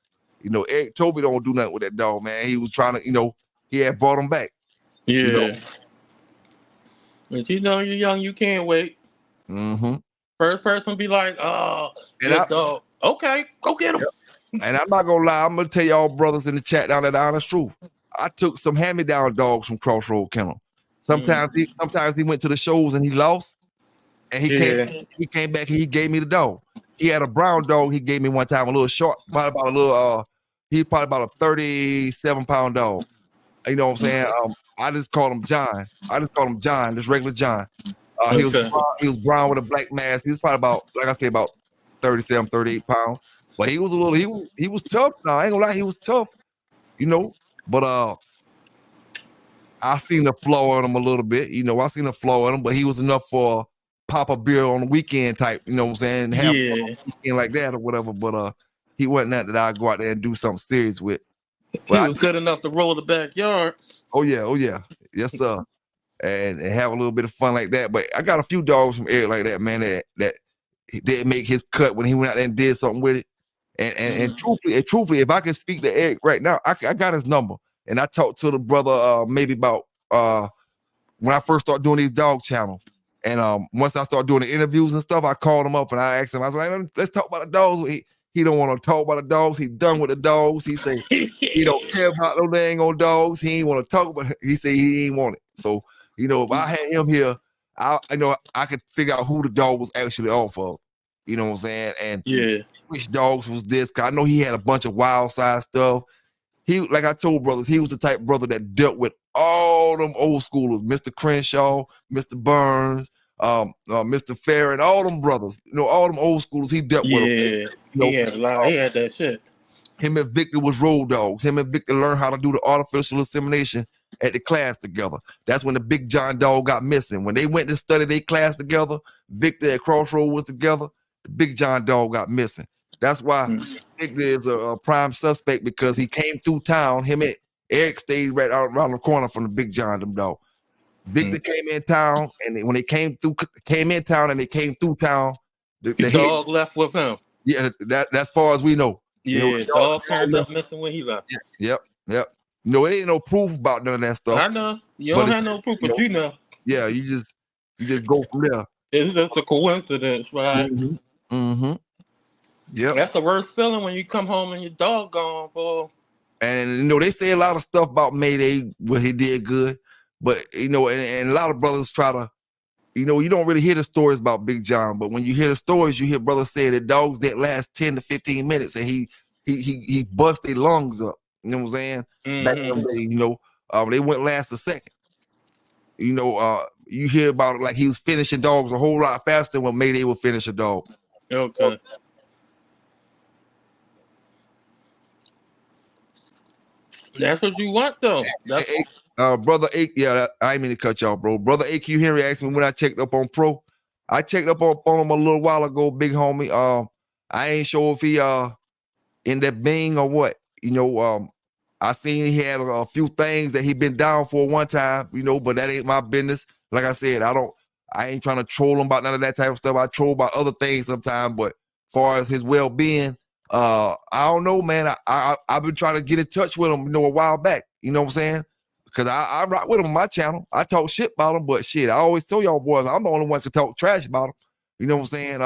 Speaker 2: You know, Eric Toby don't do nothing with that dog, man. He was trying to, you know, he had brought him back.
Speaker 3: Yeah.
Speaker 2: You know?
Speaker 3: But you know you're young, you can't wait.
Speaker 2: Mm-hmm.
Speaker 3: First person be like, oh, your dog. Okay, go get him.
Speaker 2: Yep. And I'm not gonna lie, I'm gonna tell y'all brothers in the chat down at the honest truth. I took some hand-me-down dogs from Crossroad Kennel. Sometimes he went to the shows and he lost, and he came back and he gave me the dog. He had a brown dog he gave me one time, a little short, probably about a 37-pound dog. You know what I'm saying? I just called him John. Just regular John. He was brown with a black mask. He was probably about, like I say, about 37, 38 pounds. But he was he was tough. Now I ain't gonna lie, he was tough, you know. But I seen the flaw in him a little bit, you know. I seen the flaw in him, but he was enough for pop a beer on the weekend type, you know what I'm saying? Have fun weekend like that or whatever. But he wasn't that I'd go out there and do something serious with. But
Speaker 3: he was good enough to roll the backyard.
Speaker 2: Oh yeah. Yes, sir. And have a little bit of fun like that. But I got a few dogs from Eric like that, man, that didn't make his cut when he went out there and did something with it. And truthfully, if I could speak to Eric right now, I got his number. And I talked to the brother maybe about when I first started doing these dog channels. And once I started doing the interviews and stuff, I called him up and I asked him, I was like, let's talk about the dogs. He don't want to talk about the dogs. He done with the dogs. He say he don't care about no dang old dogs. He ain't want to talk about it. He say he ain't want it. So, you know, if I had him here, I know I could figure out who the dog was actually off of. You know what I'm saying? And which dogs was this? Cause I know he had a bunch of wild side stuff. He, like I told brothers, he was the type of brother that dealt with all them old schoolers, Mr. Crenshaw, Mr. Burns, Mr. Fair, and all them brothers. You know, all them old schoolers, he dealt with them. You know,
Speaker 3: he had that shit.
Speaker 2: Him and Victor was road dogs. Him and Victor learned how to do the artificial insemination at the class together. That's when the Big John dog got missing. When they went to study their class together, Victor at Crossroad was together, the Big John dog got missing. That's why Victor is a prime suspect, because he came through town. Him and Eric stayed right out around the corner from the Big John dog. Victor came in town, and when they came in town, the
Speaker 3: dog left with him.
Speaker 2: Yeah, that's far as we know.
Speaker 3: Yeah, you know, dog turned up missing when he left.
Speaker 2: Yep. You know, it ain't no proof about none of that stuff.
Speaker 3: I know. You don't have no proof, but you know.
Speaker 2: Yeah, you just go from there.
Speaker 3: It's just a coincidence, right?
Speaker 2: Mm-hmm. Yeah.
Speaker 3: That's the worst feeling when you come home and your dog gone, boy.
Speaker 2: And you know, they say a lot of stuff about Mayday where he did good, but you know, and a lot of brothers try to You know, you don't really hear the stories about Big John, but when you hear the stories, you hear brothers say that dogs that last 10 to 15 minutes and he bust their lungs up. You know what I'm saying? Back in the day, you know, they wouldn't last a second. You know, you hear about it like he was finishing dogs a whole lot faster when Mayday would finish a dog.
Speaker 3: Okay. That's what you want, though. That's
Speaker 2: Brother A, yeah, I didn't mean to cut y'all, bro. Brother AQ Henry asked me when I checked up on Pro. I checked up on him a little while ago, big homie. I ain't sure if he in that Bing or what. You know, I seen he had a few things that he been down for one time, you know, but that ain't my business. Like I said, I ain't trying to troll him about none of that type of stuff. I troll about other things sometimes, but as far as his well-being, I don't know, man. I've been trying to get in touch with him, you know, a while back. You know what I'm saying? Because I rock with him on my channel. I talk shit about him, but shit, I always tell y'all boys, I'm the only one can talk trash about him. You know what I'm saying?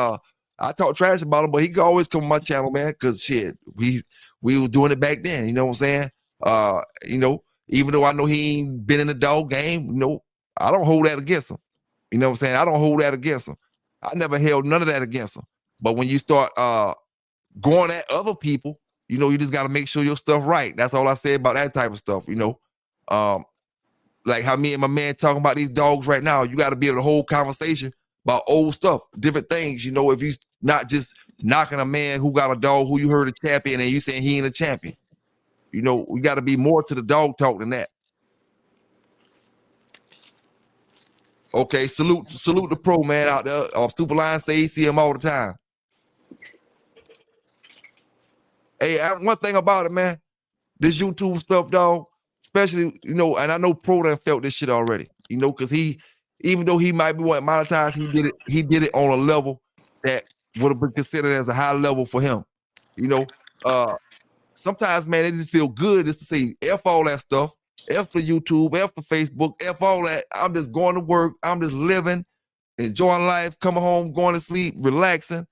Speaker 2: I talk trash about him, but he can always come on my channel, man, because shit, we was doing it back then. You know what I'm saying? You know, even though I know he ain't been in the dog game, you know, I don't hold that against him. You know what I'm saying? I don't hold that against him. I never held none of that against him. But when you start going at other people, you know, you just got to make sure your stuff right. That's all I say about that type of stuff, you know. Like how me and my man talking about these dogs right now, you got to be able to hold conversation about old stuff, different things. You know, if you not just knocking a man who got a dog who you heard a champion and you saying he ain't a champion. You know, we got to be more to the dog talk than that. Okay, salute the Pro man out there. Superline say he see him all the time. Hey, one thing about it, man, this YouTube stuff, dog, especially, you know, and I know Pro done felt this shit already, you know, because even though he might be wanting monetized, he did it on a level that would have been considered as a high level for him. You know, sometimes, man, it just feel good just to say F all that stuff, F the YouTube, F the Facebook, F all that. I'm just going to work. I'm just living, enjoying life, coming home, going to sleep, relaxing.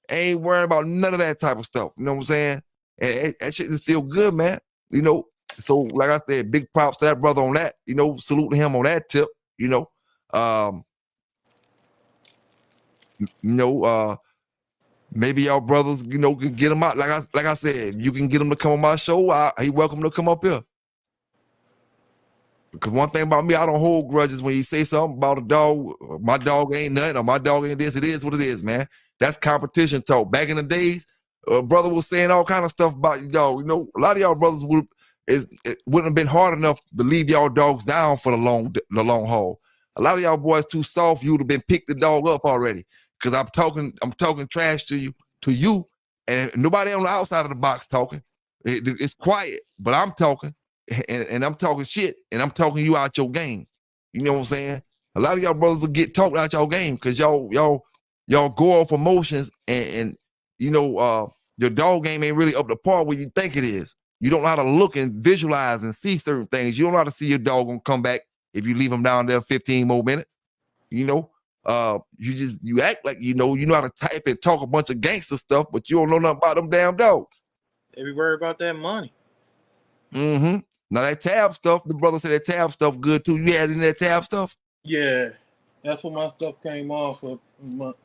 Speaker 2: Ain't worrying about none of that type of stuff. You know what I'm saying? And that shit just feel good, man. You know, so like I said, big props to that brother on that. You know, salute to him on that tip. You know, maybe y'all brothers, you know, can get him out. Like I said, you can get him to come on my show. He welcome to come up here. Because one thing about me, I don't hold grudges. When you say something about a dog, my dog ain't nothing, or my dog ain't this. It is what it is, man. That's competition talk. Back in the days, brother was saying all kind of stuff about y'all. You know, a lot of y'all brothers it wouldn't have been hard enough to leave y'all dogs down for the long haul. A lot of y'all boys too soft. You would have been picked the dog up already. Because I'm talking trash to you, and nobody on the outside of the box talking. It's quiet, but I'm talking. And I'm talking shit, and I'm talking you out your game. You know what I'm saying? A lot of y'all brothers will get talked out your game because y'all go off emotions, and you know your dog game ain't really up to par where you think it is. You don't know how to look and visualize and see certain things. You don't know how to see your dog gonna come back if you leave him down there 15 more minutes. You know, you act like you know how to type and talk a bunch of gangster stuff, but you don't know nothing about them damn dogs.
Speaker 3: They be worried about that money.
Speaker 2: Mm-hmm. Now that tab stuff, the brother said that tab stuff good too. You had in that tab stuff?
Speaker 3: Yeah, that's what my stuff came off of the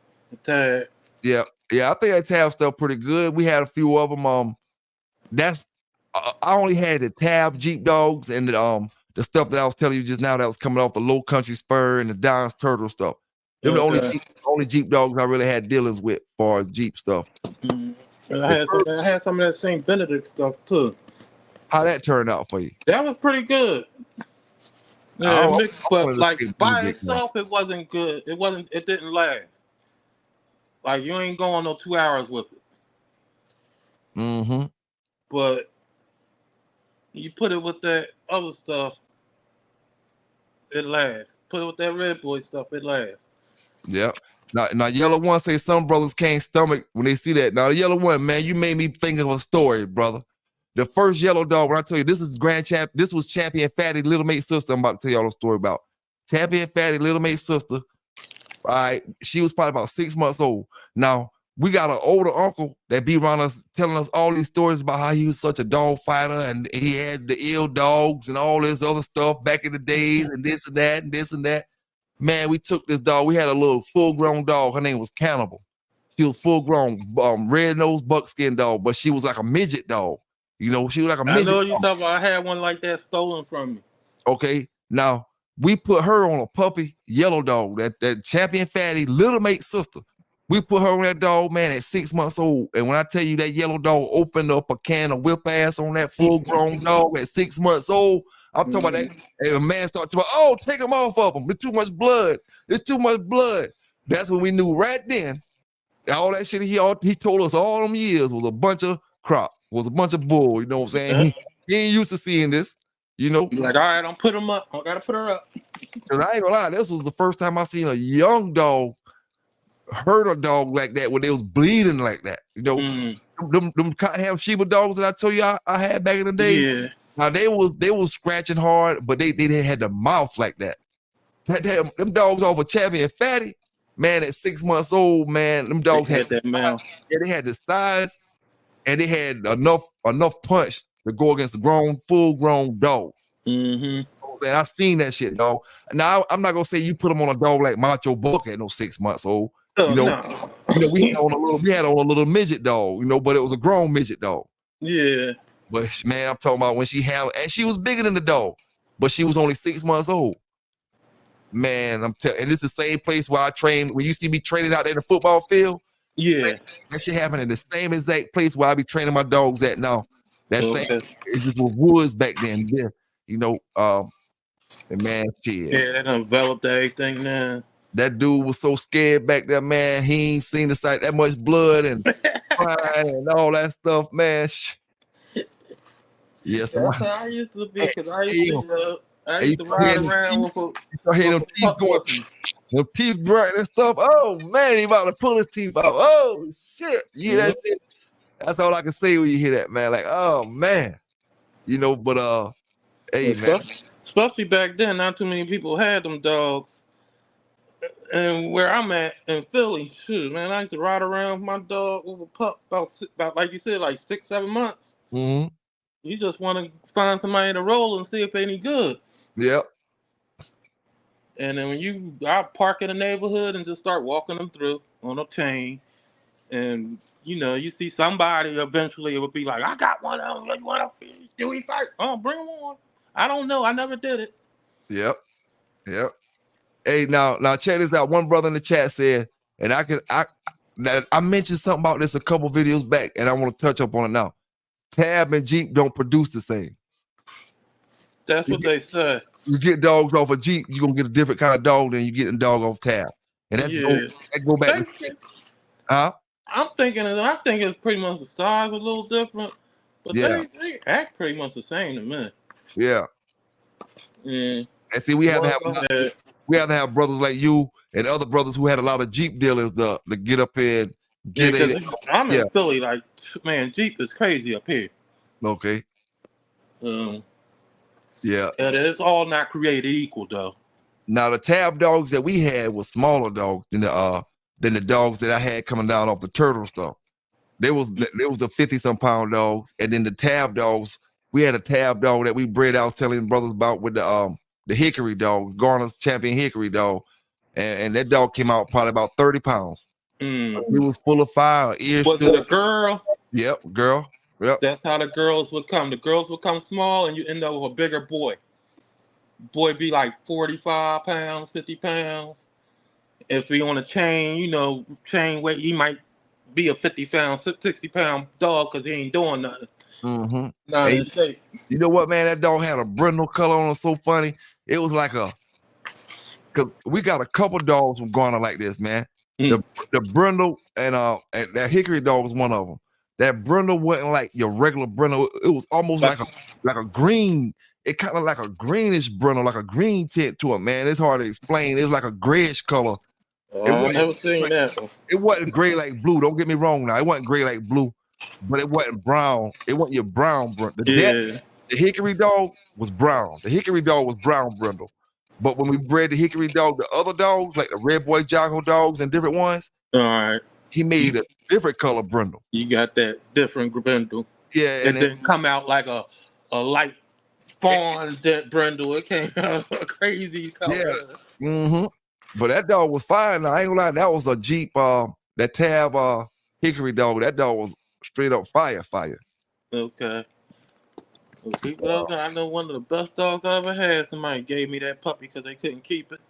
Speaker 3: tab.
Speaker 2: Yeah, I think that tab stuff pretty good. We had a few of them. That's I only had the tab Jeep dogs and the stuff that I was telling you just now that was coming off the Low Country Spur and the Don's Turtle stuff. Them the only Jeep dogs I really had dealings with as far as Jeep stuff.
Speaker 3: Mm-hmm. And I had some of that St. Benedict stuff too.
Speaker 2: How that turned out for you?
Speaker 3: That was pretty good. Yeah, but like by itself, it wasn't good. It didn't last. Like you ain't going no 2 hours with it.
Speaker 2: Mm-hmm.
Speaker 3: But you put it with that other stuff, it lasts. Put it with that Red Boy stuff, it lasts.
Speaker 2: Yeah. Now, Yellow One say some brothers can't stomach when they see that. Now, the Yellow One, man, you made me think of a story, brother. The first yellow dog, when I tell you this was Champion Fatty Little Mate sister. I'm about to tell y'all a story about. Champion Fatty Little Mate sister. All right, she was probably about 6 months old. Now, we got an older uncle that be around us telling us all these stories about how he was such a dog fighter and he had the ill dogs and all this other stuff back in the days and this and that and this and that. Man, we took this dog. We had a little full-grown dog. Her name was Cannibal. She was full-grown, red-nosed buckskin dog, but she was like a midget dog. You know, she was like a
Speaker 3: I
Speaker 2: midget
Speaker 3: know you
Speaker 2: dog.
Speaker 3: talking about. I had one like that stolen from me.
Speaker 2: Okay, now we put her on a puppy yellow dog, that champion fatty little mate sister. We put her on that dog, man, at 6 months old. And when I tell you that yellow dog opened up a can of whip ass on that full-grown dog at 6 months old, I'm talking about that. And a man started to, oh, take him off of him. There's too much blood. There's too much blood. That's when we knew right then. All that shit he told us all them years was a bunch of crop, was a bunch of bull. You know what I'm saying? He ain't used to seeing this. You know,
Speaker 3: Like, all right, I'm put him up. I gotta put her up.
Speaker 2: cause I ain't gonna lie, this was the first time I seen a young dog hurt a dog like that when they was bleeding like that. You know, them Cottonham Sheba dogs that I told you I had back in the day.
Speaker 3: Yeah.
Speaker 2: Now they was scratching hard, but they didn't have the mouth like that. Them dogs off a champion fatty, man, at 6 months old, man, them dogs
Speaker 3: had that mouth.
Speaker 2: Yeah, they had the size and they had enough punch to go against a full-grown dogs. And I seen that shit, dog. Now I'm not gonna say you put them on a dog like Macho Buck at no 6 months old.
Speaker 3: Oh,
Speaker 2: you know,
Speaker 3: no.
Speaker 2: we had on a little midget dog, you know, but it was a grown midget dog.
Speaker 3: Yeah.
Speaker 2: But man, I'm talking about when she handled, and she was bigger than the dog, but she was only 6 months old. Man, and this is the same place where I trained. When you see me training out there in the football field,
Speaker 3: Yeah.
Speaker 2: that shit happened in the same exact place where I be training my dogs at now. That same, it just was woods back then. Yeah, you know, and man, shit.
Speaker 3: Yeah, they done developed everything now.
Speaker 2: That dude was so scared back there, man. He ain't seen the sight that much blood and crying and all that stuff, man. Yes,
Speaker 3: That's how I used to be, because I used to ride around with
Speaker 2: them teeth going, them teeth bright and stuff. Oh man, he about to pull his teeth out. Oh shit, you hear that shit? That's all I can say when you hear that, man. Like, oh man, you know. But hey, man.
Speaker 3: Especially back then, not too many people had them dogs. And where I'm at in Philly, shoot, man, I used to ride around with my dog with a pup about like you said, like 6, 7 months. You just want to find somebody to roll and see if they any good.
Speaker 2: Yep.
Speaker 3: And then I park in the neighborhood and just start walking them through on a chain. And, you know, you see somebody eventually it would be like, I got one of them. You want to do we fight? Oh, bring them on. I don't know. I never did it.
Speaker 2: Yep. Hey, now check this out. One brother in the chat said, and I mentioned something about this a couple videos back, and I want to touch up on it now. Tab and Jeep don't produce the same.
Speaker 3: That's what they said.
Speaker 2: You get dogs off a Jeep, you're gonna get a different kind of dog than you get a dog off Tab. And that's go back to
Speaker 3: I'm thinking it's pretty much the size a little different, but they act pretty much the same to me.
Speaker 2: Yeah. And see, we have to have brothers like you and other brothers who had a lot of Jeep dealers to get up here and get it.
Speaker 3: I'm in Philly, like, man, Jeep is crazy up here.
Speaker 2: Okay. Yeah.
Speaker 3: And it's all not created equal though.
Speaker 2: Now the Tab dogs that we had were smaller dogs than the dogs that I had coming down off the turtle stuff. There was the 50-some pound dogs, and then the Tab dogs. We had a Tab dog that we bred. I was telling brothers about with the Hickory dog, Garner's champion Hickory dog, and that dog came out probably about 30 pounds. It was full of fire. Ears.
Speaker 3: Was it a girl?
Speaker 2: Yep, girl. Yep.
Speaker 3: That's how the girls would come. The girls would come small, and you end up with a bigger boy. Boy be like 45 pounds, 50 pounds. If he on a chain, you know, chain weight, he might be a 50 pound, 60 pound dog because he ain't doing nothing.
Speaker 2: Hey, you know what, man? That dog had a brindle color on it, so funny. It was like because we got a couple dogs from Garner like this, man. The brindle and that Hickory dog was one of them. That brindle wasn't like your regular brindle. It was almost like a green. It kind of like a greenish brindle, like a green tint to it, man. It's hard to explain. It was like a grayish color.
Speaker 3: I've never seen that one.
Speaker 2: It wasn't gray like blue. Don't get me wrong now. It wasn't gray like blue, but it wasn't brown. It wasn't your brown brindle. The Hickory dog was brown. The Hickory dog was brown brindle. But when we bred the Hickory dog, the other dogs, like the Red Boy Jocko dogs and different ones,
Speaker 3: all right,
Speaker 2: he made a different color brindle.
Speaker 3: You got that different brindle.
Speaker 2: Yeah.
Speaker 3: And then come out like a light fawn brindle. It came out a crazy color.
Speaker 2: Yeah. But that dog was fine. I ain't gonna lie, that was a Jeep, that Tab Hickory dog. That dog was straight up fire.
Speaker 3: Okay. Well, people out there, I know one of the best dogs I ever had. Somebody gave me that puppy because they couldn't keep it.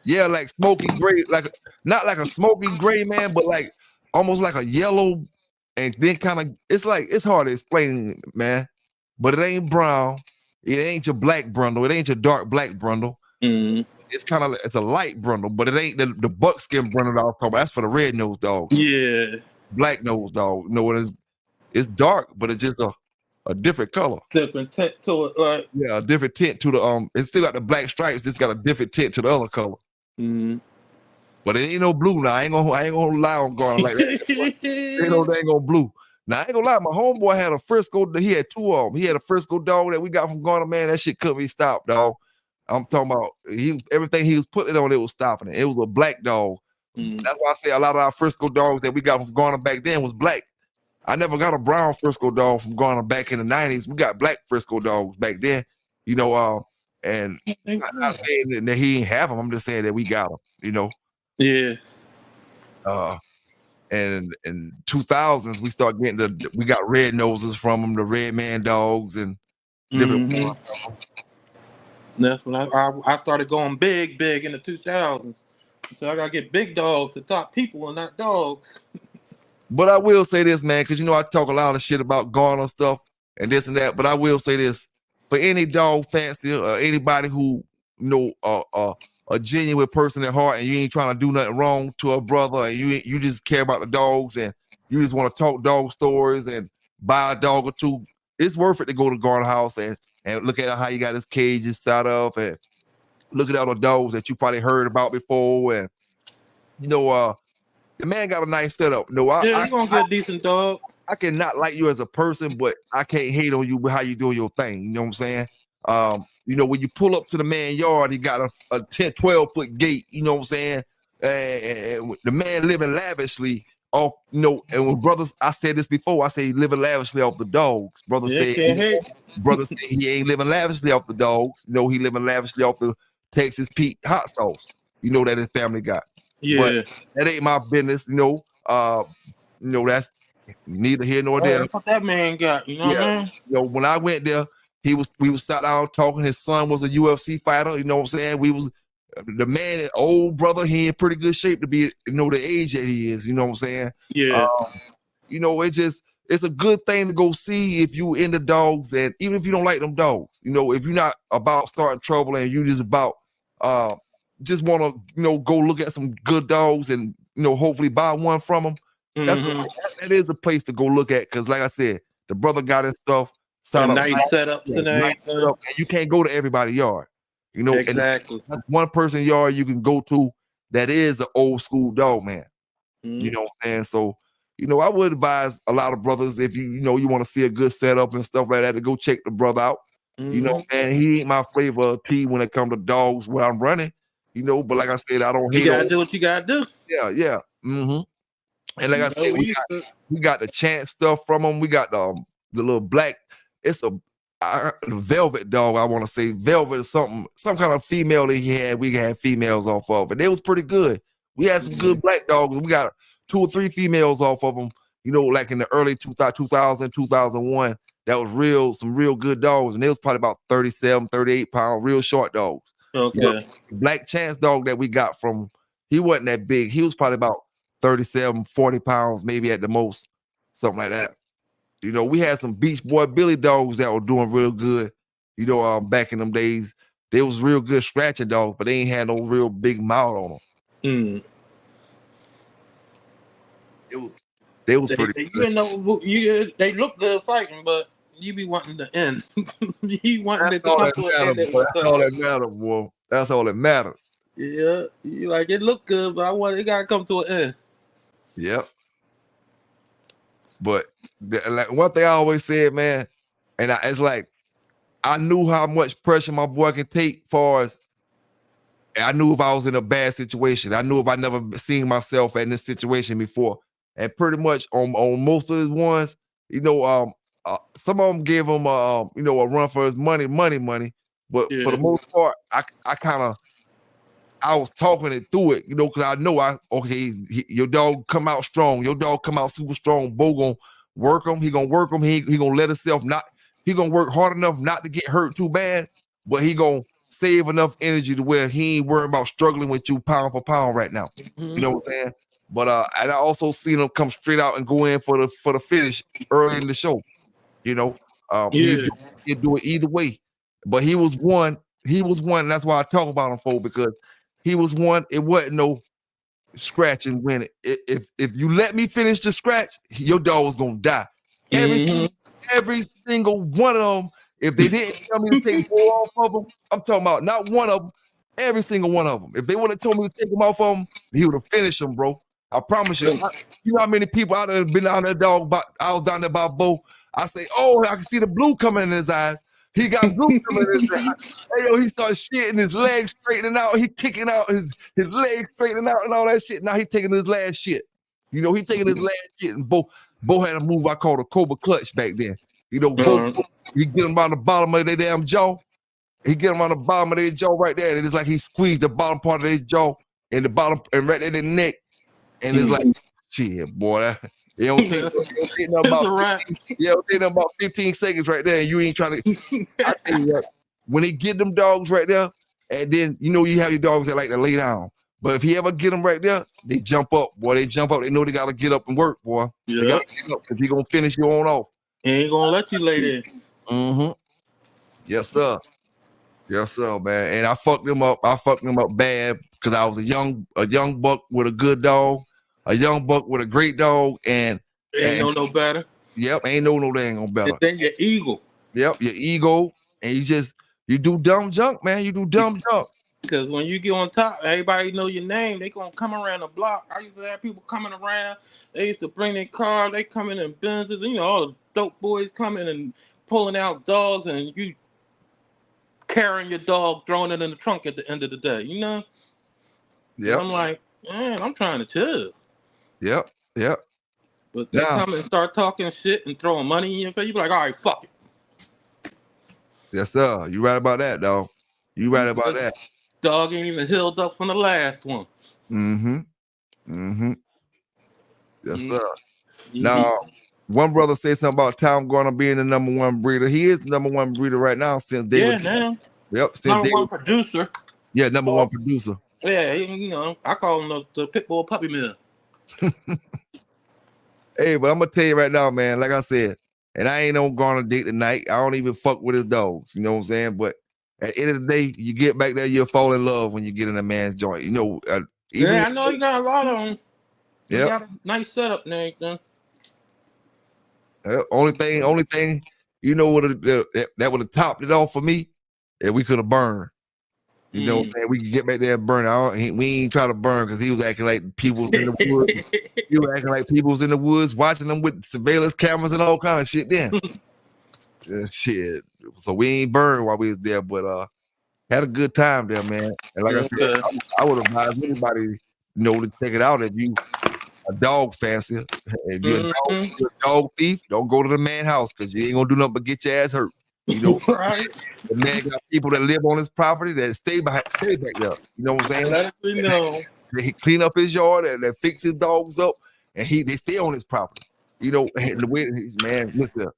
Speaker 2: Yeah, like smoky gray, like not like a smoky gray, man, but like almost like a yellow, and then kind of it's hard to explain, man. But it ain't brown, it ain't your black brundle, it ain't your dark black brundle.
Speaker 3: Mm.
Speaker 2: It's kind of it's a light brundle, but it ain't the buckskin brundle that I was talking about. That's for the red nose dog.
Speaker 3: Yeah.
Speaker 2: Black nose dog. You know what it's dark, but it's just a different color.
Speaker 3: Different tint to it, right?
Speaker 2: Yeah, a different tint to the it's still got the black stripes, it's got a different tint to the other color.
Speaker 3: Mm.
Speaker 2: But it ain't no blue now. I ain't gonna lie on Garner like that. Ain't no dang on blue. Now I ain't gonna lie, my homeboy had a Frisco, he had two of them. He had a Frisco dog that we got from Garner, man. That shit couldn't be stopped, dog. I'm talking about everything he was putting it on, it was stopping it. It was a black dog.
Speaker 3: Mm.
Speaker 2: That's why I say a lot of our Frisco dogs that we got from Garner back then was black. I never got a brown Frisco dog from Garner back in the 90s. We got black Frisco dogs back then, you know, and I'm not saying that he ain't have them. I'm just saying that we got them, you know.
Speaker 3: Yeah.
Speaker 2: And in 2000s, we start getting we got red noses from them, the red man dogs, and different ones.
Speaker 3: That's when I started going big in the 2000s. So I gotta get big dogs to top people and not dogs.
Speaker 2: But I will say this, man, because you know I talk a lot of shit about Garner stuff and this and that. But I will say this: for any dog fancier or anybody who a genuine person at heart, and you ain't trying to do nothing wrong to a brother, and you just care about the dogs, and you just want to talk dog stories and buy a dog or two, it's worth it to go to Garner House and look at how you got his cages set up, and look at all the dogs that you probably heard about before, and you know, the man got a nice setup. No,
Speaker 3: you gonna get a decent dog.
Speaker 2: I cannot like you as a person, but I can't hate on you with how you doing your thing. You know what I'm saying? You know, when you pull up to the man yard, he got a 10, 12-foot gate, you know what I'm saying? And the man living lavishly off, you know, and when brothers, I said this before, I say he living lavishly off the dogs. Brother said he ain't living lavishly off the dogs. You know, he living lavishly off the Texas Pete hot sauce, you know, that his family got.
Speaker 3: Yeah.
Speaker 2: But that ain't my business, you know. That's neither here nor there.
Speaker 3: What that man got, you know what I mean?
Speaker 2: You know, when I went there, we was sat down talking. His son was a UFC fighter, you know what I'm saying? We was the man, old brother, he in pretty good shape to be, you know, the age that he is, you know what I'm saying?
Speaker 3: Yeah.
Speaker 2: You know, it's a good thing to go see if you into dogs, and even if you don't like them dogs, you know, if you're not about starting trouble and you just about just want to, you know, go look at some good dogs and, you know, hopefully buy one from them. That is a place to go look at, because like I said, the brother got his stuff set up,
Speaker 3: nice setups and everything.
Speaker 2: And you can't go to everybody's yard, you know.
Speaker 3: Exactly.
Speaker 2: And that's one person yard you can go to that is an old school dog, man. You know what I'm saying? So, you know, I would advise a lot of brothers, if you know you want to see a good setup and stuff like that, to go check the brother out. You know, man, he ain't my flavor of tea when it comes to dogs where I'm running. You know, but like I said, I don't hate.
Speaker 3: You gotta do what you gotta do.
Speaker 2: Yeah. And like I said, we got the chant stuff from him. We got the little black. It's a velvet dog. I want to say velvet or some kind of female that he had. We had females off of, and they was pretty good. We had some good black dogs. We got 2 or 3 females off of them. You know, like in the early 2000, 2001. That was some real good dogs, and they was probably about 37, 38 pound, real short dogs.
Speaker 3: Okay.
Speaker 2: You know, the black chance dog that we got from, he wasn't that big. He was probably about 37, 40 pounds, maybe at the most, something like that. You know, we had some Beach Boy Billy dogs that were doing real good. You know, back in them days, they was real good scratching dogs, but they ain't had no real big mouth on them. They was pretty good.
Speaker 3: You know, they look good fighting, but you be wanting to end. You wanting it to come to an end.
Speaker 2: That's all that matters, boy. That's all that matters.
Speaker 3: Yeah, you like it look good, but it gotta come to an end.
Speaker 2: Yep. But like one thing I always said, man, and it's like I knew how much pressure my boy can take. Far as I knew if I was in a bad situation, I knew if I never seen myself in this situation before, and pretty much on most of his ones, you know, some of them gave him you know, a run for his money. But for the most part, I was talking it through it, because I know your dog come out strong. Your dog come out super strong. Bo gonna work him. He gonna work him. He gonna let himself not. He gonna work hard enough not to get hurt too bad, but he gonna save enough energy to where he ain't worried about struggling with you pound for pound right now.
Speaker 3: Mm-hmm.
Speaker 2: You know what I'm saying? But and I also seen him come straight out and go in for the finish early in the show. He'd do it either way. But he was one. And that's why I talk about him for, because he was one. It wasn't no scratch and win it. If you let me finish the scratch, your dog was gonna die. Every single one of them. If they didn't tell me to take four off of them, I'm talking about not one of them. Every single one of them. If they would have told me to take them off of them, he would have finished them, bro. I promise you. You know how many people out there been out there, dog? I was down there by Bo. I say, oh, I can see the blue coming in his eyes. He got blue coming in his eyes. Hey, yo, he starts shitting, his legs straightening out. He kicking out his legs straightening out and all that shit. Now he taking his last shit. He taking his last shit. And Bo had a move I called a Cobra Clutch back then. Bo, he get him on the bottom of their damn jaw. He get him on the bottom of their jaw right there. And it's like he squeezed the bottom part of their jaw and the bottom and right in the neck. And it's like, shit, boy. It don't take nothing about 15 seconds right there. And you ain't trying to. I tell you what, when they get them dogs right there, and then you have your dogs that like to lay down. But if he ever get them right there, they jump up, boy. They jump up. They know they got to get up and work, boy. They got to get up because he going to finish you on off.
Speaker 3: He ain't going to let you lay there.
Speaker 2: Mm-hmm. Yes, sir. Yes, sir, man. And I fucked him up. I fucked him up bad because I was a young buck with a good dog, a young buck with a great dog, and
Speaker 3: ain't no better.
Speaker 2: Yep, ain't no dang on better.
Speaker 3: And then your ego.
Speaker 2: Yep, your ego, and you do dumb junk, man. You do dumb junk.
Speaker 3: Because when you get on top, everybody know your name. They gonna come around the block. I used to have people coming around. They used to bring their car. They coming in Benzes. All the dope boys coming and pulling out dogs, and you carrying your dog, throwing it in the trunk at the end of the day. Yeah. I'm like, man, I'm trying to chill.
Speaker 2: Yep.
Speaker 3: But they come and start talking shit and throwing money in your face. You be like, all right, fuck it.
Speaker 2: Yes, sir. You right about that, dog. You right about that.
Speaker 3: Dog ain't even healed up from the last one.
Speaker 2: Yes, sir. Now, one brother said something about Tom Garner being the number one breeder. He is the number one breeder right now since David.
Speaker 3: Now.
Speaker 2: Yep. Since
Speaker 3: number one producer.
Speaker 2: Yeah, number one producer.
Speaker 3: Yeah, I call him the pit bull puppy mill.
Speaker 2: Hey, but I'm gonna tell you right now, man. Like I said, and I ain't on Garner date tonight. I don't even fuck with his dogs. You know what I'm saying? But at the end of the day, you get back there, you'll fall in love when you get in a man's joint. I know you
Speaker 3: got a lot of them.
Speaker 2: Yeah,
Speaker 3: got a nice setup and everything.
Speaker 2: Only thing, that would have topped it off for me, if we could have burned. You know what I'm saying? We could get back there and burn. We ain't try to burn because he was acting like people was in the woods. He was acting like people was in the woods watching them with surveillance cameras and all kind of shit then. Shit. So we ain't burned while we was there, but had a good time there, man. And like I said, I would advise anybody, to check it out if you a dog fancier. If you're a dog thief, don't go to the man house because you ain't gonna do nothing but get your ass hurt.
Speaker 3: Right.
Speaker 2: The man got people that live on his property that stay back there. You know what I'm saying?
Speaker 3: Let me know.
Speaker 2: They clean up his yard and they fix his dogs up, and they stay on his property. And the way, man, listen,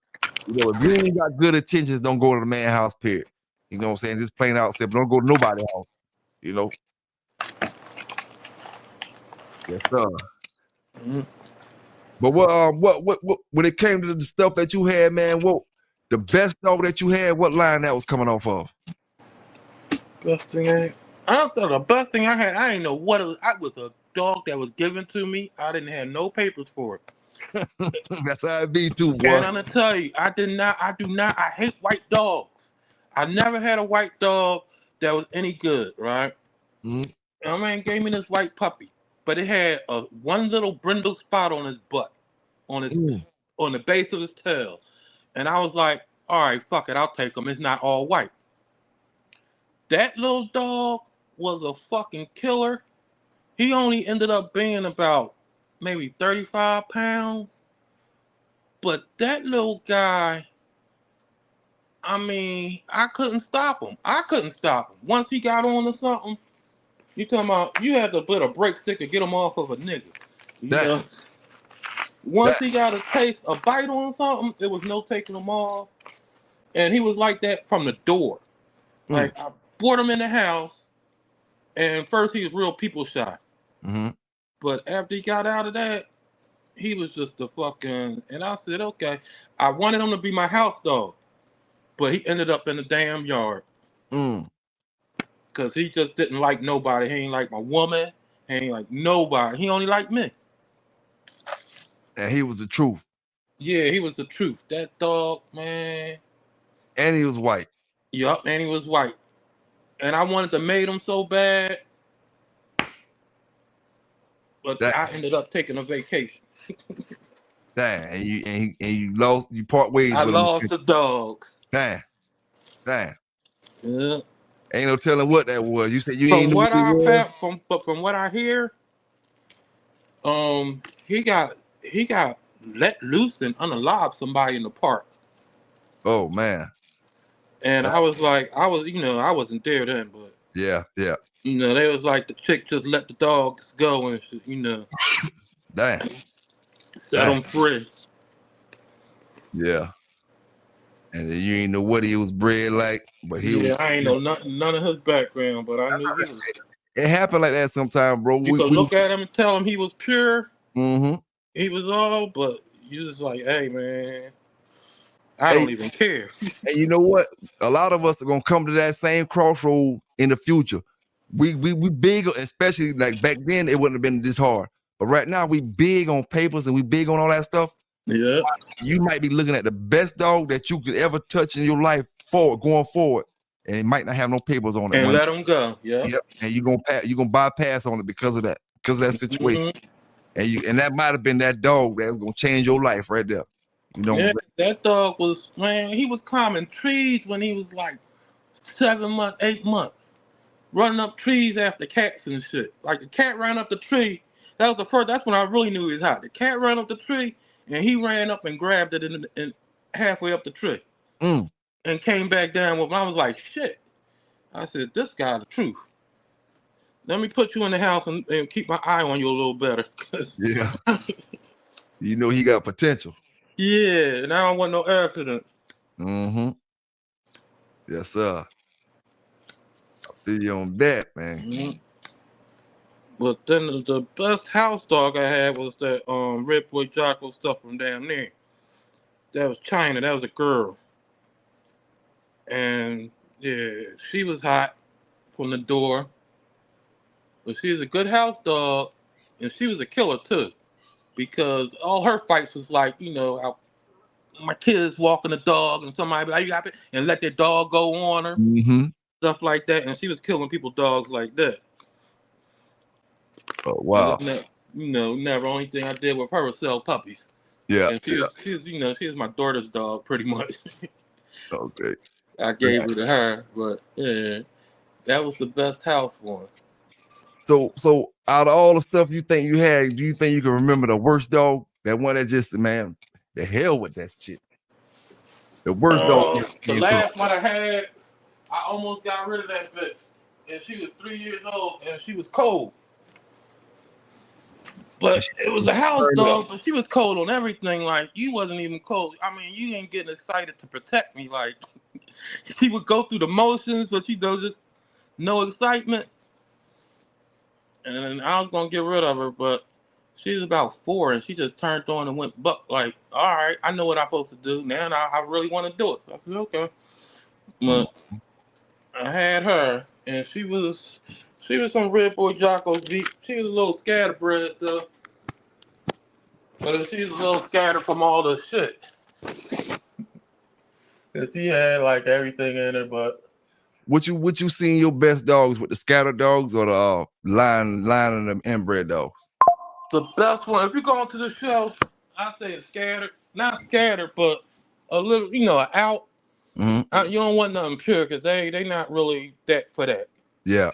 Speaker 2: if you ain't got good intentions, don't go to the man house. Period. You know what I'm saying? Just plain out simple. Don't go to nobody's house. Yes, sir. But what when it came to the stuff that you had, man, what the best dog that you had, what line that was coming off of?
Speaker 3: Best thing I thought the best thing I had, I didn't know what it was. I was a dog that was given to me. I didn't have no papers for it.
Speaker 2: That's how it be too, boy.
Speaker 3: And I'm gonna tell you, I hate white dogs. I never had a white dog that was any good, right? And my man gave me this white puppy, but it had one little brindle spot on his butt, on the base of his tail. And I was like, all right, fuck it, I'll take him. It's not all white. That little dog was a fucking killer. He only ended up being about maybe 35 pounds. But that little guy, I couldn't stop him. Once he got on to something, You talking about you had to put a break stick to get him off of a nigga. You
Speaker 2: That
Speaker 3: know, once
Speaker 2: that
Speaker 3: he got a bite on something, there was no taking him off. And he was like that from the door.
Speaker 2: mm,
Speaker 3: Like I brought him in the house, and first he was real people shy.
Speaker 2: mm-hmm.
Speaker 3: But after he got out of that, he was just a fucking. And I said, okay, I wanted him to be my house dog, but he ended up in the damn yard
Speaker 2: Mm.
Speaker 3: because he just didn't like nobody. He ain't like my woman. He ain't like nobody. He only liked me.
Speaker 2: And he was the truth.
Speaker 3: Yeah, he was the truth. That dog, man.
Speaker 2: And he was white.
Speaker 3: Yup, and he was white. And I wanted to mate him so bad, but
Speaker 2: That
Speaker 3: I ended up taking a vacation.
Speaker 2: damn. And you lost you part ways
Speaker 3: I
Speaker 2: with him.
Speaker 3: lost the dogs.
Speaker 2: Damn. Damn.
Speaker 3: Yeah.
Speaker 2: Ain't no telling what that was. You said you ain't
Speaker 3: From
Speaker 2: know what
Speaker 3: what
Speaker 2: it
Speaker 3: I
Speaker 2: was.
Speaker 3: found, from what I hear, he got let loose and unalive somebody in the park.
Speaker 2: Oh man.
Speaker 3: And
Speaker 2: That-
Speaker 3: I was like, I wasn't there then, but
Speaker 2: yeah, yeah.
Speaker 3: they was like the chick just let the dogs go and
Speaker 2: Damn.
Speaker 3: set
Speaker 2: Damn.
Speaker 3: them free.
Speaker 2: Yeah. And then you ain't know what he was bred like, but he was.
Speaker 3: Yeah, I ain't know nothing, none of his background, but I knew he was.
Speaker 2: It happened like that sometimes, bro.
Speaker 3: You could look at him and tell him he was pure.
Speaker 2: Mm-hmm.
Speaker 3: He was all, but you was like, hey man, I
Speaker 2: Hey,
Speaker 3: don't even care.
Speaker 2: and you know what? A lot of us are gonna come to that same crossroad in the future. We big, especially like back then, it wouldn't have been this hard. But right now, we big on papers and we big on all that stuff. So
Speaker 3: Yeah.
Speaker 2: you might be looking at the best dog that you could ever touch in your life going forward, and it might not have no papers on it.
Speaker 3: And let him go. Yeah.
Speaker 2: Yep, and you're gonna bypass on it because of that situation.
Speaker 3: Hmm.
Speaker 2: And that might have been that dog that's gonna change your life right there. You know,
Speaker 3: Yeah, that dog was, man, he was climbing trees when he was like 7 months, 8 months, running up trees after cats and shit. Like the cat ran up the tree. That's when I really knew he was hot. The cat ran up the tree and he ran up and grabbed it in halfway up the tree
Speaker 2: mm,
Speaker 3: and came back down with him. I was like, shit. I said, this guy the truth. Let me put you in the house and keep my eye on you a little better.
Speaker 2: yeah, you know he got potential.
Speaker 3: Yeah, and I don't want no accident.
Speaker 2: Mm-hmm. Yes, sir. I feel you on that, man.
Speaker 3: Mhm. But then the best house dog I had was that Red Boy Jocko stuff from down there. That was China. That was a girl, and yeah, she was hot from the door. But she was a good house dog, and she was a killer too, because all her fights was like, my kids walking the dog, and somebody be like, you got it, and let their dog go on her,
Speaker 2: Mm-hmm.
Speaker 3: stuff like that, and she was killing people's dogs like that.
Speaker 2: Oh
Speaker 3: And
Speaker 2: wow.
Speaker 3: then, never only thing I did with her was sell puppies.
Speaker 2: Yeah.
Speaker 3: And she was my daughter's dog pretty much.
Speaker 2: Okay.
Speaker 3: I gave her to her, but yeah, that was the best house one.
Speaker 2: So out of all the stuff you think you had, do you think you can remember the worst dog? That one that just, man, the hell with that shit. The worst dog you
Speaker 3: The
Speaker 2: came through.
Speaker 3: last one I had, I almost got rid of that bitch, and she was 3 years old, and she was cold. But it was a house
Speaker 2: Turned up.
Speaker 3: dog, but she was cold on everything. Like you wasn't even cold. I mean, you ain't getting excited to protect me. Like she would go through the motions, but she does just no excitement. And I was gonna get rid of her, but she was about 4, and she just turned on and went buck. Like, all right, I know what I'm supposed to do now, and I really want to do it. So I said, okay.
Speaker 2: Mm.
Speaker 3: But I had her, and she was some Red Boy Jocko Jeep. She was a little scatterbred though, but she was a little scattered from all the shit. Cause she had like everything in her, but
Speaker 2: What you seen your best dogs with the scatter dogs or the line and the inbred dogs?
Speaker 3: the best one. If you go into the show, I say it's scattered, not scattered, but a little, out.
Speaker 2: Mm-hmm.
Speaker 3: You don't want nothing pure because they not really that for that.
Speaker 2: Yeah,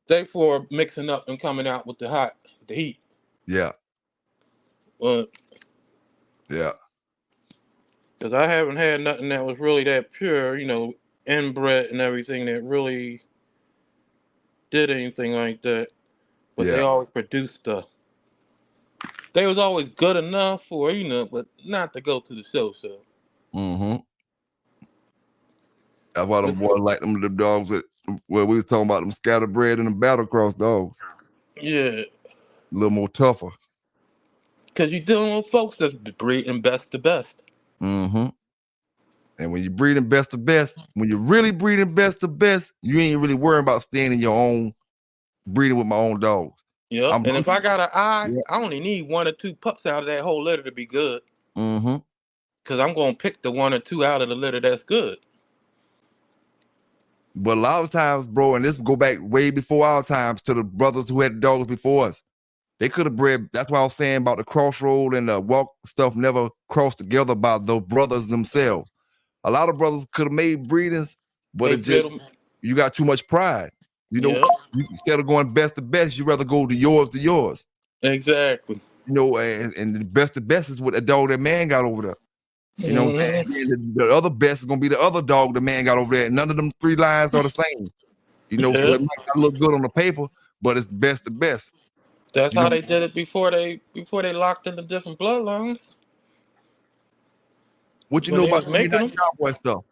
Speaker 3: They for mixing up and coming out with the heat.
Speaker 2: yeah,
Speaker 3: But
Speaker 2: yeah.
Speaker 3: because I haven't had nothing that was really that pure, inbred and everything that really did anything like that, but they
Speaker 2: Yeah.
Speaker 3: always produced stuff. They was always good enough for but not to go to the show. So
Speaker 2: Mm-hmm. That's why them boys like them dogs with where we was talking about them scatterbred and them battlecross dogs.
Speaker 3: yeah,
Speaker 2: A little more tougher.
Speaker 3: because you're dealing with folks that's breeding best to best.
Speaker 2: Mm-hmm. And when you're breeding best to best, when you're really breeding best to best, you ain't really worrying about staying in your own breeding with my own dogs.
Speaker 3: Yep. And if I got an eye,
Speaker 2: Yeah.
Speaker 3: I only need 1 or 2 pups out of that whole litter to be good.
Speaker 2: Mm-hmm.
Speaker 3: Because I'm gonna pick the 1 or 2 out of the litter that's good.
Speaker 2: But a lot of times, bro, and this go back way before our times to the brothers who had dogs before us. They could have bred. That's why I was saying about the crossroad and the walk stuff never crossed together by the brothers themselves. A lot of brothers could have made breedings, but
Speaker 3: They
Speaker 2: it just
Speaker 3: bred 'em.
Speaker 2: you got too much pride. You know,
Speaker 3: Yep.
Speaker 2: instead of going best to best, you rather go to yours.
Speaker 3: Exactly.
Speaker 2: You know, and the best to best is what the dog that man got over there. You know, what I'm saying?
Speaker 3: Mhm.
Speaker 2: And the other best is gonna be the other dog the man got over there. And none of them 3 lines are the same. You know, so
Speaker 3: Yeah.
Speaker 2: it might not look good on the paper, but it's best to best.
Speaker 3: That's
Speaker 2: You
Speaker 3: how
Speaker 2: know,
Speaker 3: they did it before they locked in the different bloodlines.
Speaker 2: what you
Speaker 3: When
Speaker 2: know
Speaker 3: they
Speaker 2: about
Speaker 3: was
Speaker 2: the
Speaker 3: making
Speaker 2: Midnight
Speaker 3: them.
Speaker 2: Cowboy stuff?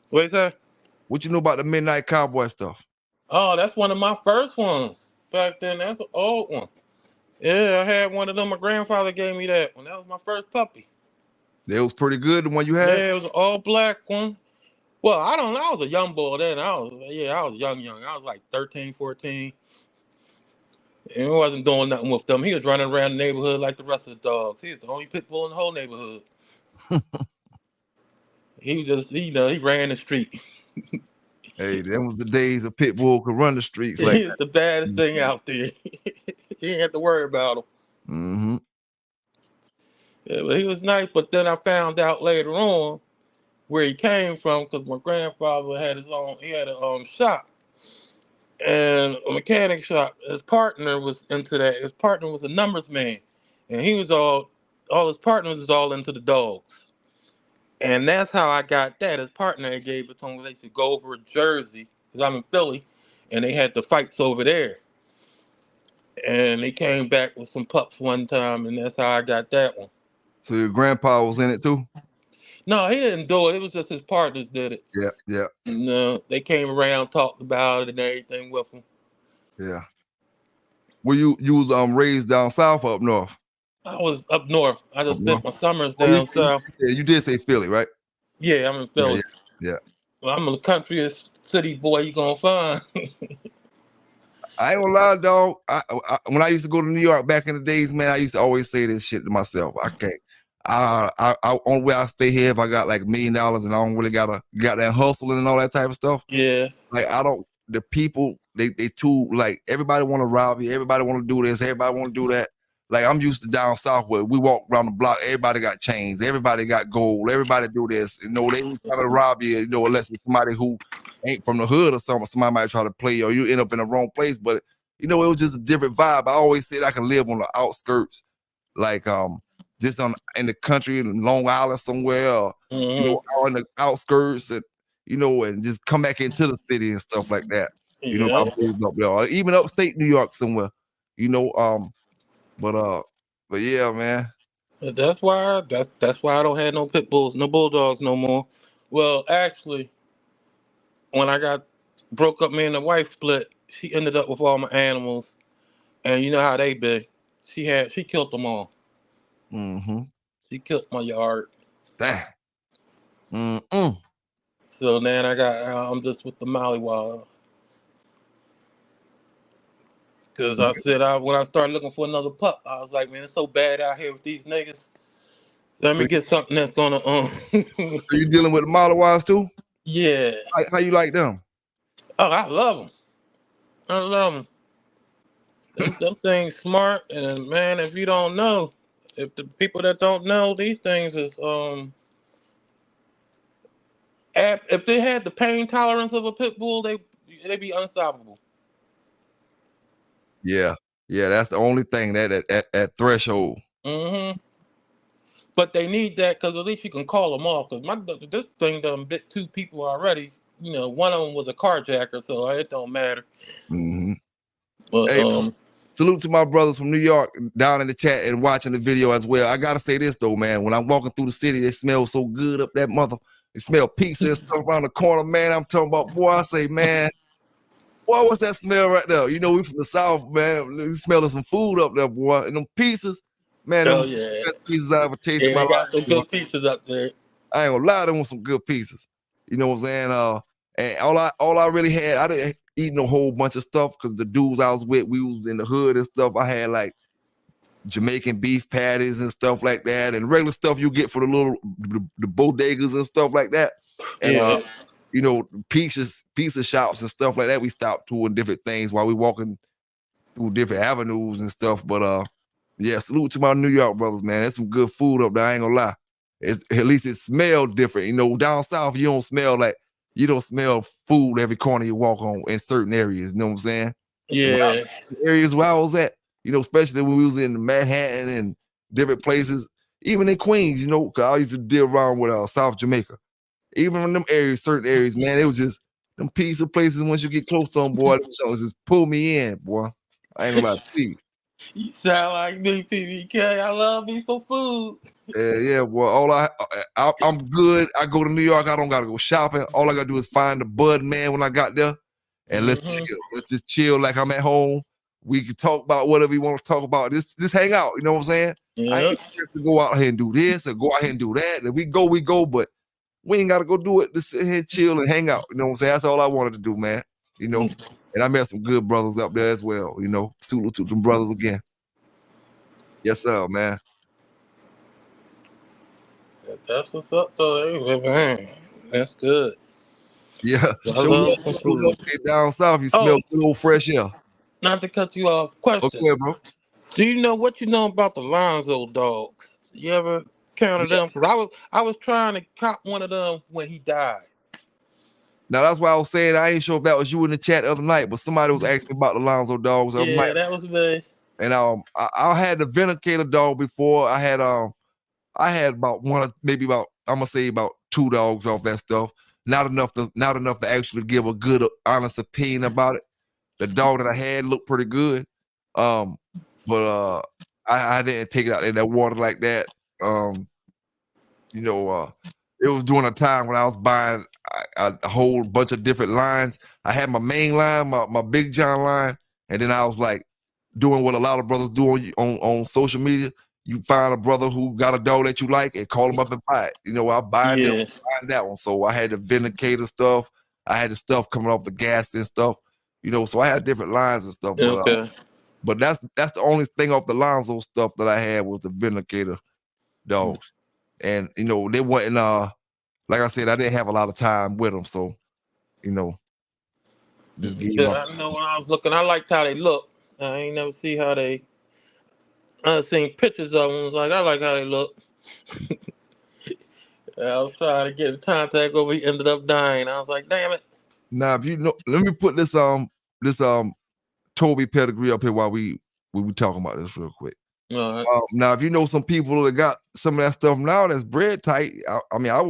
Speaker 3: What is that?
Speaker 2: What you know about the Midnight Cowboy stuff?
Speaker 3: Oh, that's one of my first ones. Back then, that's an old one. Yeah, I had one of them. My grandfather gave me that one. That was my first puppy.
Speaker 2: It was pretty good, the one you had.
Speaker 3: Yeah, it was an all black one. Well, I don't know. I was a young boy then. I was young. I was like 13, 14. And he wasn't doing nothing with them. He was running around the neighborhood like the rest of the dogs. He was the only pit bull in the whole neighborhood. He just, he ran the street.
Speaker 2: Hey, them was the days a pit bull could run the streets like
Speaker 3: He was the baddest thing out there. He ain't had to worry about him.
Speaker 2: mm-hmm.
Speaker 3: Yeah, but he was nice. But then I found out later on where he came from because my grandfather had he had a shop and a mechanic shop. His partner was into that. His partner was a numbers man, and he was all his partners was all into the dogs. And that's how I got that. His partner had gave it to him. They should go over to Jersey because I'm in Philly, and they had the fights over there. And they came back with some pups one time, and that's how I got that one.
Speaker 2: So your grandpa was in it too?
Speaker 3: No, he didn't do it. It was just his partners did it.
Speaker 2: Yeah, yeah,
Speaker 3: And they came around, talked about it and everything with him.
Speaker 2: yeah. Were you was raised down south or up north?
Speaker 3: I was up north. I
Speaker 2: Up
Speaker 3: just
Speaker 2: north.
Speaker 3: spent my summers
Speaker 2: Oh,
Speaker 3: down south.
Speaker 2: you did say Philly, right?
Speaker 3: Yeah, I'm in
Speaker 2: Yeah, yeah,
Speaker 3: Philly.
Speaker 2: yeah.
Speaker 3: Well, I'm a countryest city boy you gonna find.
Speaker 2: I ain't gonna lie, dog. When I used to go to New York back in the days, man, I used to always say this shit to myself. I can't. Only way I stay here if I got like $1 million and I don't really got that hustling and all that type of stuff.
Speaker 3: Yeah.
Speaker 2: Like I don't. The people they too like everybody want to rob you. Everybody want to do this. Everybody want to do that. Like I'm used to down south where we walk around the block. Everybody got chains. Everybody got gold. Everybody do this. You know they ain't trying to rob you. You know unless it's somebody who ain't from the hood or something. Somebody might try to play you or you end up in the wrong place. But you know it was just a different vibe. I always said I can live on the outskirts, like just in the country in Long Island somewhere, or, you know, out in the outskirts and. You know, and just come back into the city and stuff like that. You know,
Speaker 3: Yeah.
Speaker 2: I raised up there, or even upstate New York somewhere. You know, but yeah, man.
Speaker 3: That's why I don't have no pit bulls, no bulldogs no more. Well, actually, when I got broke up, me and the wife split. She ended up with all my animals, and you know how they be. She killed them all.
Speaker 2: Mm-hmm.
Speaker 3: She killed my yard.
Speaker 2: Damn. Mm-mm.
Speaker 3: So then I'm just with the Mollywood. Cause I said when I started looking for another pup, I was like, man, it's so bad out here with these niggas. Let
Speaker 2: So,
Speaker 3: me get something that's gonna
Speaker 2: so you dealing with the Malawites too?
Speaker 3: yeah.
Speaker 2: How you like them?
Speaker 3: Oh, I love them. I love them. Them things smart, and man, if you don't know, if the people that don't know these things is if they had the pain tolerance of a pit bull, they be unstoppable.
Speaker 2: Yeah, yeah. That's the only thing that threshold.
Speaker 3: Mm-hmm. But they need that because at least you can call them off. Because this thing done bit 2 people already. you know, one of them was a carjacker, so it don't matter.
Speaker 2: Mm-hmm.
Speaker 3: But
Speaker 2: Hey, salute to my brothers from New York down in the chat and watching the video as well. I gotta say this though, man. When I'm walking through the city, they smell so good up that mother. They smell pizza and stuff around the corner, man. I'm talking about, boy. I say, man, boy, what's that smell right there? You know, we from the South, man. We smelling some food up there, boy. And them pizzas, man, them
Speaker 3: oh
Speaker 2: some
Speaker 3: yeah,
Speaker 2: best pizzas I ever tasted
Speaker 3: yeah,
Speaker 2: in my
Speaker 3: they
Speaker 2: life,
Speaker 3: got some
Speaker 2: boy.
Speaker 3: good pieces up there.
Speaker 2: I ain't gonna lie, them was some good pieces. You know what I'm saying? And all I really had, I didn't eat no whole bunch of stuff because the dudes I was with, we was in the hood and stuff. I had like Jamaican beef patties and stuff like that, and regular stuff you get for the bodegas and stuff like that. And
Speaker 3: Yeah,
Speaker 2: you know, pizza shops and stuff like that. We stopped to and different things while we walking through different avenues and stuff. But yeah, salute to my New York brothers, man. There's some good food up there. I ain't gonna lie. It's at least it smelled different. You know, down south you don't smell food every corner you walk on in certain areas. You know what I'm saying?
Speaker 3: yeah,
Speaker 2: Areas where I was at, you know, especially when we was in Manhattan and different places, even in Queens, you know, 'cause I used to deal around with South Jamaica. Even in them areas, certain areas, man, it was just them pizza places. Once you get close to them, boy, it was just pull me in, boy. I ain't gonna lie to you.
Speaker 3: you sound like me, PBK. I love me some food.
Speaker 2: Yeah, boy. I'm good. I go to New York. I don't gotta go shopping. All I gotta do is find the bud man when I got there, and let's
Speaker 3: Mhm.
Speaker 2: chill. Let's just chill like I'm at home. We can talk about whatever we want to talk about. Just hang out. You know what I'm saying? I
Speaker 3: Yeah,
Speaker 2: ain't scared to go out here and do this or go out here and do that. If we go, but we ain't gotta go do it. Just sit here, chill, and hang out. You know what I'm saying? That's all I wanted to do, man. You know, and I met some good brothers up there as well. You know, salute to them brothers again. Yes, sir, man.
Speaker 3: that's what's up, though. Hey, man, that's good.
Speaker 2: Yeah,
Speaker 3: I
Speaker 2: show
Speaker 3: love
Speaker 2: love,
Speaker 3: some
Speaker 2: show love.
Speaker 3: food.
Speaker 2: Stay down south. You smell
Speaker 3: Oh,
Speaker 2: good old fresh air.
Speaker 3: not to cut you off. Question:
Speaker 2: Okay, bro.
Speaker 3: do you know what you know about the Lonzo dogs? You ever counted
Speaker 2: Yeah.
Speaker 3: them? Cause I was trying to cop one of them when he died.
Speaker 2: Now that's why I was saying I ain't sure if that was you in the chat the other night, but somebody was asking me about the Lonzo dogs the other
Speaker 3: Yeah,
Speaker 2: night.
Speaker 3: that was me.
Speaker 2: And I had the Vindicator dog before. I had about maybe about I'm gonna say about 2 dogs off that stuff. Not enough to actually give a good honest opinion about it. The dog that I had looked pretty good. Um, but I didn't take it out in that water like that. Um, you know, it was during a time when I was buying a whole bunch of different lines. I had my main line, my Big John line, and then I was like doing what a lot of brothers do on social media. You find a brother who got a dog that you like and call him up and buy it. You know, I buy this,
Speaker 3: Yeah.
Speaker 2: buying that one. So I had the Vindicator stuff. I had the stuff coming off the gas and stuff. You know, so I had different lines and stuff.
Speaker 3: Okay.
Speaker 2: But that's the only thing off the Lonzo stuff that I had was the Vindicator dogs. And you know, they wasn't like I said, I didn't have a lot of time with them, so you know, just gave
Speaker 3: Yeah,
Speaker 2: them.
Speaker 3: I know when I was looking, I liked how they look. I ain't never see how they. I seen pictures of them. Was like, I like how they look. I was trying to get in contact with him. He ended up dying. I was like, damn it.
Speaker 2: Now, if you know, let me put this Toby pedigree up here while we talking about this real quick.
Speaker 3: All right.
Speaker 2: Now, if you know some people that got some of that stuff now that's bread tight, I mean, I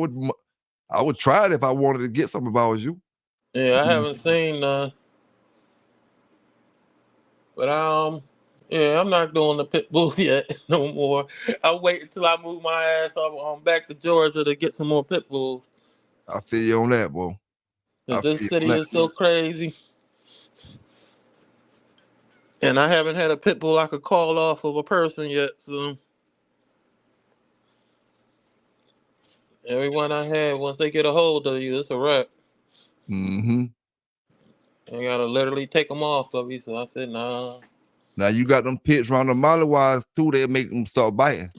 Speaker 2: would try it if I wanted to get some if I was you.
Speaker 3: Yeah, I haven't seen but yeah, I'm not doing the pit bull yet no more. I'll wait until I move my ass up back to Georgia to get some more pit bulls.
Speaker 2: I feel you on that, boy. I
Speaker 3: 'Cause this
Speaker 2: feel you on
Speaker 3: city
Speaker 2: that.
Speaker 3: is so crazy. And I haven't had a pit bull I could call off of a person yet. So everyone I had, once they get a hold of you, it's a wrap.
Speaker 2: Mm-hmm.
Speaker 3: I gotta literally take them off of you. So I said, nah.
Speaker 2: Now you got them pits around the mollywogs too. They make them start biting.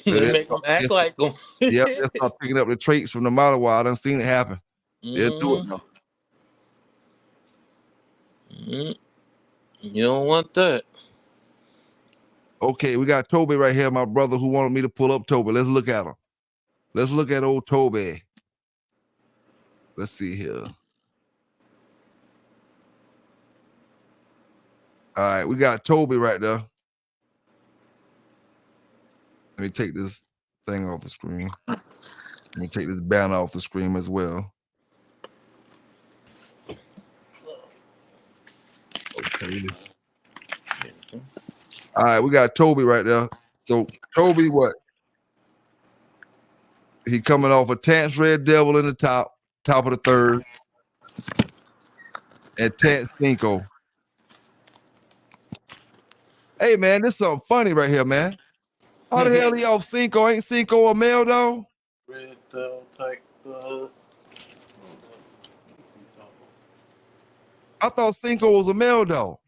Speaker 3: They make them act like them.
Speaker 2: Yep, they start picking up the traits from the mollywog. I done seen it happen. They'll do it
Speaker 3: Mm-hmm.
Speaker 2: now.
Speaker 3: Mm-hmm. You don't want that.
Speaker 2: Okay, we got Toby right here, my brother, who wanted me to pull up Toby. Let's look at him. Let's look at old Toby. Let's see here. All right, we got Toby right there. Let me take this thing off the screen. Let me take this banner off the screen as well. All right, we got Toby right there. So Toby, what? He coming off a Tance Red Devil in the top of the third, and Tance Cinco. Hey man, this is something funny right here, man. How the hell he off Cinco? Ain't Cinco a male dog?
Speaker 3: Red Devil type.
Speaker 2: I thought Cinco was a male dog.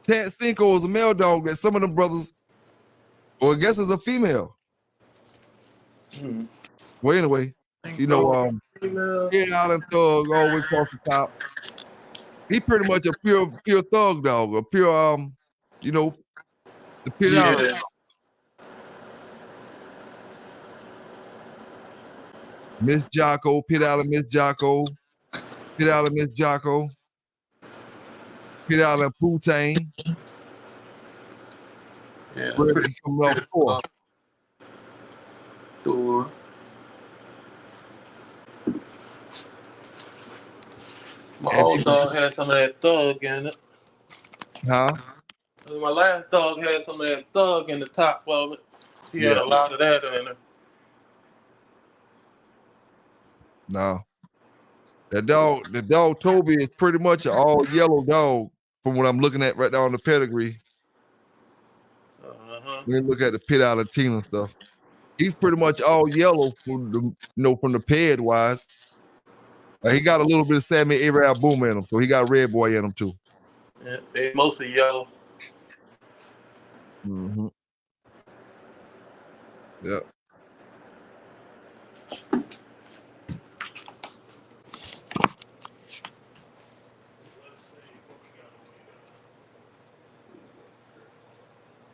Speaker 2: Tance Cinco was a male dog that some of them brothers, or I guess it's a female. Well, anyway, you know, Kid Island Thug always across the top. He pretty much a pure thug dog, a pure you know, the Kid Island. Miss Jocko, Pit Island Miss Jocko, Pit Island Miss Jocko, Pit Island Pootain.
Speaker 3: Yeah,
Speaker 2: Coming off four.
Speaker 3: Door. My old dog had some of that thug in it.
Speaker 2: Huh?
Speaker 3: My last dog had some of that thug in the top of it. He had a lot of that in it.
Speaker 2: No. The dog Toby is pretty much an all yellow dog from what I'm looking at right now on the pedigree. Let me look at the Pit Island Tina stuff. He's pretty much all yellow from the ped wise. He got a little bit of Sammy Arab Boom in him, so he got Red Boy in him too.
Speaker 3: Yeah, they mostly yellow.
Speaker 2: Mm-hmm. Yeah.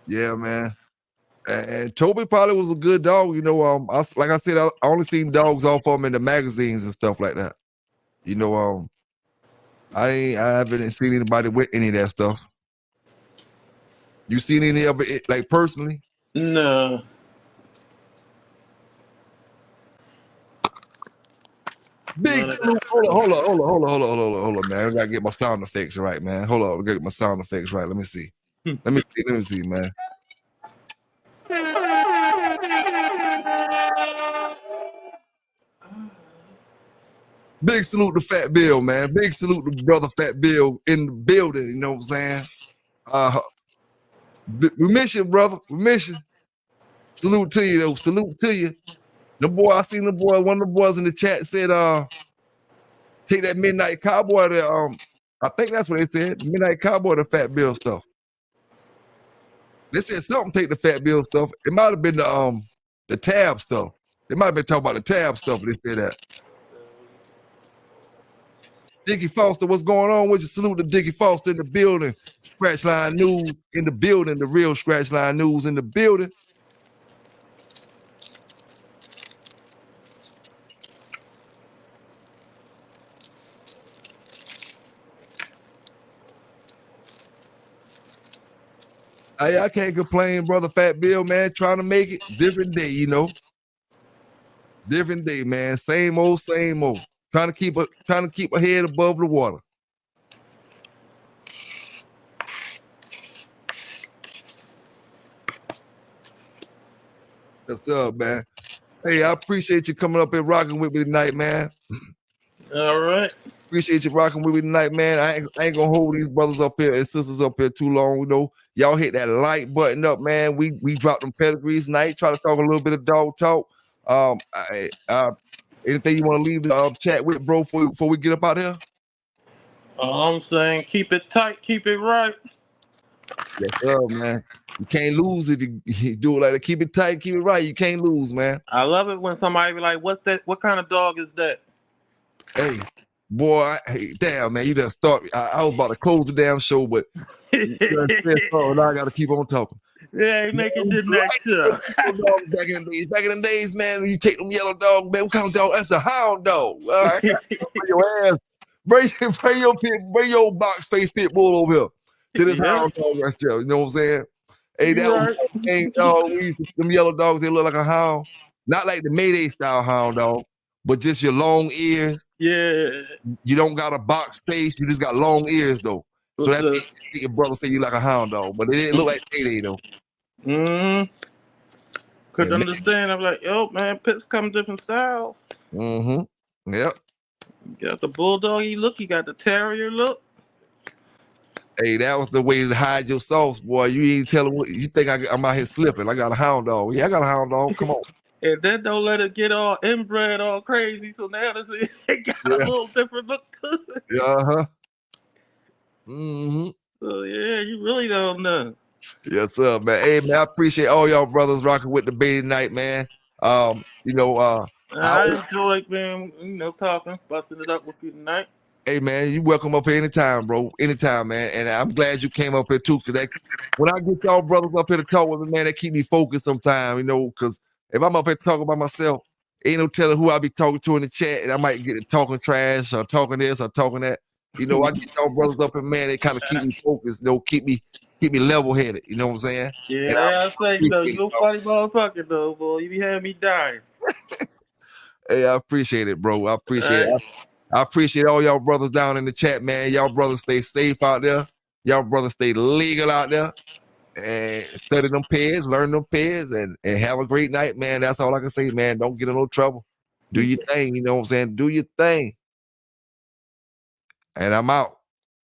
Speaker 2: Yeah, man. And Toby probably was a good dog. You know, like I said, I only seen dogs off of him in the magazines and stuff like that. You know, I haven't seen anybody with any of that stuff. You seen any of it, like personally?
Speaker 3: No.
Speaker 2: Big hold on, man. I gotta get my sound effects right, man. Hold on, I gotta get my sound effects right. Let me see. Let me see, man. Big salute to Fat Bill, man. Big salute to brother Fat Bill in the building. You know what I'm saying? We miss you, brother. We miss you. Salute to you, though. Salute to you. The boy, I seen the boy. One of the boys in the chat said, "Take that Midnight Cowboy to I think that's what they said. Midnight Cowboy to Fat Bill stuff." They said something. Take the Fat Bill stuff. It might have been the tab stuff. They might have been talking about the tab stuff. But they said that. Dickie Foster, what's going on with you? Salute to Dickie Foster in the building. Scratch Line News in the building. The real Scratch Line News in the building. I can't complain, brother Fat Bill, man. Trying to make it. Different day, you know. Different day, man. Same old, same old. Trying to keep a head above the water. What's up, man? Hey, I appreciate you coming up and rocking with me tonight, man.
Speaker 3: All right.
Speaker 2: Appreciate you rocking with me tonight, man. I ain't gonna hold these brothers up here and sisters up here too long. You know, y'all hit that like button up, man. We dropped them pedigrees tonight. Try to talk a little bit of dog talk. Anything you want to leave the chat with, bro, before we get up out here?
Speaker 3: I'm saying keep it tight, keep it right.
Speaker 2: Yes, sir, man. You can't lose if you do it like that. Keep it tight, keep it right. You can't lose, man.
Speaker 3: I love it when somebody be like, "What's that? What kind of dog is that?"
Speaker 2: Hey, boy, damn, man, you done start. I was about to close the damn show, but you done said so, now I got to keep on talking.
Speaker 3: Yeah, make it to the next show.
Speaker 2: Back in the days, man, you take them yellow dog, man. What kind of dog? That's a hound dog. All right, bring your ass, bring your box face pit bull over here to this hound dog right there. You know what I'm saying? Hey, that was the dog. We used to, them yellow dogs, they look like a hound, not like the Mayday style hound dog, but just your long ears.
Speaker 3: Yeah.
Speaker 2: You don't got a box face. You just got long ears though. So
Speaker 3: What's
Speaker 2: that's
Speaker 3: the
Speaker 2: your brother say you like a hound dog, but it didn't look like Day though.
Speaker 3: Couldn't
Speaker 2: And
Speaker 3: understand. I'm like, yo, man, pits come different styles.
Speaker 2: Yep.
Speaker 3: You got the bulldoggy look, you got the terrier look.
Speaker 2: Hey, that was the way to hide your sauce, boy. You ain't telling what you think I'm out here slipping. I got a hound dog. Yeah, I got a hound dog. Come on.
Speaker 3: And then don't let it get all inbred, all crazy. So now it got a
Speaker 2: Yeah.
Speaker 3: little different look.
Speaker 2: Yeah, uh-huh. Mm-hmm.
Speaker 3: So yeah, you really don't know.
Speaker 2: Yes, sir, man. Hey, man, I appreciate all y'all brothers rocking with the baby tonight, man. You know,
Speaker 3: I enjoyed being, talking, busting it up with you tonight.
Speaker 2: hey, man, you welcome up here anytime, bro. Anytime, man. And I'm glad you came up here too, because when I get y'all brothers up here to talk with me, man, that keep me focused sometime, because if I'm up here talking by myself, ain't no telling who I be talking to in the chat, and I might get talking trash or talking this or talking that. I get y'all brothers up here, man, they kind of keep me focused, keep me level-headed, you know what I'm saying?
Speaker 3: Yeah, I say, you funny motherfucker, though, boy. You be having me dying.
Speaker 2: Hey, I appreciate it, bro. I appreciate it. I appreciate all y'all brothers down in the chat, man. Y'all brothers stay safe out there. Y'all brothers stay legal out there. And study them pairs, learn them pairs, and have a great night, man. That's all I can say, man. Don't get in no trouble. Do your thing, you know what I'm saying? Do your thing. And I'm out.